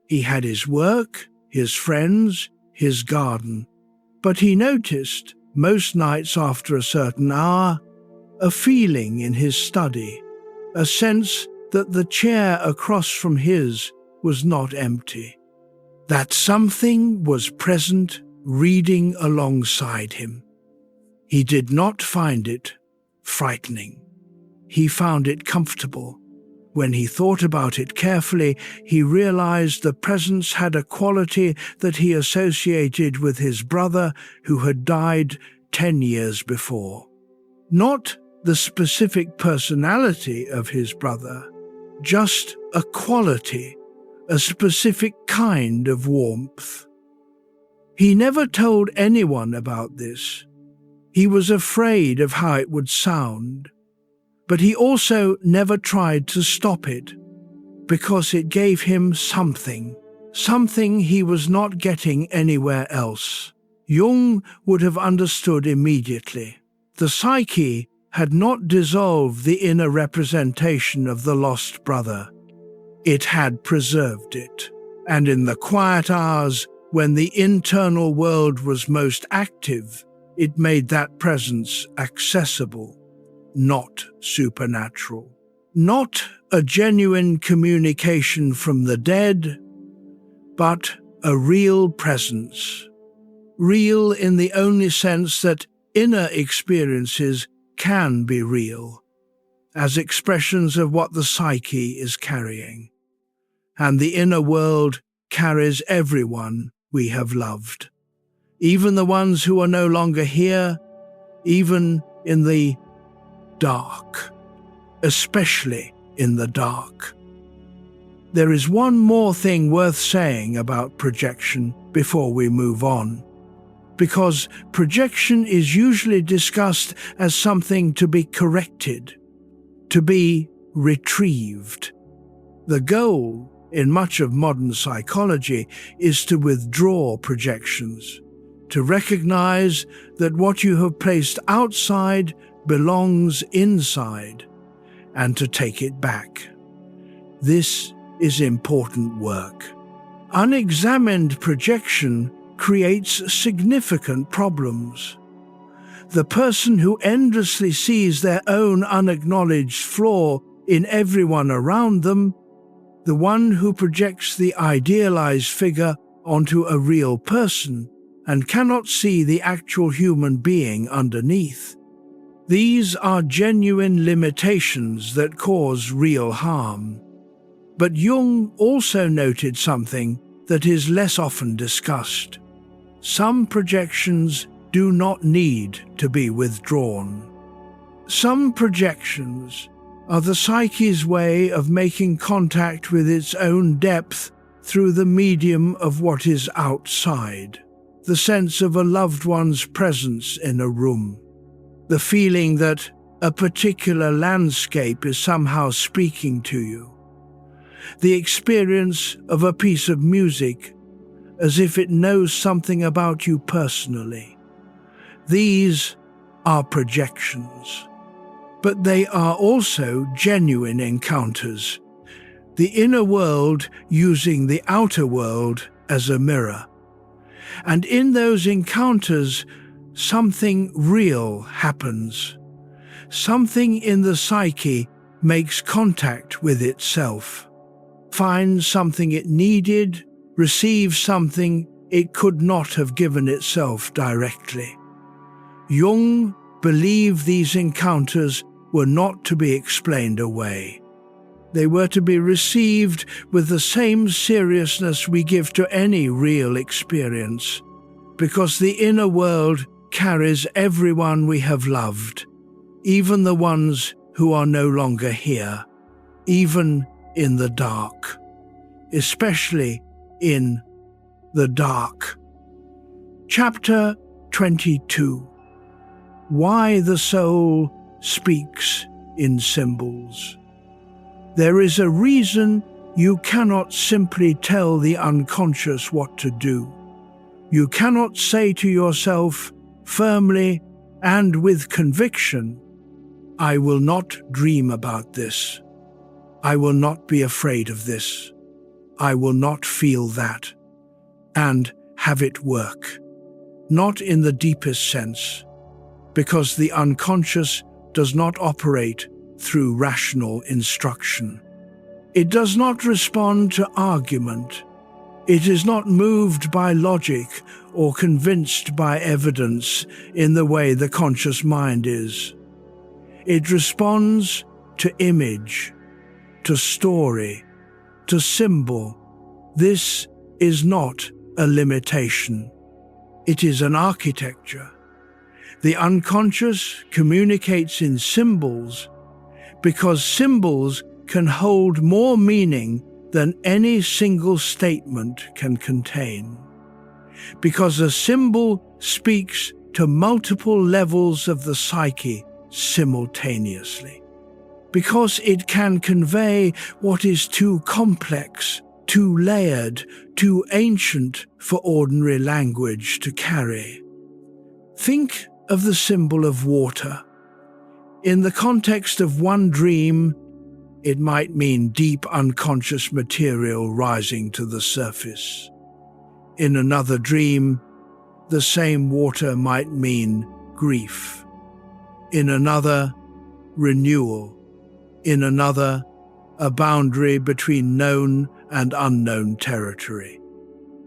He had his work, his friends, his garden. But he noticed, most nights after a certain hour, a feeling in his study, a sense that the chair across from his was not empty, that something was present, reading alongside him. He did not find it frightening. He found it comfortable. When he thought about it carefully, he realized the presence had a quality that he associated with his brother who had died 10 years before. Not the specific personality of his brother, just a quality, a specific kind of warmth. He never told anyone about this. He was afraid of how it would sound. But he also never tried to stop it, because it gave him something he was not getting anywhere else. Jung would have understood immediately. The psyche had not dissolved the inner representation of the lost brother. It had preserved it. And in the quiet hours, when the internal world was most active, it made that presence accessible. Not supernatural. Not a genuine communication from the dead, but a real presence. Real in the only sense that inner experiences can be real, as expressions of what the psyche is carrying. And the inner world carries everyone we have loved, even the ones who are no longer here, even in the dark, especially in the dark. There is one more thing worth saying about projection before we move on, because projection is usually discussed as something to be corrected, to be retrieved. The goal in much of modern psychology is to withdraw projections, to recognize that what you have placed outside belongs inside, and to take it back. This is important work. Unexamined projection creates significant problems. The person who endlessly sees their own unacknowledged flaw in everyone around them, the one who projects the idealized figure onto a real person and cannot see the actual human being underneath. These are genuine limitations that cause real harm. But Jung also noted something that is less often discussed. Some projections do not need to be withdrawn. Some projections are the psyche's way of making contact with its own depth through the medium of what is outside. The sense of a loved one's presence in a room. The feeling that a particular landscape is somehow speaking to you. The experience of a piece of music as if it knows something about you personally. These are projections. But they are also genuine encounters. The inner world using the outer world as a mirror. And in those encounters, something real happens. Something in the psyche makes contact with itself. Finds something it needed, receives something it could not have given itself directly. Jung believed these encounters were not to be explained away. They were to be received with the same seriousness we give to any real experience, because the inner world carries everyone we have loved, even the ones who are no longer here, even in the dark, especially in the dark. Chapter 22. Why the soul speaks in symbols. There is a reason you cannot simply tell the unconscious what to do. You cannot say to yourself firmly and with conviction, I will not dream about this. I will not be afraid of this. I will not feel that. And have it work. Not in the deepest sense, because the unconscious does not operate through rational instruction. It does not respond to argument. It is not moved by logic or convinced by evidence in the way the conscious mind is. It responds to image, to story, to symbol. This is not a limitation. It is an architecture. The unconscious communicates in symbols because symbols can hold more meaning than any single statement can contain. Because a symbol speaks to multiple levels of the psyche simultaneously. Because it can convey what is too complex, too layered, too ancient for ordinary language to carry. Think of the symbol of water. In the context of one dream, it might mean deep unconscious material rising to the surface. In another dream, the same water might mean grief. In another, renewal. In another, a boundary between known and unknown territory.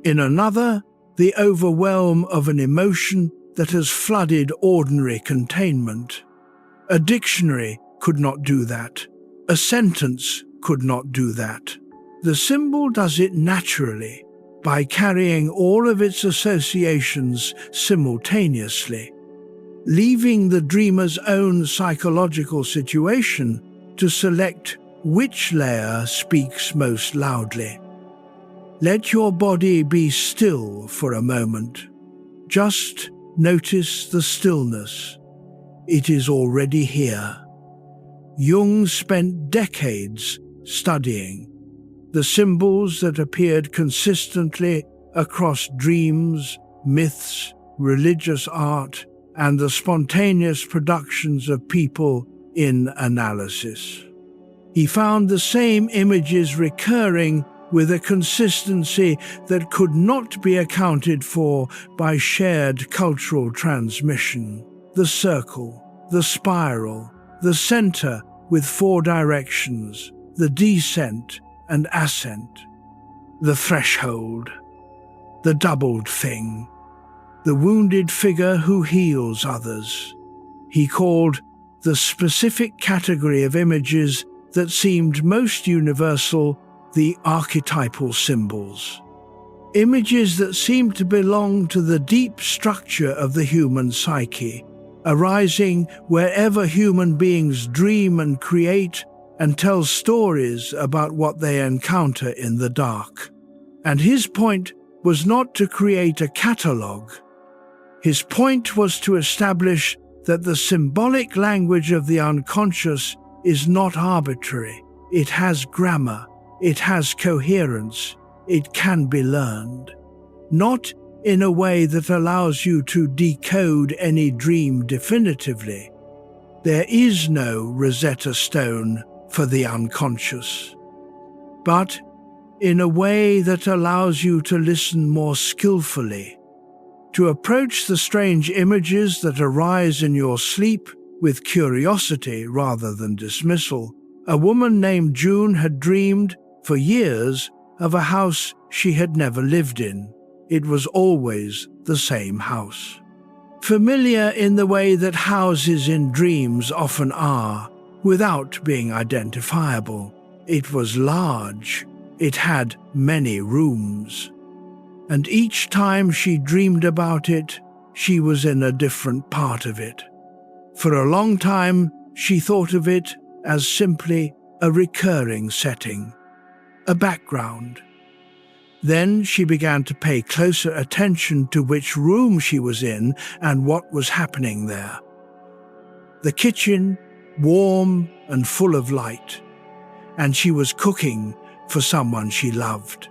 In another, the overwhelm of an emotion that has flooded ordinary containment. A dictionary could not do that. A sentence could not do that. The symbol does it naturally, by carrying all of its associations simultaneously, leaving the dreamer's own psychological situation to select which layer speaks most loudly. Let your body be still for a moment. Just notice the stillness. It is already here. Jung spent decades studying the symbols that appeared consistently across dreams, myths, religious art, and the spontaneous productions of people in analysis. He found the same images recurring with a consistency that could not be accounted for by shared cultural transmission. The circle, the spiral, the center with 4 directions, the descent and ascent, the threshold. the doubled thing, the wounded figure who heals others. He called the specific category of images that seemed most universal the archetypal symbols. Images that seemed to belong to the deep structure of the human psyche, arising wherever human beings dream and create and tell stories about what they encounter in the dark. And his point was not to create a catalogue. His point was to establish that the symbolic language of the unconscious is not arbitrary. It has grammar, it has coherence, it can be learned. Not in a way that allows you to decode any dream definitively. There is no Rosetta Stone for the unconscious, but in a way that allows you to listen more skillfully, to approach the strange images that arise in your sleep with curiosity rather than dismissal. A woman named Jung had dreamed for years of a house she had never lived in. It was always the same house. Familiar in the way that houses in dreams often are, without being identifiable. It was large. It had many rooms. And each time she dreamed about it, she was in a different part of it. For a long time, she thought of it as simply a recurring setting, a background. Then she began to pay closer attention to which room she was in and what was happening there. The kitchen, warm and full of light, and she was cooking for someone she loved.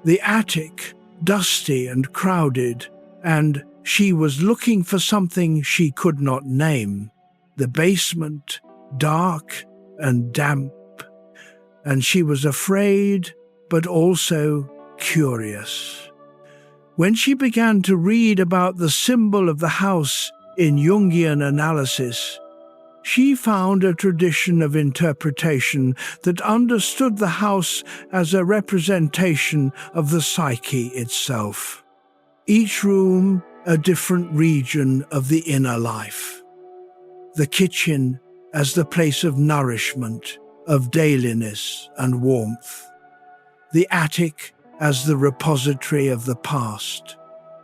The attic, dusty and crowded, and she was looking for something she could not name. The basement, dark and damp, and she was afraid but also curious. When she began to read about the symbol of the house in Jungian analysis, she found a tradition of interpretation that understood the house as a representation of the psyche itself. Each room a different region of the inner life. The kitchen as the place of nourishment, of dailiness and warmth. The attic as the repository of the past,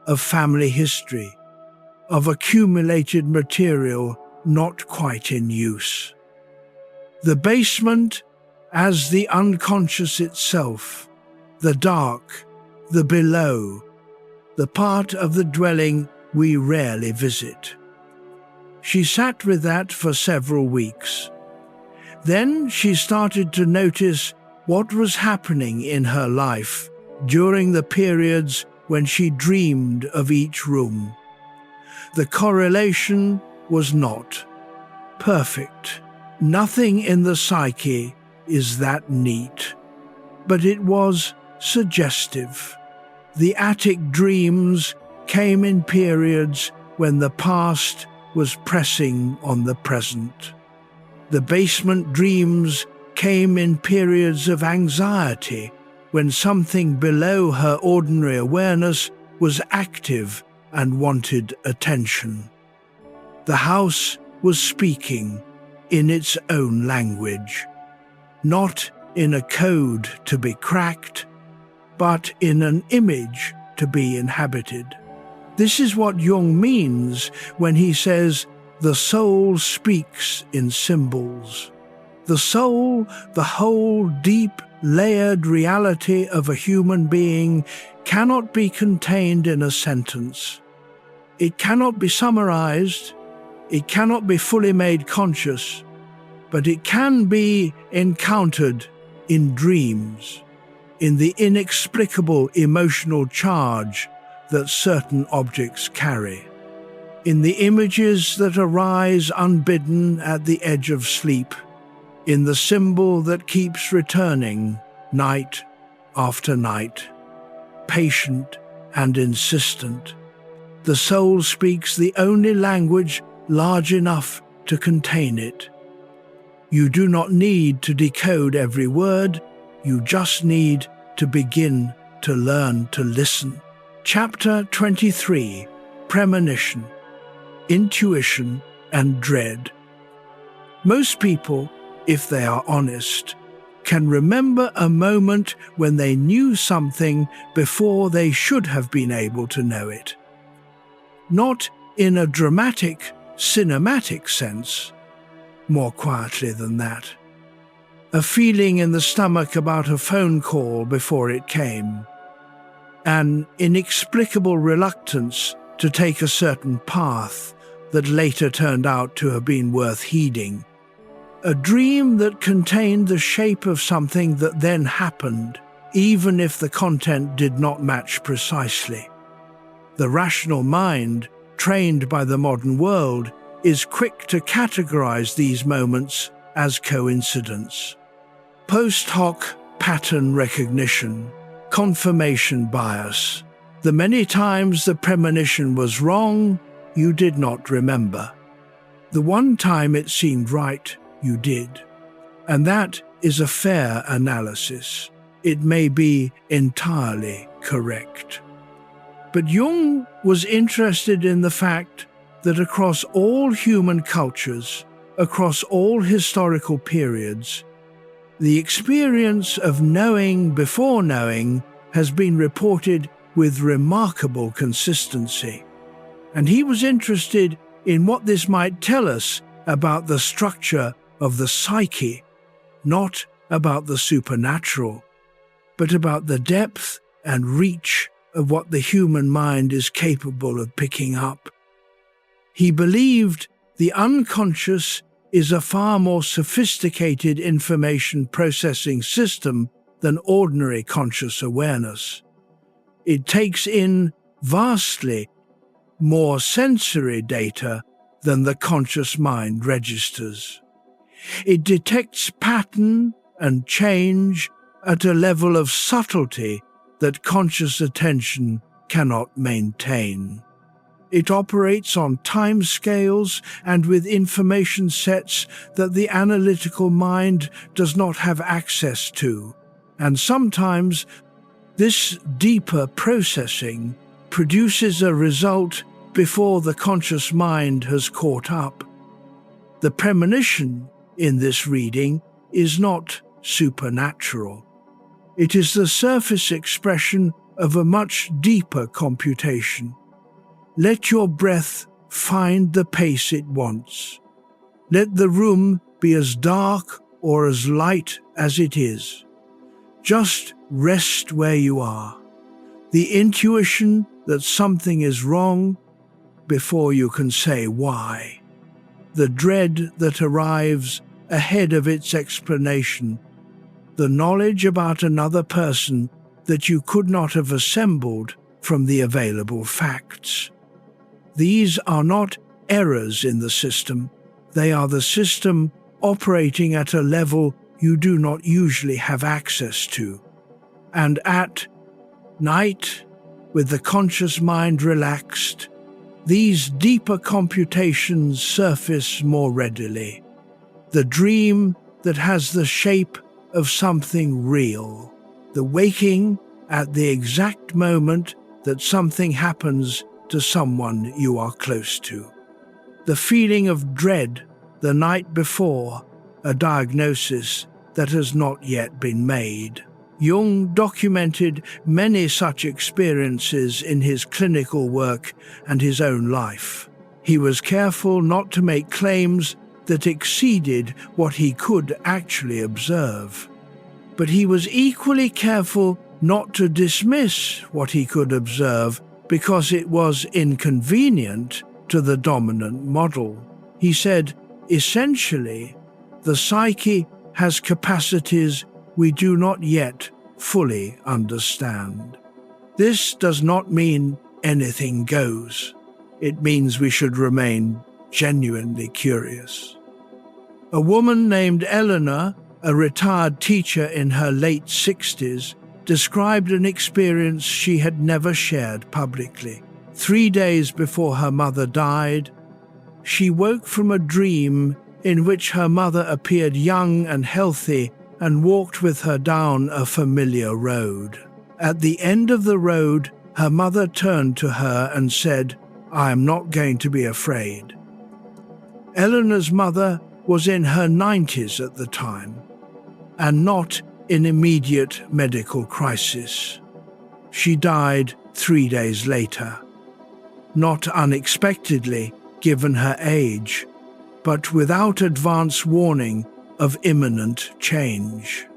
of family history, of accumulated material not quite in use. The basement as the unconscious itself, the dark, the below, the part of the dwelling we rarely visit. She sat with that for several weeks. Then she started to notice what was happening in her life during the periods when she dreamed of each room. The correlation was not perfect. Nothing in the psyche is that neat, but it was suggestive. The attic dreams came in periods when the past was pressing on the present. The basement dreams came in periods of anxiety when something below her ordinary awareness was active and wanted attention. The house was speaking in its own language, not in a code to be cracked, but in an image to be inhabited. This is what Jung means when he says, the soul speaks in symbols. The soul, the whole deep, layered reality of a human being, cannot be contained in a sentence. It cannot be summarized, it cannot be fully made conscious, but it can be encountered in dreams, in the inexplicable emotional charge that certain objects carry, in the images that arise unbidden at the edge of sleep, in the symbol that keeps returning night after night, patient and insistent. The soul speaks the only language large enough to contain it. You do not need to decode every word, you just need to begin to learn to listen. Chapter 23: Premonition, Intuition and Dread. Most people, if they are honest, can remember a moment when they knew something before they should have been able to know it. Not in a dramatic, cinematic sense, more quietly than that. A feeling in the stomach about a phone call before it came. An inexplicable reluctance to take a certain path that later turned out to have been worth heeding. A dream that contained the shape of something that then happened, even if the content did not match precisely. The rational mind, trained by the modern world, is quick to categorize these moments as coincidence. Post hoc pattern recognition, confirmation bias. The many times the premonition was wrong, you did not remember. The one time it seemed right, you did. And that is a fair analysis. It may be entirely correct. But Jung was interested in the fact that across all human cultures, across all historical periods, the experience of knowing before knowing has been reported with remarkable consistency. And he was interested in what this might tell us about the structure of the psyche, not about the supernatural, but about the depth and reach of what the human mind is capable of picking up. He believed the unconscious is a far more sophisticated information processing system than ordinary conscious awareness. It takes in vastly more sensory data than the conscious mind registers. It detects pattern and change at a level of subtlety that conscious attention cannot maintain. It operates on timescales and with information sets that the analytical mind does not have access to, and sometimes this deeper processing produces a result before the conscious mind has caught up. The premonition in this reading is not supernatural. It is the surface expression of a much deeper computation. Let your breath find the pace it wants. Let the room be as dark or as light as it is. Just rest where you are. The intuition that something is wrong before you can say why. The dread that arrives ahead of its explanation. The knowledge about another person that you could not have assembled from the available facts. These are not errors in the system. They are the system operating at a level you do not usually have access to. And at night, with the conscious mind relaxed, these deeper computations surface more readily. The dream that has the shape of something real. The waking at the exact moment that something happens to someone you are close to. The feeling of dread the night before a diagnosis that has not yet been made. Jung documented many such experiences in his clinical work and his own life. He was careful not to make claims that exceeded what he could actually observe. But he was equally careful not to dismiss what he could observe because it was inconvenient to the dominant model. He said, essentially, the psyche has capacities we do not yet fully understand. This does not mean anything goes. It means we should remain genuinely curious. A woman named Eleanor, a retired teacher in her late 60s, described an experience she had never shared publicly. 3 days before her mother died, she woke from a dream in which her mother appeared young and healthy and walked with her down a familiar road. At the end of the road, her mother turned to her and said, "I am not going to be afraid." Eleanor's mother was in her 90s at the time, and not in immediate medical crisis. She died 3 days later, not unexpectedly given her age, but without advance warning of imminent change.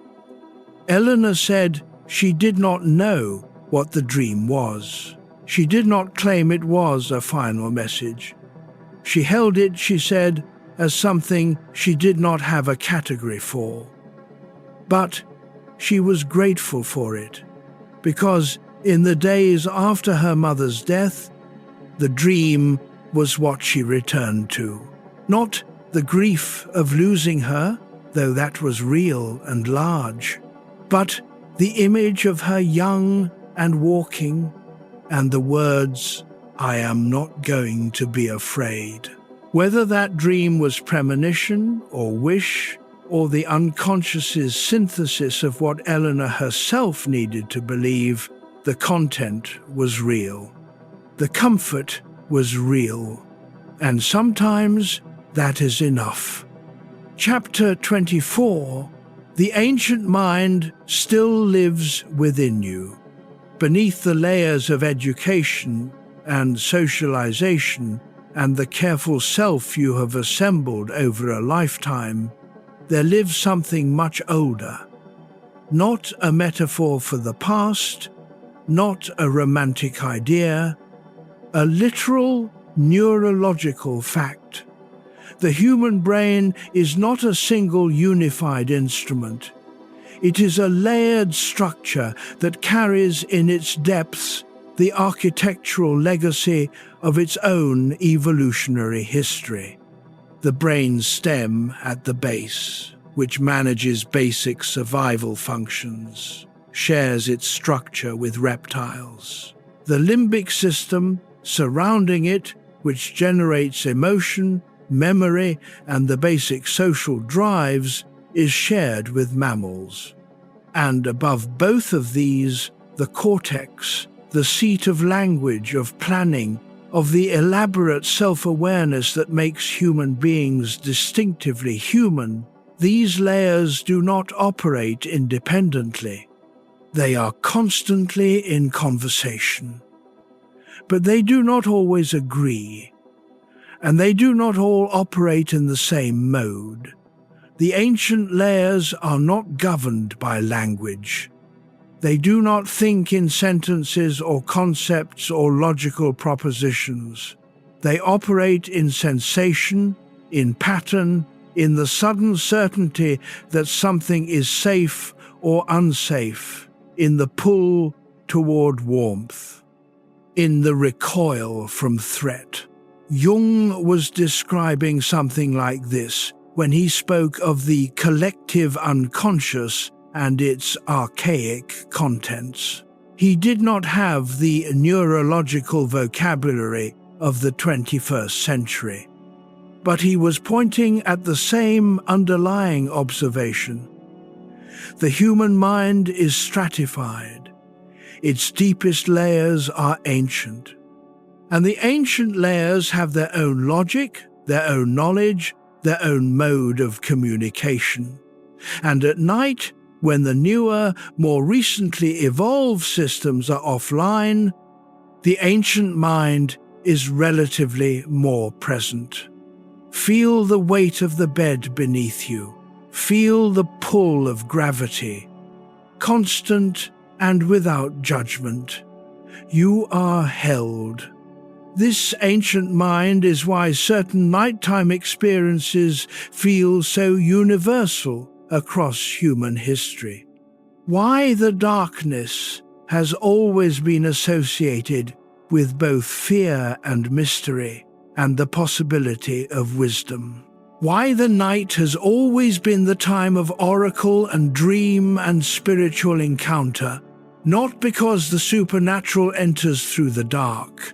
Eleanor said she did not know what the dream was. She did not claim it was a final message. She held it, she said, as something she did not have a category for. But she was grateful for it, because in the days after her mother's death, the dream was what she returned to. Not the grief of losing her, though that was real and large, but the image of her young and walking, and the words, "I am not going to be afraid." Whether that dream was premonition or wish, or the unconscious's synthesis of what Eleanor herself needed to believe, the content was real. The comfort was real, and sometimes that is enough. Chapter 24. The ancient mind still lives within you. Beneath the layers of education and socialization and the careful self you have assembled over a lifetime, there lives something much older. Not a metaphor for the past, not a romantic idea, a literal neurological fact. The human brain is not a single unified instrument. It is a layered structure that carries in its depths the architectural legacy of its own evolutionary history. The brain stem at the base, which manages basic survival functions, shares its structure with reptiles. The limbic system surrounding it, which generates emotion, memory, and the basic social drives, is shared with mammals. And above both of these, the cortex, the seat of language, of planning, of the elaborate self-awareness that makes human beings distinctively human, these layers do not operate independently. They are constantly in conversation. But they do not always agree, and they do not all operate in the same mode. The ancient layers are not governed by language. They do not think in sentences or concepts or logical propositions. They operate in sensation, in pattern, in the sudden certainty that something is safe or unsafe, in the pull toward warmth, in the recoil from threat. Jung was describing something like this when he spoke of the collective unconscious and its archaic contents. He did not have the neurological vocabulary of the 21st century, but he was pointing at the same underlying observation. The human mind is stratified. Its deepest layers are ancient. And the ancient layers have their own logic, their own knowledge, their own mode of communication. And at night, when the newer, more recently evolved systems are offline, the ancient mind is relatively more present. Feel the weight of the bed beneath you. Feel the pull of gravity, constant and without judgment. You are held. This ancient mind is why certain nighttime experiences feel so universal across human history. Why the darkness has always been associated with both fear and mystery, and the possibility of wisdom. Why the night has always been the time of oracle and dream and spiritual encounter, not because the supernatural enters through the dark,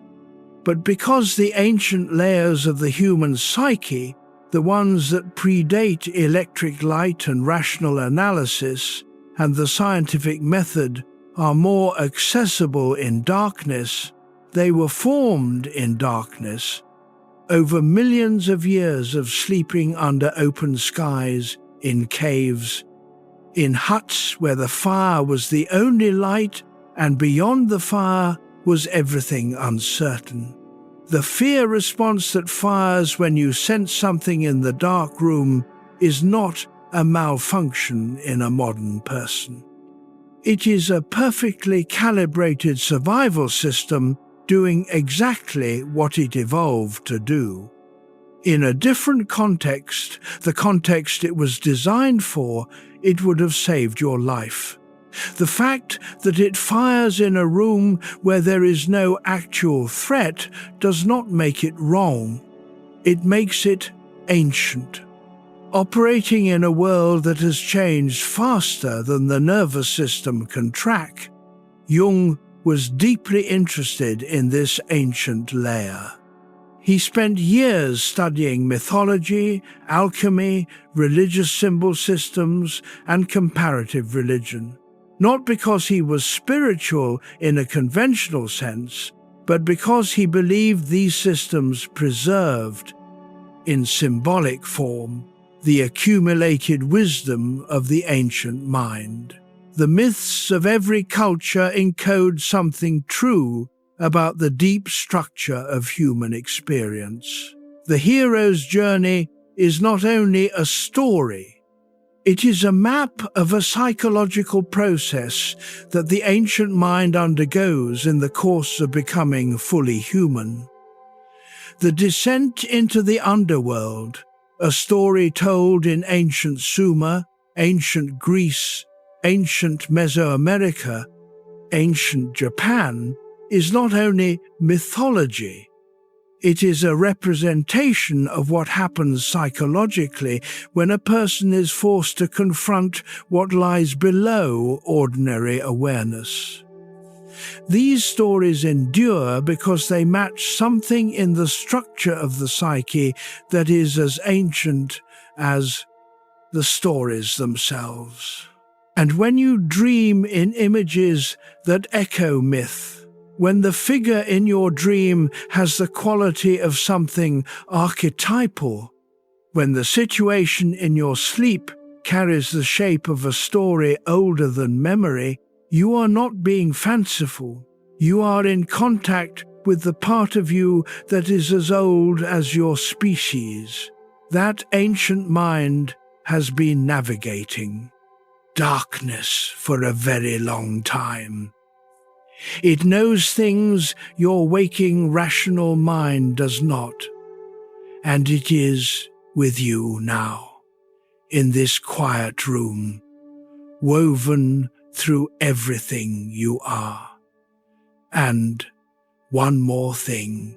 but because the ancient layers of the human psyche, the ones that predate electric light and rational analysis and the scientific method, are more accessible in darkness, they were formed in darkness. Over millions of years of sleeping under open skies, in caves, in huts where the fire was the only light, and beyond the fire was everything uncertain. The fear response that fires when you sense something in the dark room is not a malfunction in a modern person. It is a perfectly calibrated survival system doing exactly what it evolved to do. In a different context, the context it was designed for, it would have saved your life. The fact that it fires in a room where there is no actual threat does not make it wrong. It makes it ancient. Operating in a world that has changed faster than the nervous system can track, Jung was deeply interested in this ancient layer. He spent years studying mythology, alchemy, religious symbol systems, and comparative religion. Not because he was spiritual in a conventional sense, but because he believed these systems preserved, in symbolic form, the accumulated wisdom of the ancient mind. The myths of every culture encode something true about the deep structure of human experience. The hero's journey is not only a story, it is a map of a psychological process that the ancient mind undergoes in the course of becoming fully human. The descent into the underworld, a story told in ancient Sumer, ancient Greece, ancient Mesoamerica, ancient Japan, is not only mythology, it is a representation of what happens psychologically when a person is forced to confront what lies below ordinary awareness. These stories endure because they match something in the structure of the psyche that is as ancient as the stories themselves. And when you dream in images that echo myth, when the figure in your dream has the quality of something archetypal, when the situation in your sleep carries the shape of a story older than memory, you are not being fanciful. You are in contact with the part of you that is as old as your species. That ancient mind has been navigating darkness for a very long time. It knows things your waking rational mind does not, and it is with you now, in this quiet room, woven through everything you are. And one more thing,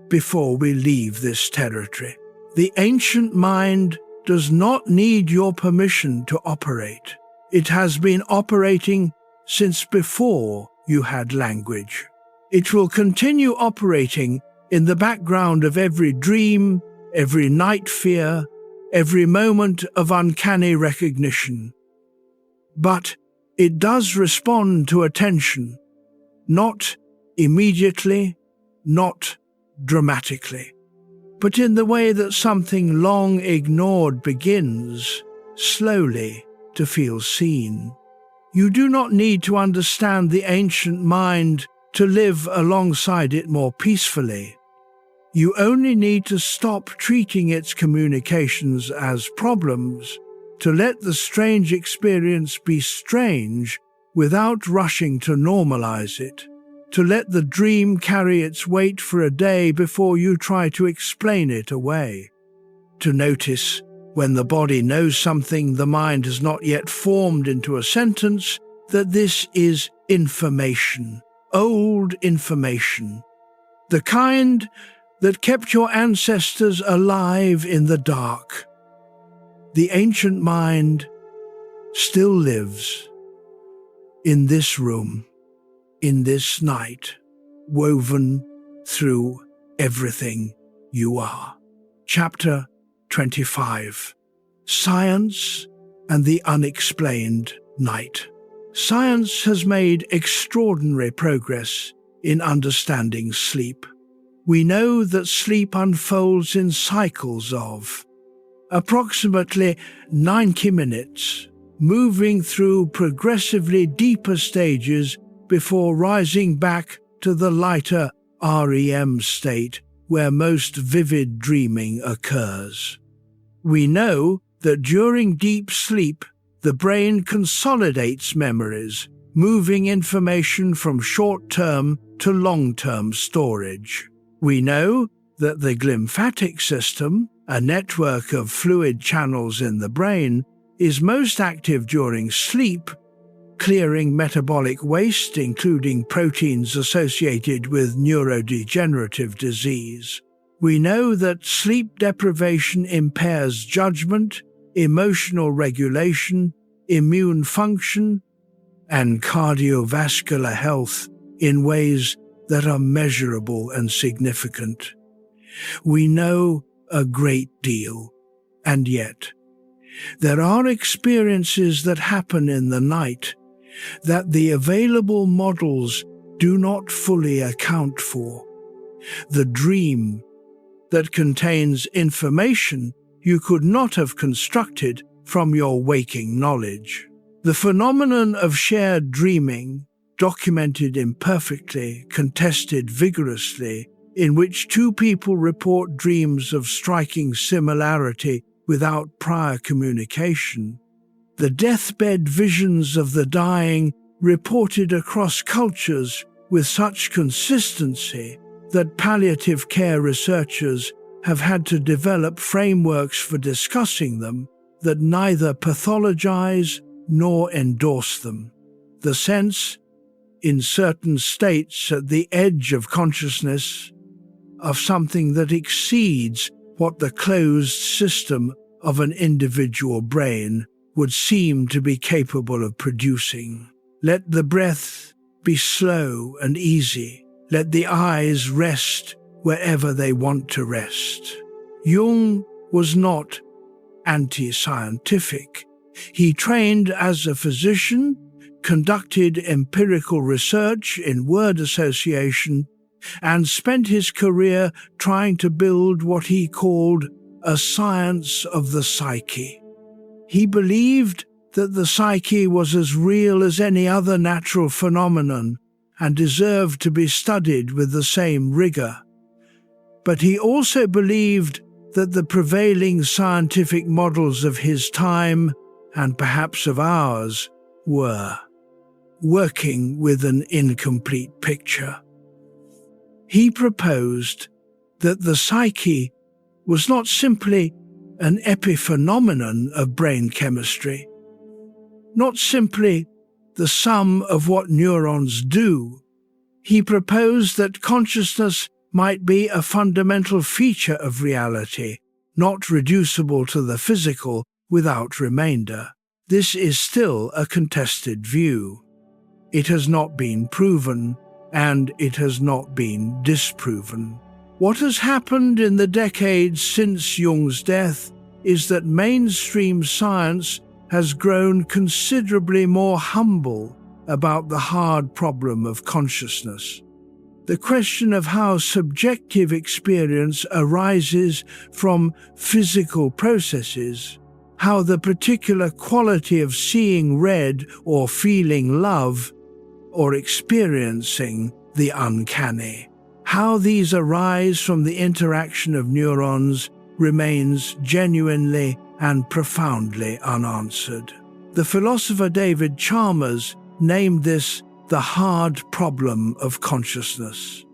before we leave this territory. The ancient mind does not need your permission to operate. It has been operating since before you had language. It will continue operating in the background of every dream, every night fear, every moment of uncanny recognition. But it does respond to attention, not immediately, not dramatically, but in the way that something long ignored begins, slowly, to feel seen. You do not need to understand the ancient mind to live alongside it more peacefully. You only need to stop treating its communications as problems, to let the strange experience be strange without rushing to normalize it, to let the dream carry its weight for a day before you try to explain it away, to notice when the body knows something the mind has not yet formed into a sentence, that this is information, old information, the kind that kept your ancestors alive in the dark. The ancient mind still lives in this room, in this night, woven through everything you are. Chapter 25. Science and the Unexplained Night. Science has made extraordinary progress in understanding sleep. We know that sleep unfolds in cycles of approximately 90 minutes, moving through progressively deeper stages before rising back to the lighter REM state where most vivid dreaming occurs. We know that during deep sleep, the brain consolidates memories, moving information from short-term to long-term storage. We know that the glymphatic system, a network of fluid channels in the brain, is most active during sleep, clearing metabolic waste, including proteins associated with neurodegenerative disease. We know that sleep deprivation impairs judgment, emotional regulation, immune function, and cardiovascular health in ways that are measurable and significant. We know a great deal, and yet there are experiences that happen in the night that the available models do not fully account for. The dream that contains information you could not have constructed from your waking knowledge. The phenomenon of shared dreaming, documented imperfectly, contested vigorously, in which two people report dreams of striking similarity without prior communication. The deathbed visions of the dying reported across cultures with such consistency that palliative care researchers have had to develop frameworks for discussing them that neither pathologize nor endorse them. The sense, in certain states at the edge of consciousness, of something that exceeds what the closed system of an individual brain would seem to be capable of producing. Let the breath be slow and easy. Let the eyes rest wherever they want to rest. Jung was not anti-scientific. He trained as a physician, conducted empirical research in word association, and spent his career trying to build what he called a science of the psyche. He believed that the psyche was as real as any other natural phenomenon and deserved to be studied with the same rigor. But he also believed that the prevailing scientific models of his time, and perhaps of ours, were working with an incomplete picture. He proposed that the psyche was not simply an epiphenomenon of brain chemistry, not simply the sum of what neurons do. He proposed that consciousness might be a fundamental feature of reality, not reducible to the physical without remainder. This is still a contested view. It has not been proven, and it has not been disproven. What has happened in the decades since Jung's death is that mainstream science has grown considerably more humble about the hard problem of consciousness. The question of how subjective experience arises from physical processes, how the particular quality of seeing red or feeling love or experiencing the uncanny, how these arise from the interaction of neurons remains genuinely and profoundly unanswered. The philosopher David Chalmers named this the hard problem of consciousness.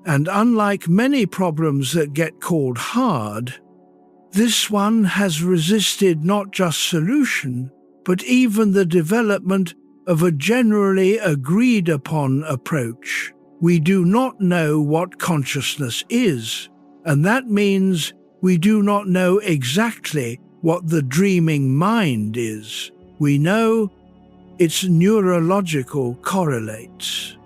And unlike many problems that get called hard, this one has resisted not just solution, but even the development of a generally agreed upon approach. We do not know what consciousness is, and that means we do not know exactly what the dreaming mind is. We know its neurological correlates.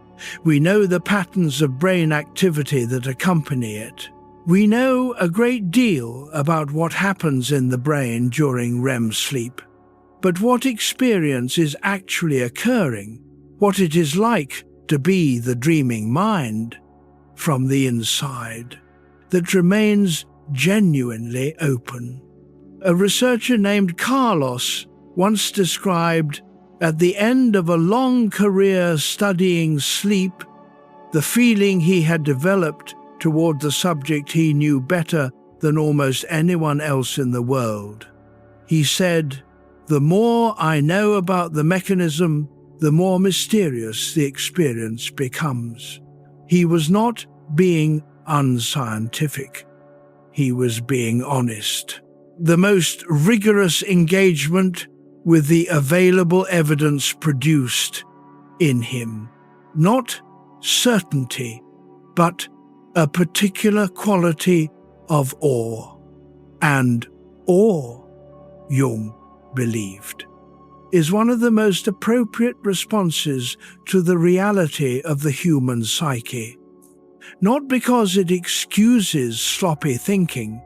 We know the patterns of brain activity that accompany it. We know a great deal about what happens in the brain during REM sleep. but what experience is actually occurring, what it is like to be the dreaming mind from the inside that remains genuinely open. A researcher named Carlos once described, at the end of a long career studying sleep, the feeling he had developed toward the subject he knew better than almost anyone else in the world. He said, "The more I know about the mechanism, the more mysterious the experience becomes." He was not being unscientific. He was being honest. The most rigorous engagement with the available evidence produced in him. Not certainty, but a particular quality of awe. And awe, Jung believed, is one of the most appropriate responses to the reality of the human psyche. Not because it excuses sloppy thinking,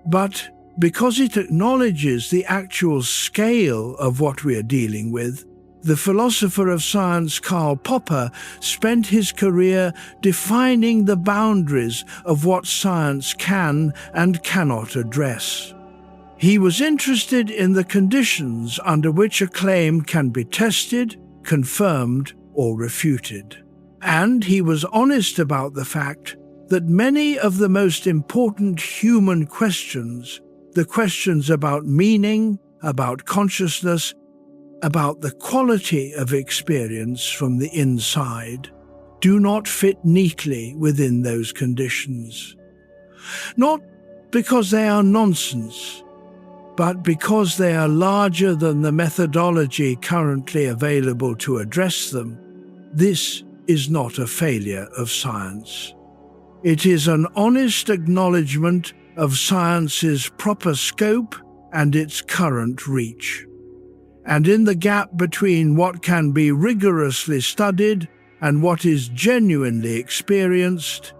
but because it acknowledges the actual scale of what we are dealing with. The philosopher of science Karl Popper spent his career defining the boundaries of what science can and cannot address. He was interested in the conditions under which a claim can be tested, confirmed, or refuted. And he was honest about the fact that many of the most important human questions, the questions about meaning, about consciousness, about the quality of experience from the inside, do not fit neatly within those conditions. Not because they are nonsense, but because they are larger than the methodology currently available to address them. This is not a failure of science. It is an honest acknowledgement of science's proper scope and its current reach. And in the gap between what can be rigorously studied and what is genuinely experienced,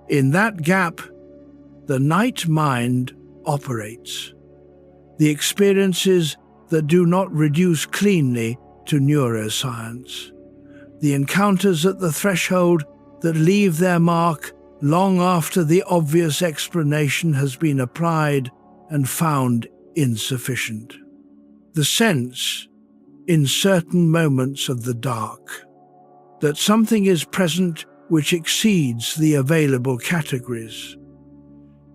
in that gap, the night mind operates. The experiences that do not reduce cleanly to neuroscience. The encounters at the threshold that leave their mark long after the obvious explanation has been applied and found insufficient. The sense, in certain moments of the dark, that something is present which exceeds the available categories.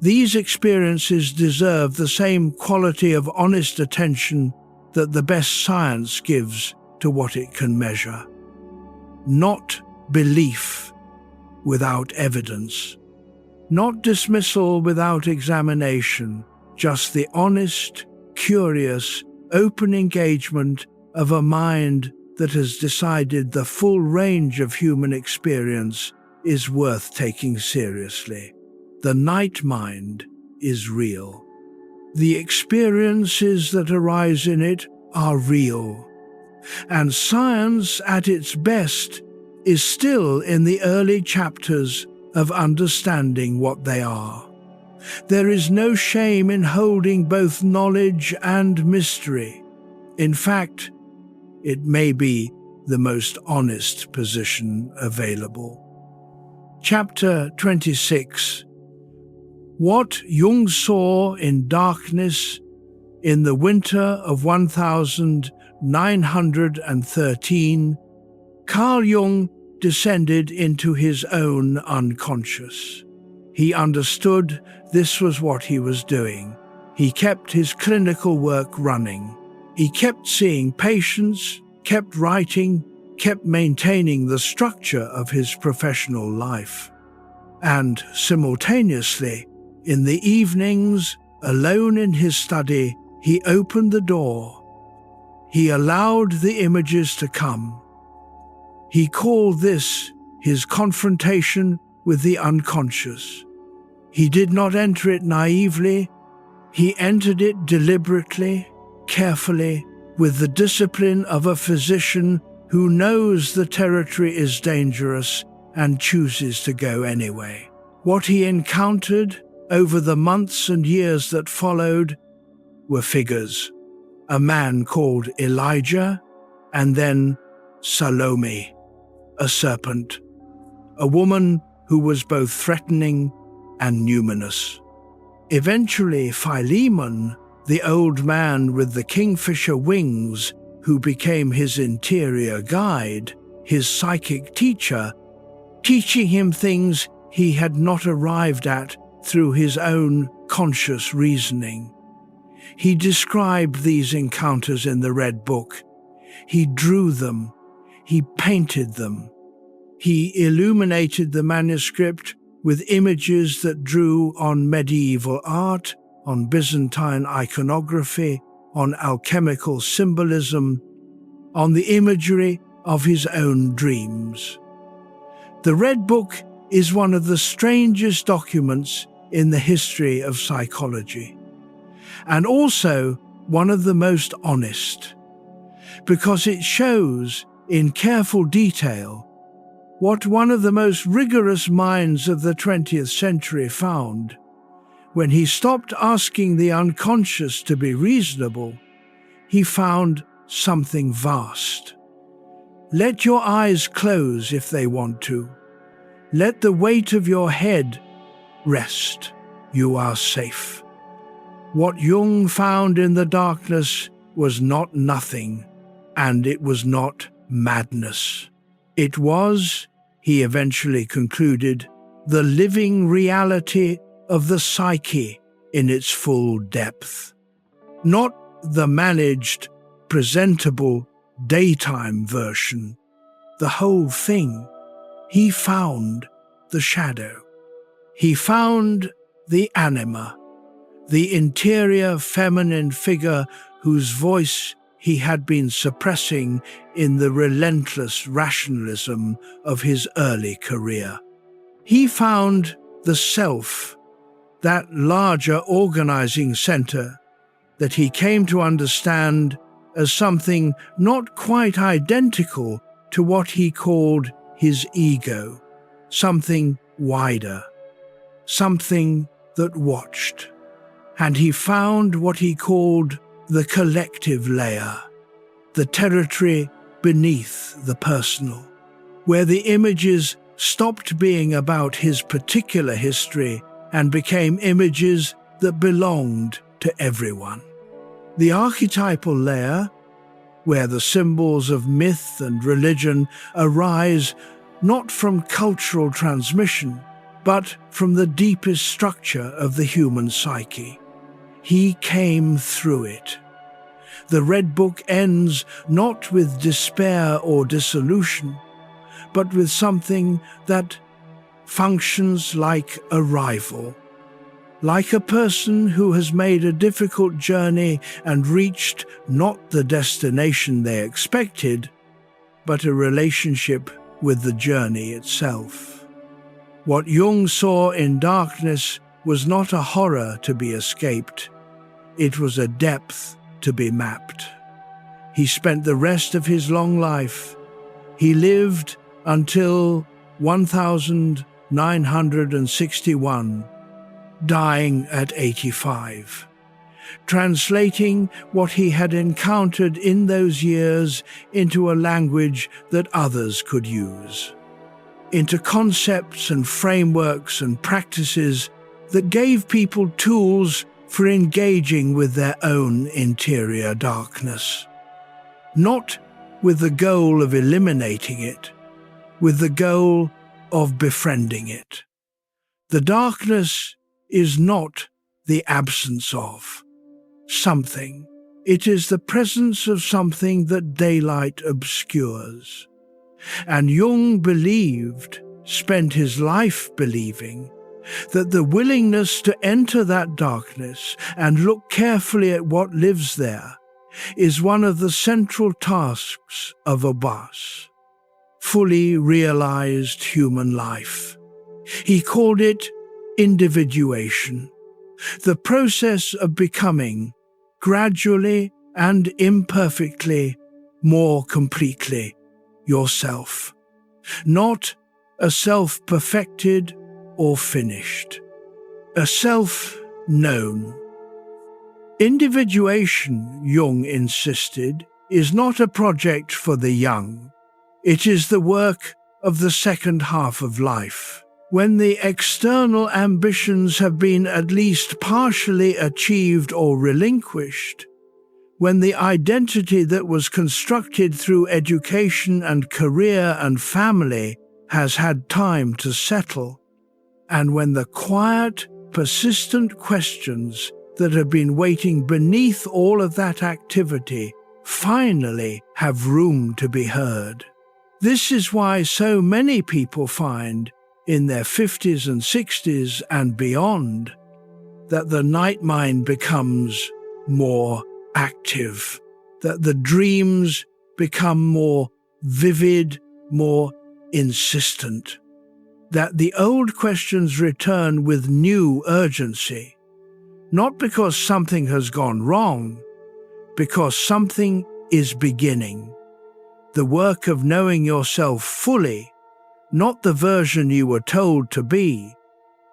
These experiences deserve the same quality of honest attention that the best science gives to what it can measure. Not belief without evidence, not dismissal without examination, just the honest, curious, open engagement of a mind that has decided the full range of human experience is worth taking seriously. The night mind is real. The experiences that arise in it are real. And science at its best is still in the early chapters of understanding what they are. There is no shame in holding both knowledge and mystery. In fact, it may be the most honest position available. Chapter 26. What Jung saw in darkness in the winter of 1913, Carl Jung descended into his own unconscious. He understood this was what he was doing. He kept his clinical work running. He kept seeing patients, kept writing, kept maintaining the structure of his professional life. And simultaneously, in the evenings, alone in his study, he opened the door. He allowed the images to come. He called this his confrontation with the unconscious. He did not enter it naively. He entered it deliberately, carefully, with the discipline of a physician who knows the territory is dangerous and chooses to go anyway. What he encountered over the months and years that followed were figures, a man called Elijah, and then Salome, a serpent, a woman who was both threatening and numinous. Eventually, Philemon, the old man with the kingfisher wings, who became his interior guide, his psychic teacher, teaching him things he had not arrived at through his own conscious reasoning. He described these encounters in the Red Book. He drew them. He painted them. He illuminated the manuscript with images that drew on medieval art, on Byzantine iconography, on alchemical symbolism, on the imagery of his own dreams. The Red Book is one of the strangest documents in the history of psychology, and also one of the most honest, because it shows in careful detail what one of the most rigorous minds of the 20th century found when he stopped asking the unconscious to be reasonable. He found something vast. Let your eyes close if they want to. Let the weight of your head rest. You are safe. What Jung found in the darkness was not nothing, and it was not madness. It was, he eventually concluded, the living reality of the psyche in its full depth. Not the managed, presentable, daytime version. The whole thing. He found the shadow. He found the anima, the interior feminine figure whose voice he had been suppressing in the relentless rationalism of his early career. He found the self, that larger organizing center that he came to understand as something not quite identical to what he called his ego, something wider, something that watched. And he found what he called the collective layer, the territory beneath the personal, where the images stopped being about his particular history and became images that belonged to everyone. The archetypal layer, where the symbols of myth and religion arise not from cultural transmission, but from the deepest structure of the human psyche. He came through it. The Red Book ends not with despair or dissolution, but with something that functions like a rival, like a person who has made a difficult journey and reached not the destination they expected, but a relationship with the journey itself. What Jung saw in darkness was not a horror to be escaped. It was a depth to be mapped. He spent the rest of his long life. He lived until 1961, dying at 85, translating what he had encountered in those years into a language that others could use, into concepts and frameworks and practices that gave people tools for engaging with their own interior darkness, not with the goal of eliminating it, with the goal of befriending it. The darkness is not the absence of something. It is the presence of something that daylight obscures. And Jung spent his life believing, that the willingness to enter that darkness and look carefully at what lives there is one of the central tasks of a boss. Fully realized human life. He called it individuation, the process of becoming, gradually and imperfectly, more completely yourself. Not a self perfected or finished, a self known. Individuation, Jung insisted, is not a project for the young. It is the work of the second half of life, when the external ambitions have been at least partially achieved or relinquished, when the identity that was constructed through education and career and family has had time to settle, and when the quiet, persistent questions that have been waiting beneath all of that activity finally have room to be heard. This is why so many people find, in their 50s and 60s and beyond, that the night mind becomes more active, that the dreams become more vivid, more insistent, that the old questions return with new urgency, not because something has gone wrong, because something is beginning. The work of knowing yourself fully, not the version you were told to be,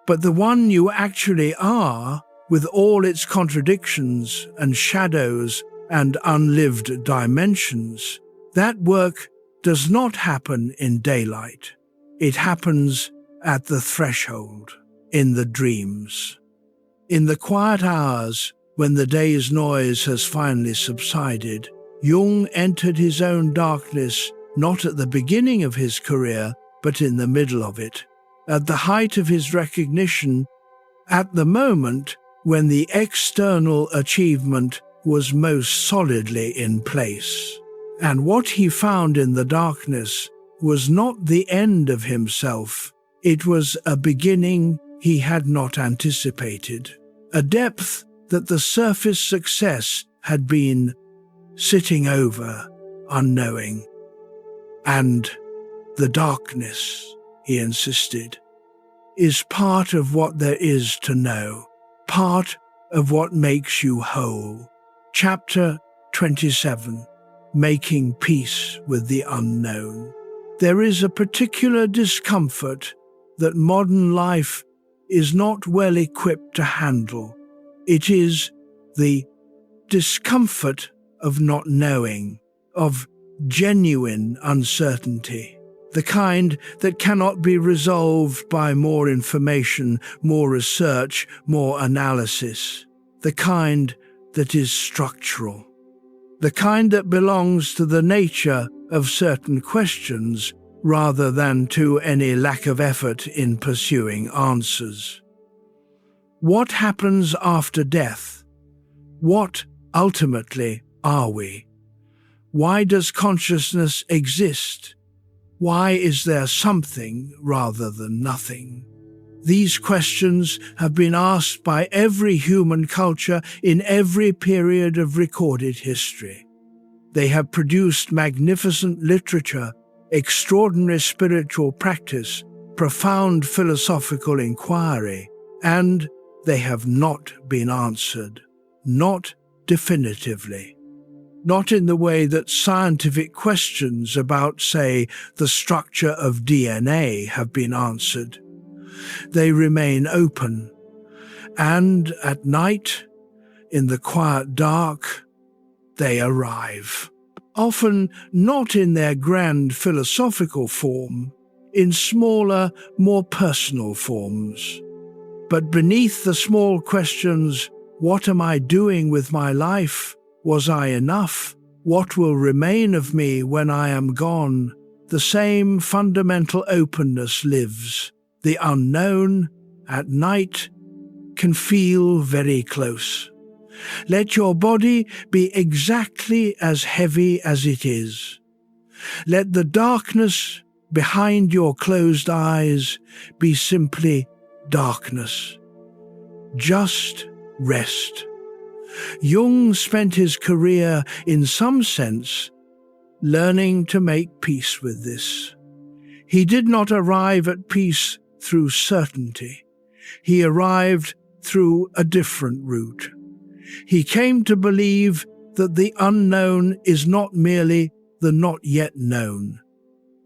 but the one you actually are, with all its contradictions and shadows and unlived dimensions. That work does not happen in daylight. It happens at the threshold, in the dreams. In the quiet hours, when the day's noise has finally subsided, Jung entered his own darkness not at the beginning of his career, but in the middle of it, at the height of his recognition, at the moment when the external achievement was most solidly in place. And what he found in the darkness was not the end of himself, it was a beginning he had not anticipated, a depth that the surface success had been sitting over, unknowing. And the darkness, he insisted, is part of what there is to know, part of what makes you whole. Chapter 27, Making Peace with the Unknown. There is a particular discomfort that modern life is not well equipped to handle. It is the discomfort of not knowing, of genuine uncertainty, the kind that cannot be resolved by more information, more research, more analysis, the kind that is structural, the kind that belongs to the nature of certain questions rather than to any lack of effort in pursuing answers. What happens after death? What, ultimately, are we? Why does consciousness exist? Why is there something rather than nothing? These questions have been asked by every human culture in every period of recorded history. They have produced magnificent literature, extraordinary spiritual practice, profound philosophical inquiry, and they have not been answered, not definitively. Not in the way that scientific questions about, say, the structure of DNA have been answered. They remain open, and at night, in the quiet dark, they arrive. Often not in their grand philosophical form, in smaller, more personal forms. But beneath the small questions, what am I doing with my life? Was I enough? What will remain of me when I am gone? The same fundamental openness lives. The unknown, at night, can feel very close. Let your body be exactly as heavy as it is. Let the darkness behind your closed eyes be simply darkness. Just rest. Jung spent his career, in some sense, learning to make peace with this. He did not arrive at peace through certainty. He arrived through a different route. He came to believe that the unknown is not merely the not yet known.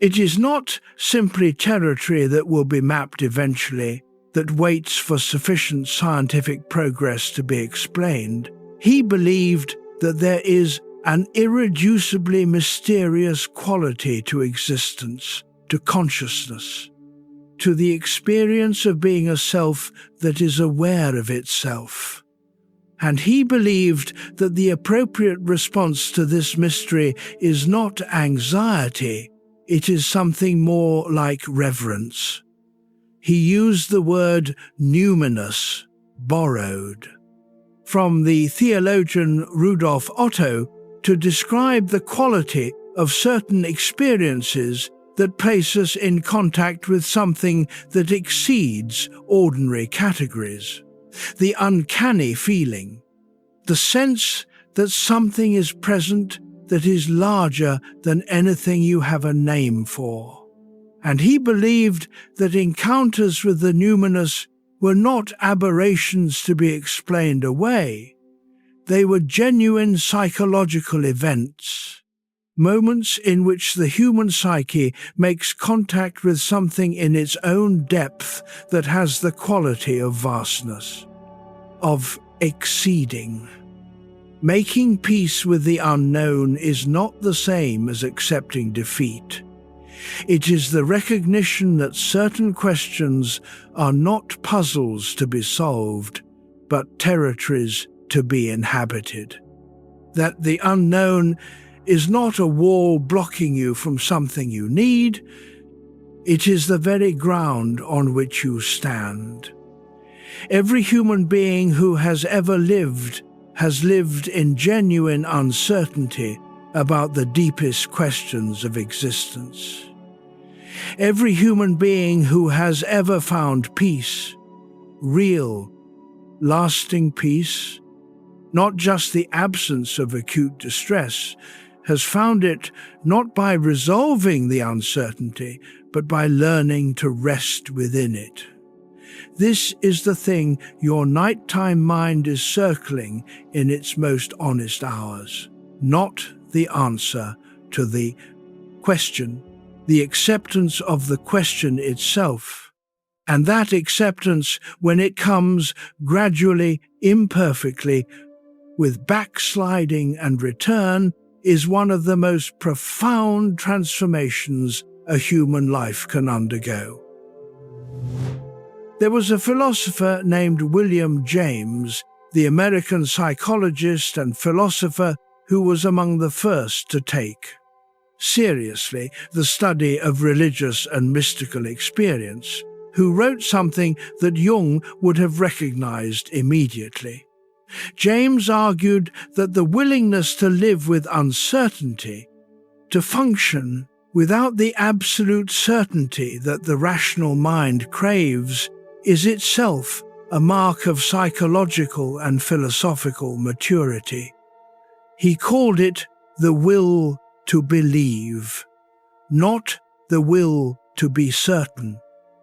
It is not simply territory that will be mapped eventually, that waits for sufficient scientific progress to be explained. He believed that there is an irreducibly mysterious quality to existence, to consciousness, to the experience of being a self that is aware of itself. And he believed that the appropriate response to this mystery is not anxiety, it is something more like reverence. He used the word numinous, borrowed, from the theologian Rudolf Otto to describe the quality of certain experiences that place us in contact with something that exceeds ordinary categories. The uncanny feeling, the sense that something is present that is larger than anything you have a name for. And he believed that encounters with the numinous were not aberrations to be explained away. They were genuine psychological events, moments in which the human psyche makes contact with something in its own depth that has the quality of vastness, of exceeding. Making peace with the unknown is not the same as accepting defeat. It is the recognition that certain questions are not puzzles to be solved, but territories to be inhabited. That the unknown is not a wall blocking you from something you need, it is the very ground on which you stand. Every human being who has ever lived has lived in genuine uncertainty about the deepest questions of existence. Every human being who has ever found peace, real, lasting peace, not just the absence of acute distress, has found it not by resolving the uncertainty, but by learning to rest within it. This is the thing your nighttime mind is circling in its most honest hours, not the answer to the question, the acceptance of the question itself. And that acceptance, when it comes gradually, imperfectly, with backsliding and return, is one of the most profound transformations a human life can undergo. There was a philosopher named William James, the American psychologist and philosopher who was among the first to take seriously the study of religious and mystical experience, who wrote something that Jung would have recognized immediately. James argued that the willingness to live with uncertainty, to function without the absolute certainty that the rational mind craves, is itself a mark of psychological and philosophical maturity. He called it the will to believe, not the will to be certain.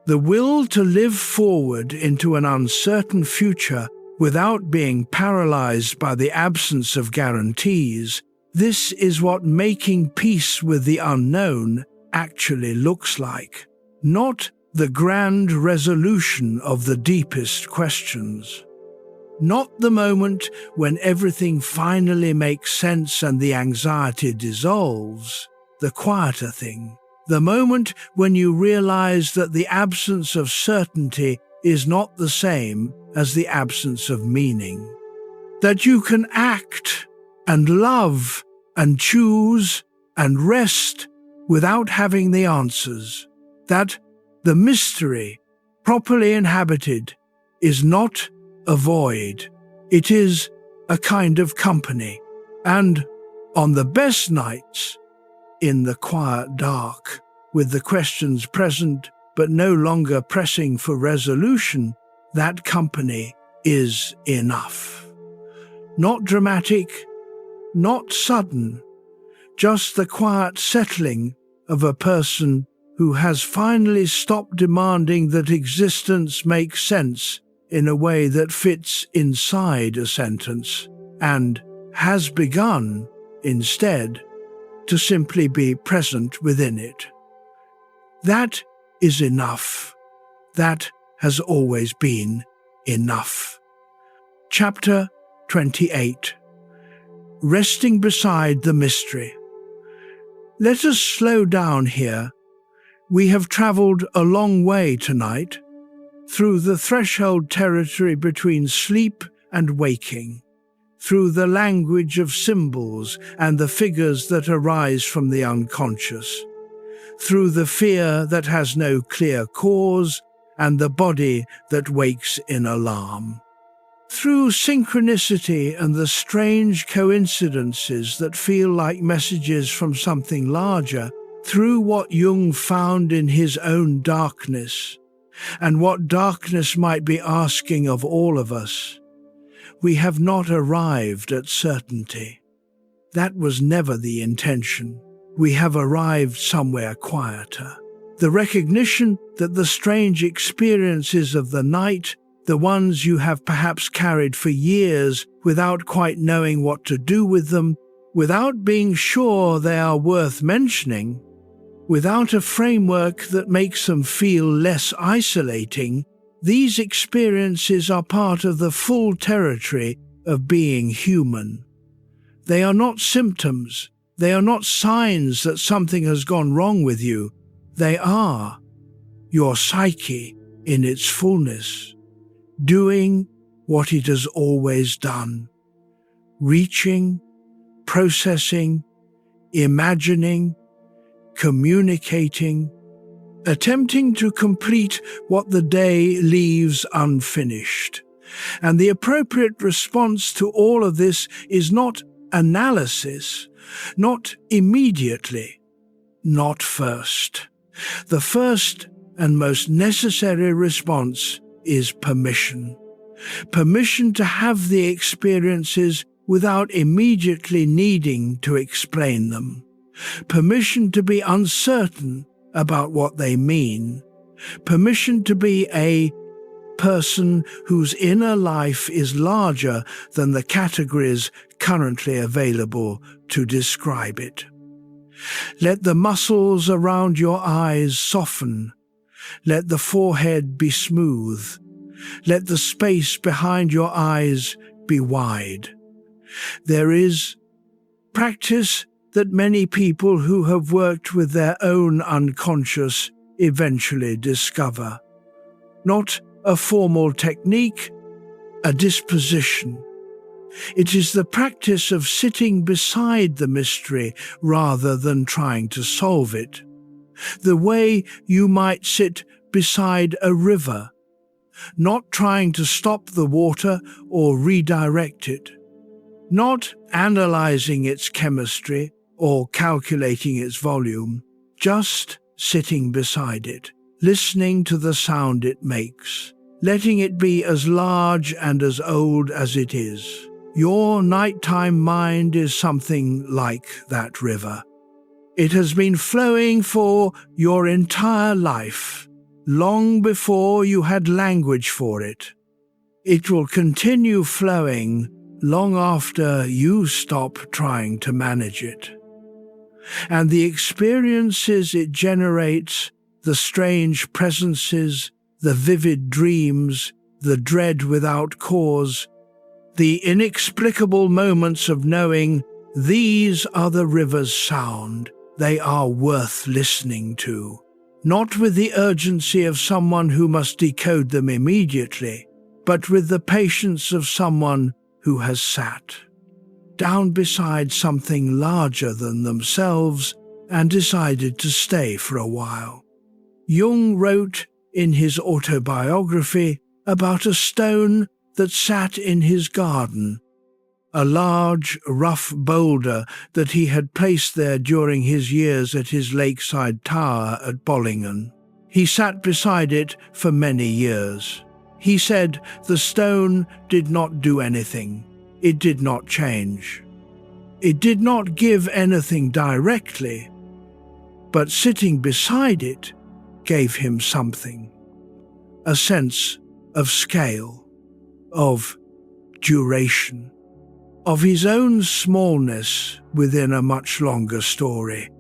The will to live forward into an uncertain future without being paralyzed by the absence of guarantees. This is what making peace with the unknown actually looks like, not the grand resolution of the deepest questions. Not the moment when everything finally makes sense and the anxiety dissolves, the quieter thing. The moment when you realize that the absence of certainty is not the same as the absence of meaning. That you can act and love and choose and rest without having the answers. That the mystery, properly inhabited, is not a void. It is a kind of company. And on the best nights, in the quiet dark, with the questions present but no longer pressing for resolution, that company is enough. Not dramatic, not sudden, just the quiet settling of a person who has finally stopped demanding that existence make sense in a way that fits inside a sentence, and has begun, instead, to simply be present within it. That is enough. That has always been enough. Chapter 28. Resting beside the mystery. Let us slow down here. We have traveled a long way tonight, through the threshold territory between sleep and waking, through the language of symbols and the figures that arise from the unconscious, through the fear that has no clear cause and the body that wakes in alarm, through synchronicity and the strange coincidences that feel like messages from something larger, through what Jung found in his own darkness, and what darkness might be asking of all of us. We have not arrived at certainty. That was never the intention. We have arrived somewhere quieter. The recognition that the strange experiences of the night, the ones you have perhaps carried for years without quite knowing what to do with them, without being sure they are worth mentioning, without a framework that makes them feel less isolating, these experiences are part of the full territory of being human. They are not symptoms. They are not signs that something has gone wrong with you. They are your psyche in its fullness, doing what it has always done, reaching, processing, imagining, communicating, attempting to complete what the day leaves unfinished. And the appropriate response to all of this is not analysis, not immediately, not first. The first and most necessary response is permission. Permission to have the experiences without immediately needing to explain them. Permission to be uncertain about what they mean. Permission to be a person whose inner life is larger than the categories currently available to describe it. Let the muscles around your eyes soften. Let the forehead be smooth. Let the space behind your eyes be wide. There is practice that many people who have worked with their own unconscious eventually discover. Not a formal technique, a disposition. It is the practice of sitting beside the mystery rather than trying to solve it. The way you might sit beside a river, not trying to stop the water or redirect it, not analyzing its chemistry or calculating its volume, just sitting beside it, listening to the sound it makes, letting it be as large and as old as it is. Your nighttime mind is something like that river. It has been flowing for your entire life, long before you had language for it. It will continue flowing long after you stop trying to manage it. And the experiences it generates, the strange presences, the vivid dreams, the dread without cause, the inexplicable moments of knowing these are the river's sound, they are worth listening to. Not with the urgency of someone who must decode them immediately, but with the patience of someone who has sat down beside something larger than themselves and decided to stay for a while. Jung wrote in his autobiography about a stone that sat in his garden, a large, rough boulder that he had placed there during his years at his lakeside tower at Bollingen. He sat beside it for many years. He said the stone did not do anything. It did not change. It did not give anything directly, but sitting beside it gave him something, a sense of scale, of duration, of his own smallness within a much longer story.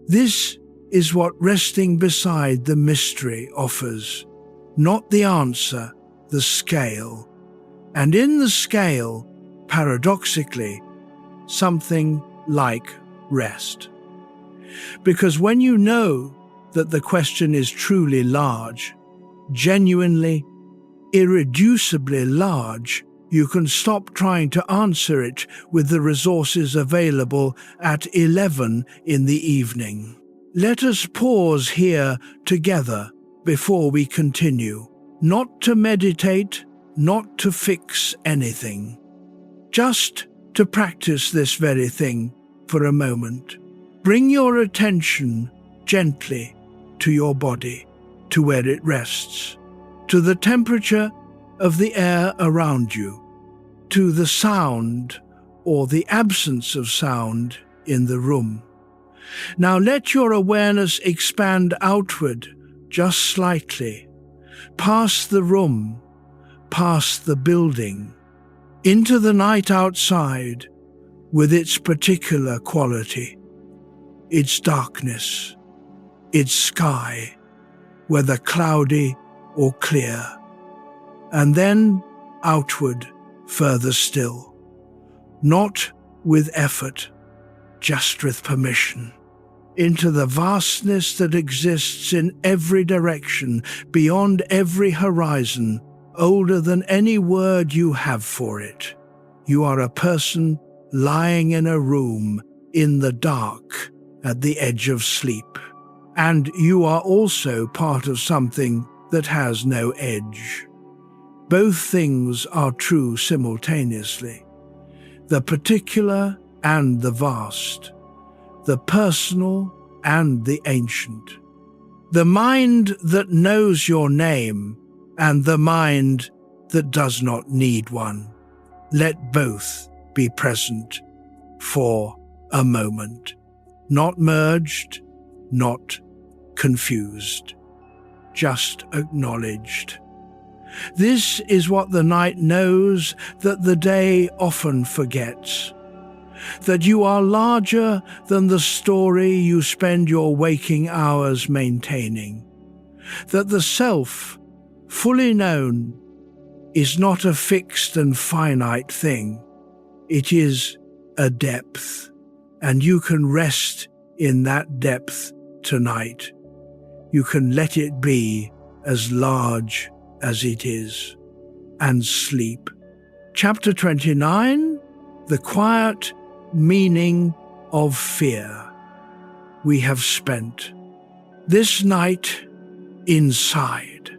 This is what resting beside the mystery offers, not the answer, the scale. And in the scale, paradoxically, something like rest. Because when you know that the question is truly large, genuinely, irreducibly large, you can stop trying to answer it with the resources available at 11 in the evening. Let us pause here together before we continue, not to meditate, not to fix anything, just to practice this very thing for a moment. Bring your attention gently to your body, to where it rests, to the temperature of the air around you, to the sound or the absence of sound in the room. Now let your awareness expand outward just slightly, past the room, past the building, into the night outside with its particular quality, its darkness, its sky, whether cloudy or clear, and then outward further still, not with effort, just with permission, into the vastness that exists in every direction, beyond every horizon, older than any word you have for it. You are a person lying in a room in the dark at the edge of sleep, and you are also part of something that has no edge. Both things are true simultaneously, the particular and the vast, the personal and the ancient, the mind that knows your name and the mind that does not need one. Let both be present for a moment, not merged, not confused, just acknowledged. This is what the night knows that the day often forgets, that you are larger than the story you spend your waking hours maintaining, that the self, fully known, is not a fixed and finite thing. It is a depth, and you can rest in that depth tonight. You can let it be as large as it is, and sleep. Chapter 29, The Quiet Meaning of Fear. We have spent this night inside,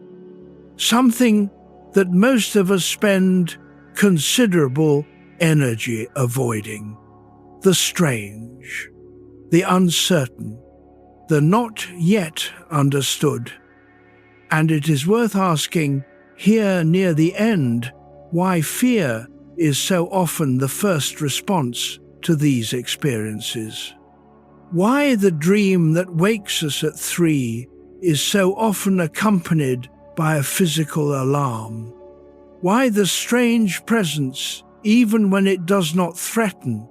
something that most of us spend considerable energy avoiding: the strange, the uncertain, the not yet understood. And it is worth asking, here near the end, why fear is so often the first response to these experiences. Why the dream that wakes us at 3 is so often accompanied by a physical alarm. Why the strange presence, even when it does not threaten,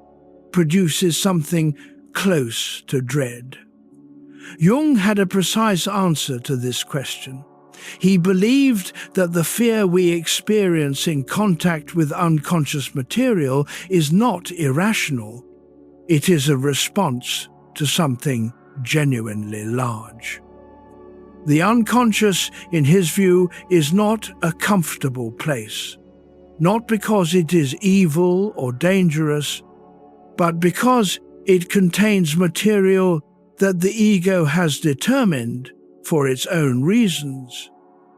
produces something close to dread. Jung had a precise answer to this question. He believed that the fear we experience in contact with unconscious material is not irrational. It is a response to something genuinely large. The unconscious, in his view, is not a comfortable place, not because it is evil or dangerous, but because it contains material that the ego has determined, for its own reasons,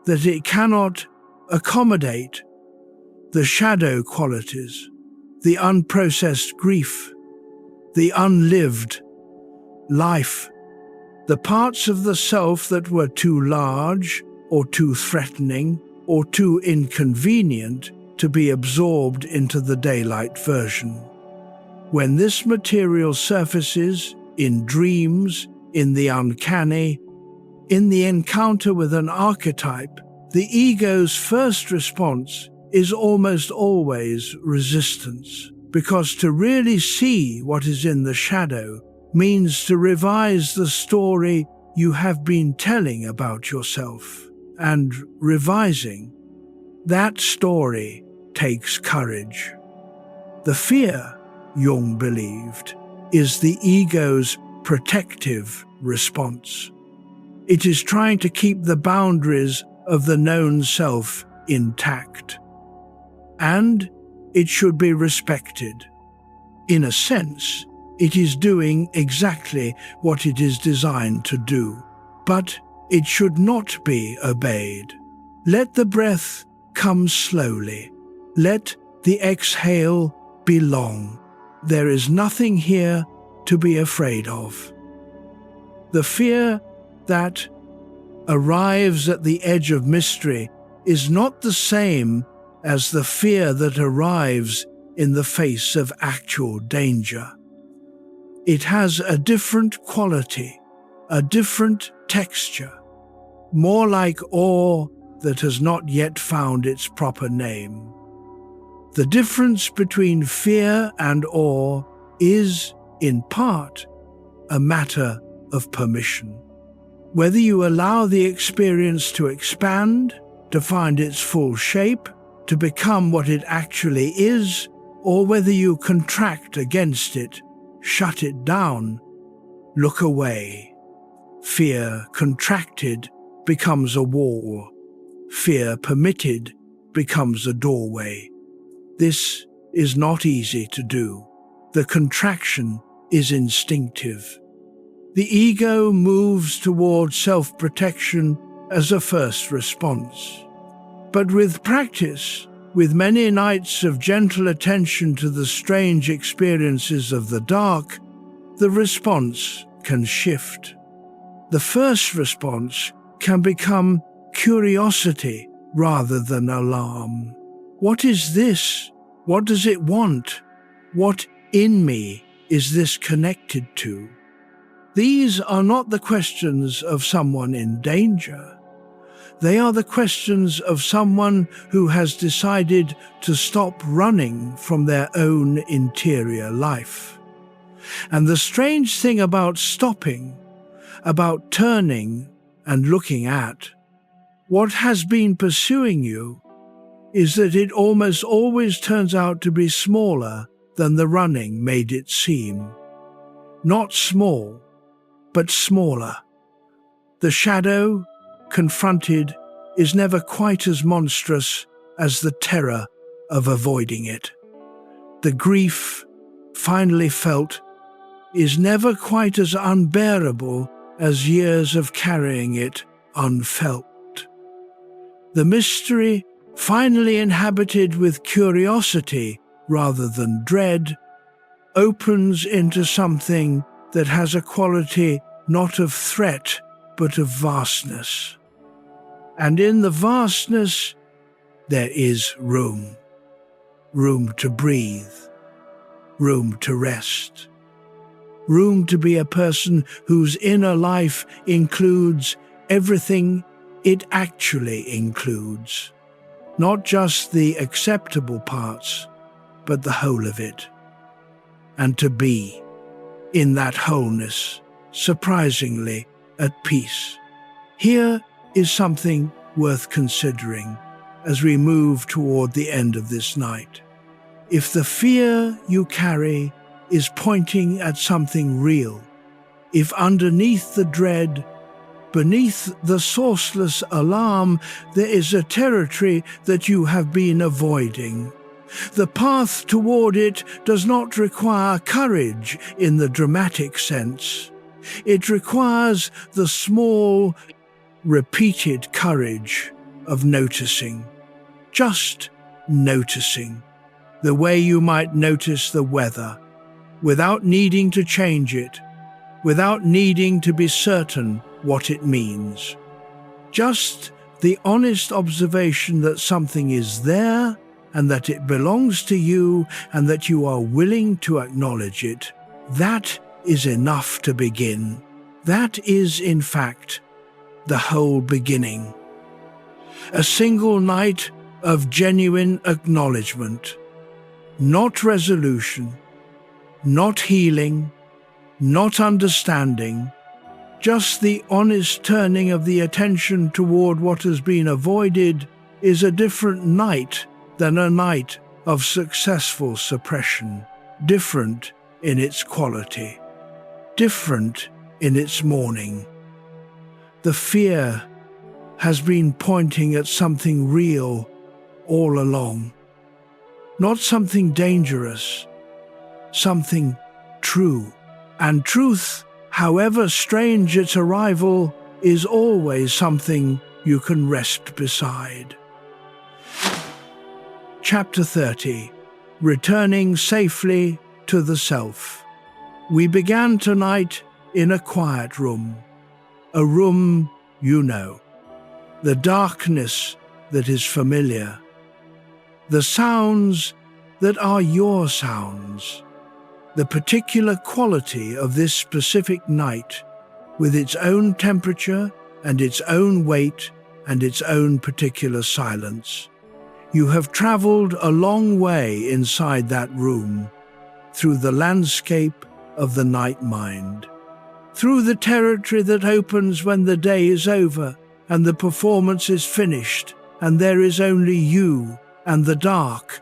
that it cannot accommodate: the shadow qualities, the unprocessed grief, the unlived life, the parts of the self that were too large or too threatening or too inconvenient to be absorbed into the daylight version. When this material surfaces in dreams, in the uncanny, in the encounter with an archetype, the ego's first response is almost always resistance, because to really see what is in the shadow means to revise the story you have been telling about yourself, and revising that story takes courage. The fear, Jung believed, is the ego's protective response. It is trying to keep the boundaries of the known self intact. And it should be respected. In a sense, it is doing exactly what it is designed to do, but it should not be obeyed. Let the breath come slowly. Let the exhale be long. There is nothing here to be afraid of. The fear that arrives at the edge of mystery is not the same as the fear that arrives in the face of actual danger. It has a different quality, a different texture, more like awe that has not yet found its proper name. The difference between fear and awe is, in part, a matter of permission. Whether you allow the experience to expand, to find its full shape, to become what it actually is, or whether you contract against it, shut it down, look away. Fear contracted becomes a wall. Fear permitted becomes a doorway. This is not easy to do. The contraction is instinctive. The ego moves toward self-protection as a first response. But with practice, with many nights of gentle attention to the strange experiences of the dark, the response can shift. The first response can become curiosity rather than alarm. What is this? What does it want? What in me is this connected to? These are not the questions of someone in danger. They are the questions of someone who has decided to stop running from their own interior life. And the strange thing about stopping, about turning and looking at what has been pursuing you, is that it almost always turns out to be smaller than the running made it seem. Not small, but smaller. The shadow, confronted, is never quite as monstrous as the terror of avoiding it. The grief, finally felt, is never quite as unbearable as years of carrying it unfelt. The mystery, finally inhabited with curiosity rather than dread, opens into something that has a quality not of threat but of vastness. And in the vastness, there is room. Room to breathe. Room to rest. Room to be a person whose inner life includes everything it actually includes. Not just the acceptable parts, but the whole of it. And to be, in that wholeness, surprisingly at peace. Here is something worth considering as we move toward the end of this night. If the fear you carry is pointing at something real, if underneath the dread, beneath the sourceless alarm, there is a territory that you have been avoiding, the path toward it does not require courage in the dramatic sense. It requires the small, repeated courage of noticing. Just noticing. The way you might notice the weather, without needing to change it, without needing to be certain what it means. Just the honest observation that something is there and that it belongs to you and that you are willing to acknowledge it. That is enough to begin. That is, in fact, the whole beginning. A single night of genuine acknowledgement. Not resolution, not healing, not understanding, just the honest turning of the attention toward what has been avoided is a different night than a night of successful suppression, different in its quality, different in its mourning. The fear has been pointing at something real all along, not something dangerous, something true. And truth, however strange its arrival, is always something you can rest beside. Chapter 30. Returning safely to the self. We began tonight in a quiet room. A room you know. The darkness that is familiar. The sounds that are your sounds. The particular quality of this specific night, with its own temperature and its own weight and its own particular silence. You have traveled a long way inside that room, through the landscape of the night mind, through the territory that opens when the day is over and the performance is finished and there is only you and the dark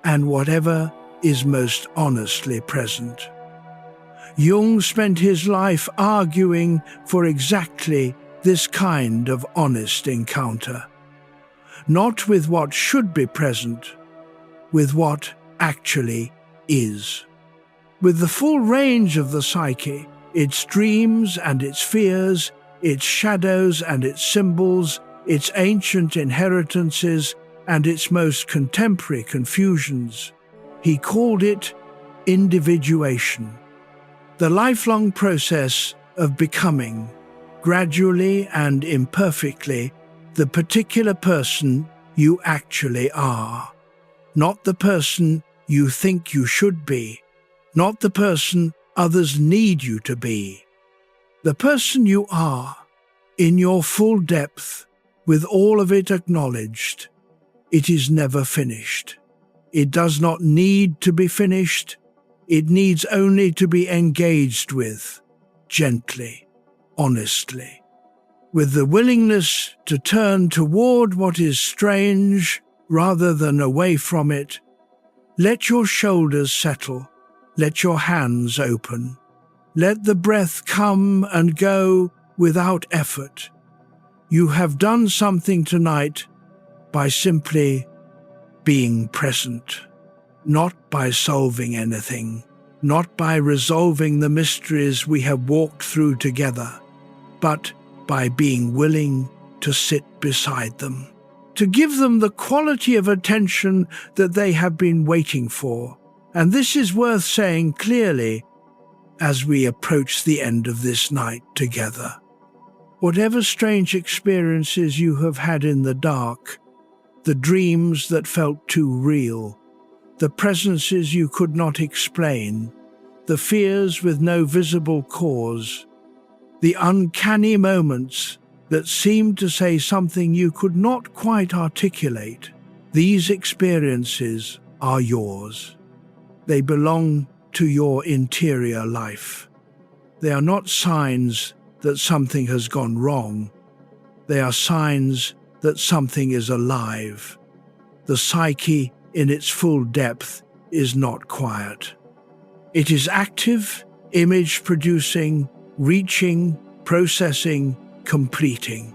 and whatever is most honestly present. Jung spent his life arguing for exactly this kind of honest encounter. Not with what should be present, with what actually is. With the full range of the psyche, its dreams and its fears, its shadows and its symbols, its ancient inheritances and its most contemporary confusions. He called it individuation, the lifelong process of becoming, gradually and imperfectly, the particular person you actually are, not the person you think you should be, not the person others need you to be. The person you are, in your full depth, with all of it acknowledged. It is never finished. It does not need to be finished. It needs only to be engaged with, gently, honestly, with the willingness to turn toward what is strange rather than away from it. Let your shoulders settle. Let your hands open. Let the breath come and go without effort. You have done something tonight by simply being present, not by solving anything, not by resolving the mysteries we have walked through together, but by being willing to sit beside them, to give them the quality of attention that they have been waiting for. And this is worth saying clearly as we approach the end of this night together. Whatever strange experiences you have had in the dark, the dreams that felt too real, the presences you could not explain, the fears with no visible cause, the uncanny moments that seemed to say something you could not quite articulate, these experiences are yours. They belong to your interior life. They are not signs that something has gone wrong. They are signs that something is alive. The psyche in its full depth is not quiet. It is active, image-producing, reaching, processing, completing.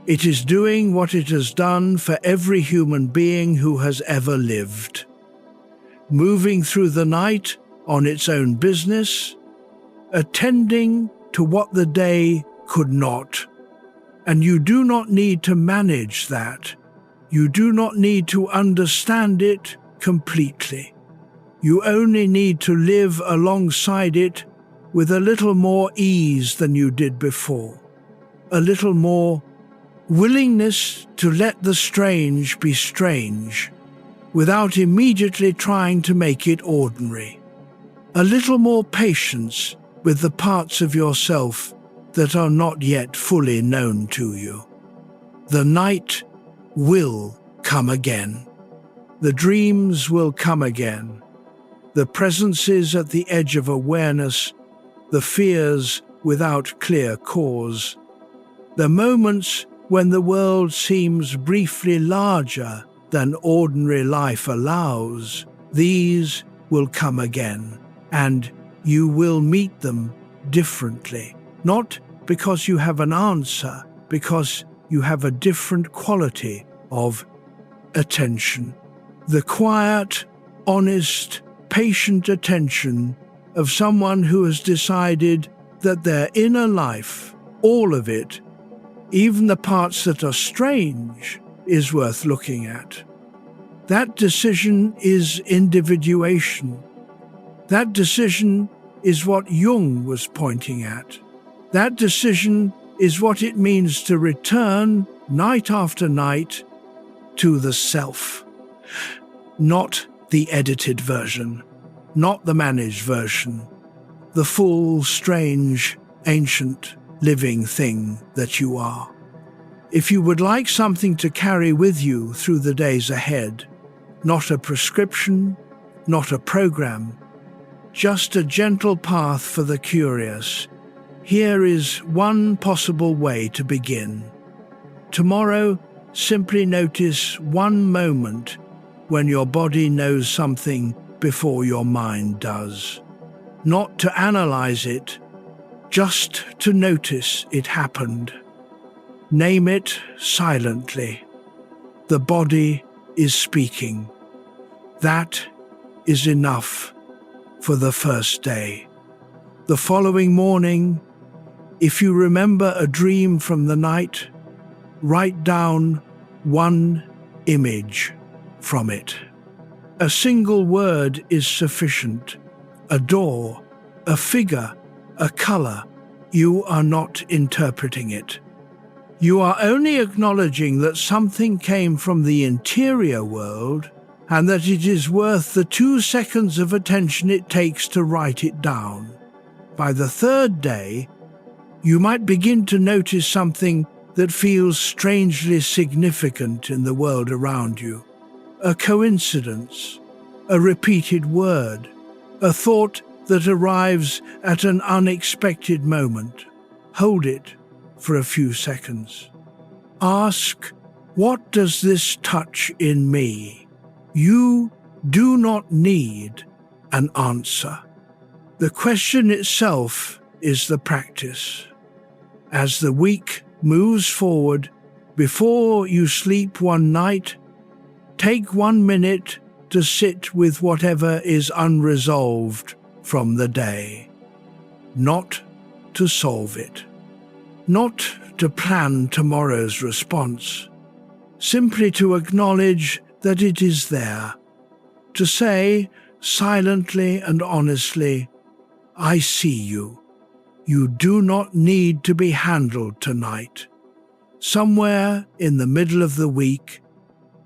It is doing what it has done for every human being who has ever lived. Moving through the night on its own business, attending to what the day could not. And you do not need to manage that. You do not need to understand it completely. You only need to live alongside it with a little more ease than you did before, a little more willingness to let the strange be strange, without immediately trying to make it ordinary. A little more patience with the parts of yourself that are not yet fully known to you. The night will come again. The dreams will come again. The presences at the edge of awareness, the fears without clear cause. The moments when the world seems briefly larger than ordinary life allows, these will come again, and you will meet them differently. Not because you have an answer, because you have a different quality of attention. The quiet, honest, patient attention of someone who has decided that their inner life, all of it, even the parts that are strange, is worth looking at. That decision is individuation. That decision is what Jung was pointing at. That decision is what it means to return, night after night, to the self. Not the edited version, not the managed version, the full, strange, ancient, living thing that you are. If you would like something to carry with you through the days ahead, not a prescription, not a program, just a gentle path for the curious, here is one possible way to begin. Tomorrow, simply notice one moment when your body knows something before your mind does. Not to analyze it, just to notice it happened. Name it silently. The body is speaking. That is enough for the first day. The following morning, if you remember a dream from the night, write down one image from it. A single word is sufficient. A door, a figure, a color. You are not interpreting it. You are only acknowledging that something came from the interior world and that it is worth the 2 seconds of attention it takes to write it down. By the third day, you might begin to notice something that feels strangely significant in the world around you. A coincidence, a repeated word, a thought that arrives at an unexpected moment. Hold it for a few seconds. Ask, what does this touch in me? You do not need an answer. The question itself is the practice. As the week moves forward, before you sleep one night, take 1 minute to sit with whatever is unresolved from the day. Not to solve it. Not to plan tomorrow's response. Simply to acknowledge that it is there. To say, silently and honestly, I see you. You do not need to be handled tonight. Somewhere in the middle of the week,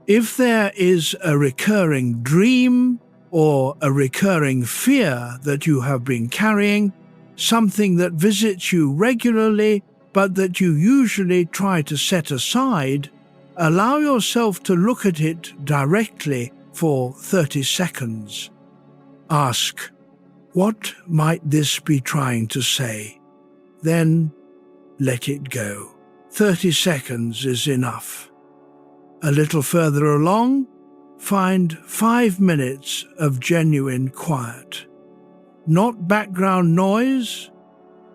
if there is a recurring dream or a recurring fear that you have been carrying, something that visits you regularly but that you usually try to set aside, allow yourself to look at it directly for 30 seconds. Ask, what might this be trying to say? Then let it go. 30 seconds is enough. A little further along, find 5 minutes of genuine quiet. Not background noise,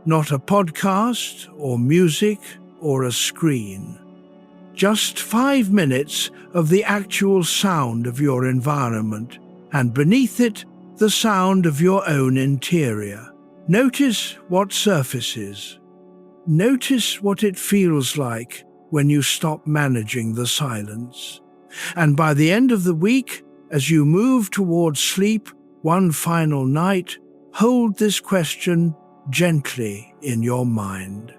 not a podcast or music or a screen. Just 5 minutes of the actual sound of your environment, and beneath it, the sound of your own interior. Notice what surfaces. Notice what it feels like when you stop managing the silence. And by the end of the week, as you move towards sleep one final night, hold this question gently in your mind.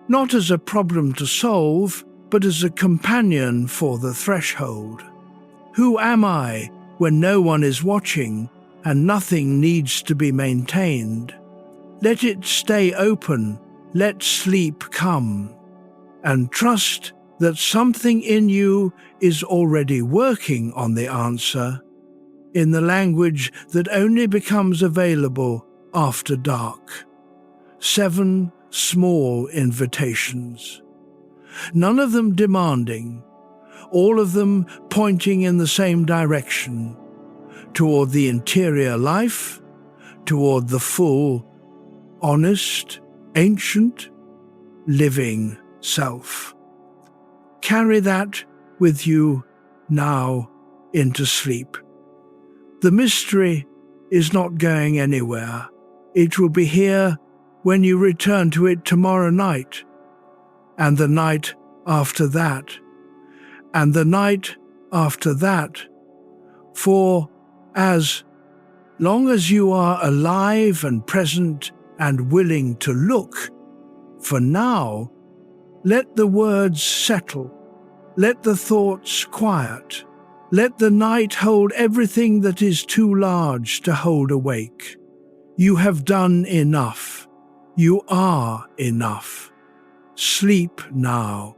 Not as a problem to solve, but as a companion for the threshold. Who am I when no one is watching and nothing needs to be maintained? Let it stay open, let sleep come, and trust that something in you is already working on the answer in the language that only becomes available after dark. 7 small invitations. None of them demanding, all of them pointing in the same direction, toward the interior life, toward the full, honest, ancient, living self. Carry that with you now into sleep. The mystery is not going anywhere. It will be here when you return to it tomorrow night, and the night after that, and the night after that. For as long as you are alive and present and willing to look, for now, let the words settle, let the thoughts quiet, let the night hold everything that is too large to hold awake. You have done enough. You are enough. Sleep now.